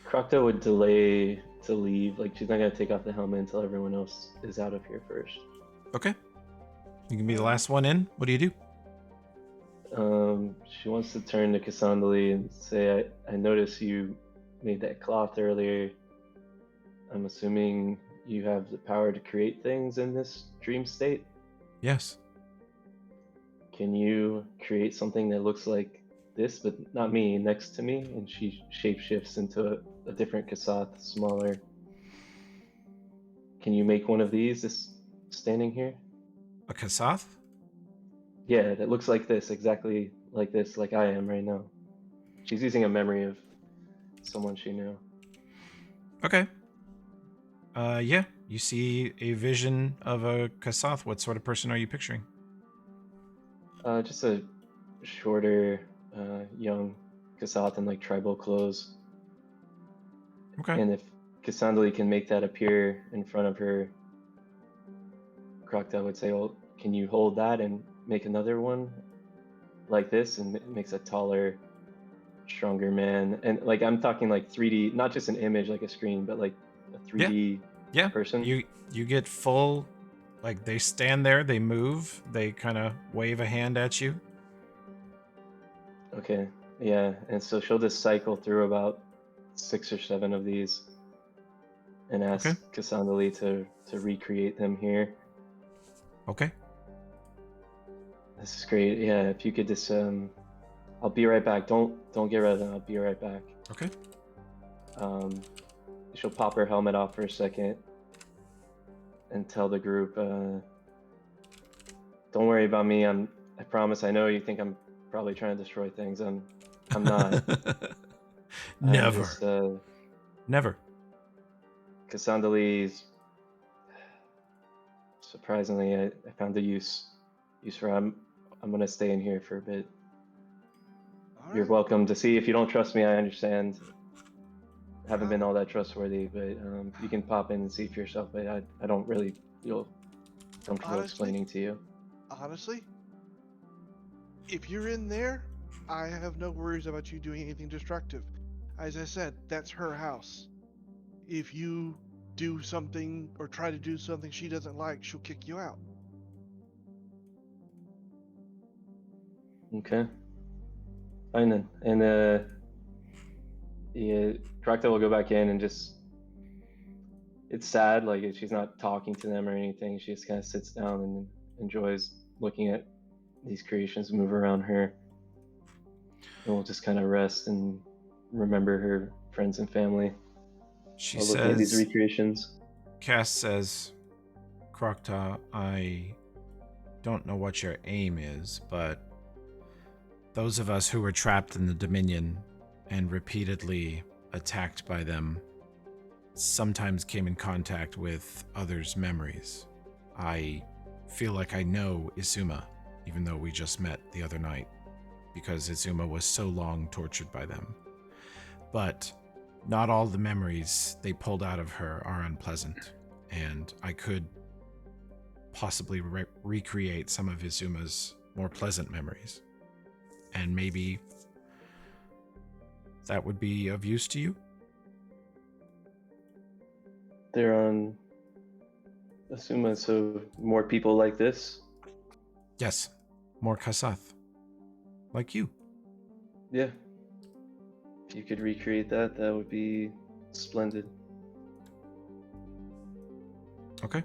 Crocta would delay to leave. Like, she's not gonna take off the helmet until everyone else is out of here first. Okay. You can be the last one in. What do you do? She wants to turn to Cassandali and say, I noticed you made that cloth earlier. I'm assuming you have the power to create things in this dream state? Yes. Can you create something that looks like this, but not me, next to me? And she shapeshifts into a different Kassath, smaller. Can you make one of these, this standing here? A Kassath? Yeah, that looks like this, exactly like this, like I am right now. She's using a memory of someone she knew. Okay. Yeah, you see a vision of a Kassath. What sort of person are you picturing? Just a shorter, young Kassath in like tribal clothes. Okay. And if Cassandali can make that appear in front of her, Crocta would say, well, can you hold that and make another one like this? And it makes a taller, stronger man. And like, I'm talking like 3D, not just an image like a screen, but like a 3D person. You get full, like they stand there, they move, they kind of wave a hand at you. Okay, yeah, and so she'll just cycle through about 6 or 7 of these and ask Cassandali to recreate them here. Okay. This is great. Yeah, if you could just I'll be right back. Don't get rid of them. I'll be right back. Okay. She'll pop her helmet off for a second and tell the group, "Don't worry about me. I promise. I know you think I'm probably trying to destroy things. I'm not. I'm Never. just Never. Cassandali's. Surprisingly, I found a use for her. I'm gonna stay in here for a bit. All You're right. welcome to see. If you don't trust me, I understand. Haven't been Well, all that trustworthy, but you can pop in and see for yourself. But I don't really feel comfortable Honestly? explaining to you. honestly, if you're in there, I have no worries about you doing anything destructive. As I said, that's her house. If you do something or try to do something she doesn't like, she'll kick you out. Okay. Fine then. And yeah, Crocta will go back in and just. It's sad, like she's not talking to them or anything. She just kind of sits down and enjoys looking at these creations move around her. And we'll just kind of rest and remember her friends and family She while looking at these says, recreations. Cass says, Krokta, I don't know what your aim is, but those of us who were trapped in the Dominion and repeatedly attacked by them sometimes came in contact with others' memories. I feel like I know Izuma, even though we just met the other night, because Izuma was so long tortured by them. But not all the memories they pulled out of her are unpleasant, and I could possibly recreate some of Izuma's more pleasant memories. And maybe that would be of use to you? They're on Asuma, so more people like this? Yes, more Kasath. Like you. Yeah. If you could recreate that, that would be splendid. Okay.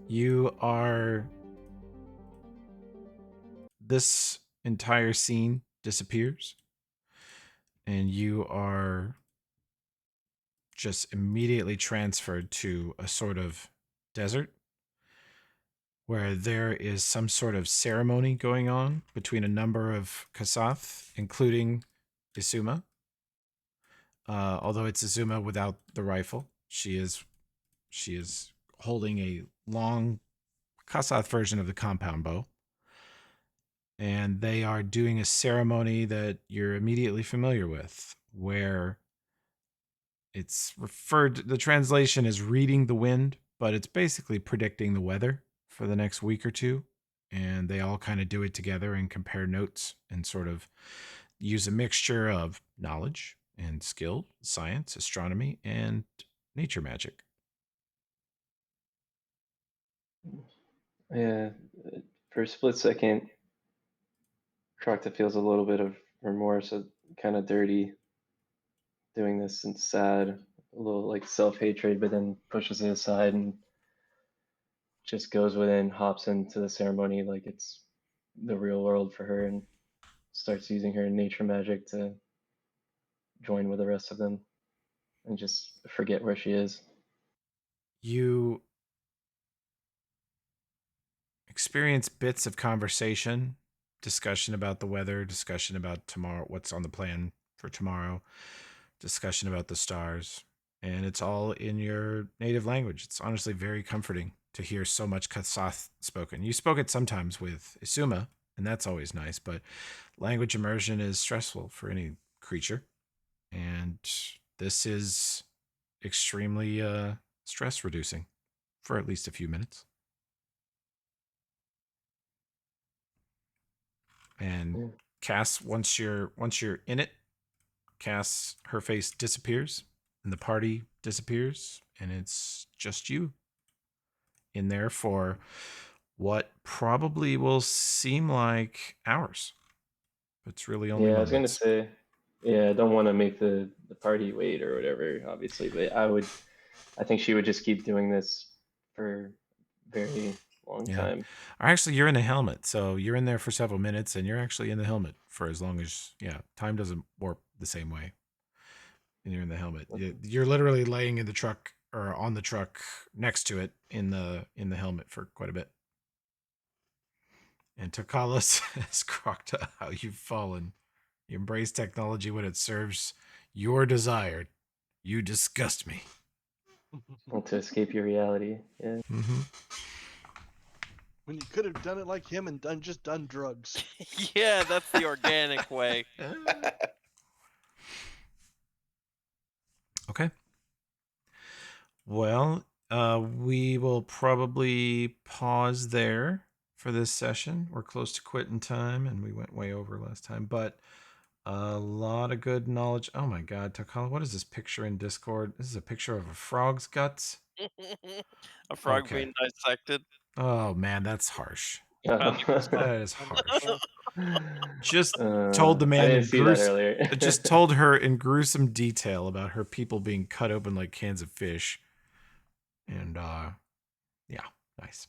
You are... This entire scene disappears, and you are just immediately transferred to a sort of desert where there is some sort of ceremony going on between a number of Kasath, including Izuma. Although it's Izuma without the rifle, she is holding a long Kasath version of the compound bow. And they are doing a ceremony that you're immediately familiar with, where it's the translation is reading the wind, but it's basically predicting the weather for the next week or two. And they all kind of do it together and compare notes and sort of use a mixture of knowledge and skill, science, astronomy, and nature magic. Yeah. For a split second, Crocta feels a little bit of remorse, kind of dirty doing this and sad, a little like self-hatred, but then pushes it aside and just goes within, hops into the ceremony like it's the real world for her, and starts using her nature magic to join with the rest of them and just forget where she is. You experience bits of conversation, discussion about the weather, discussion about tomorrow, what's on the plan for tomorrow, discussion about the stars, and it's all in your native language. It's honestly very comforting to hear so much Kasath spoken. You spoke it sometimes with Isuma, and that's always nice, but language immersion is stressful for any creature, and this is extremely stress reducing for at least a few minutes. And Cass, once you're in it, Cass, her face disappears and the party disappears, and it's just you in there for what probably will seem like hours. But it's really only Yeah, I was gonna moments. say, yeah, I don't want to make the party wait or whatever, obviously, but I think she would just keep doing this for a very long Yeah. time. Or actually, you're in the helmet, so you're in there for several minutes, and you're actually in the helmet for as long as time doesn't warp the same way. And you're in the helmet. You're literally laying in the truck or on the truck next to it in the helmet for quite a bit. And Takala says, Crocta, how you've fallen. You embrace technology when it serves your desire. You disgust me. Well, to escape your reality. Yeah. Mm-hmm. When you could have done it like him and just done drugs. Yeah, that's the organic way. Okay. Well, we will probably pause there for this session. We're close to quitting time, and we went way over last time, but a lot of good knowledge. Oh my God, Takala, what is this picture in Discord? This is a picture of a frog's guts. A frog Okay. being dissected. Oh man, that's harsh. Oh. That is harsh. Just told the I man didn't in see that earlier. just told her in gruesome detail about her people being cut open like cans of fish. And yeah, nice.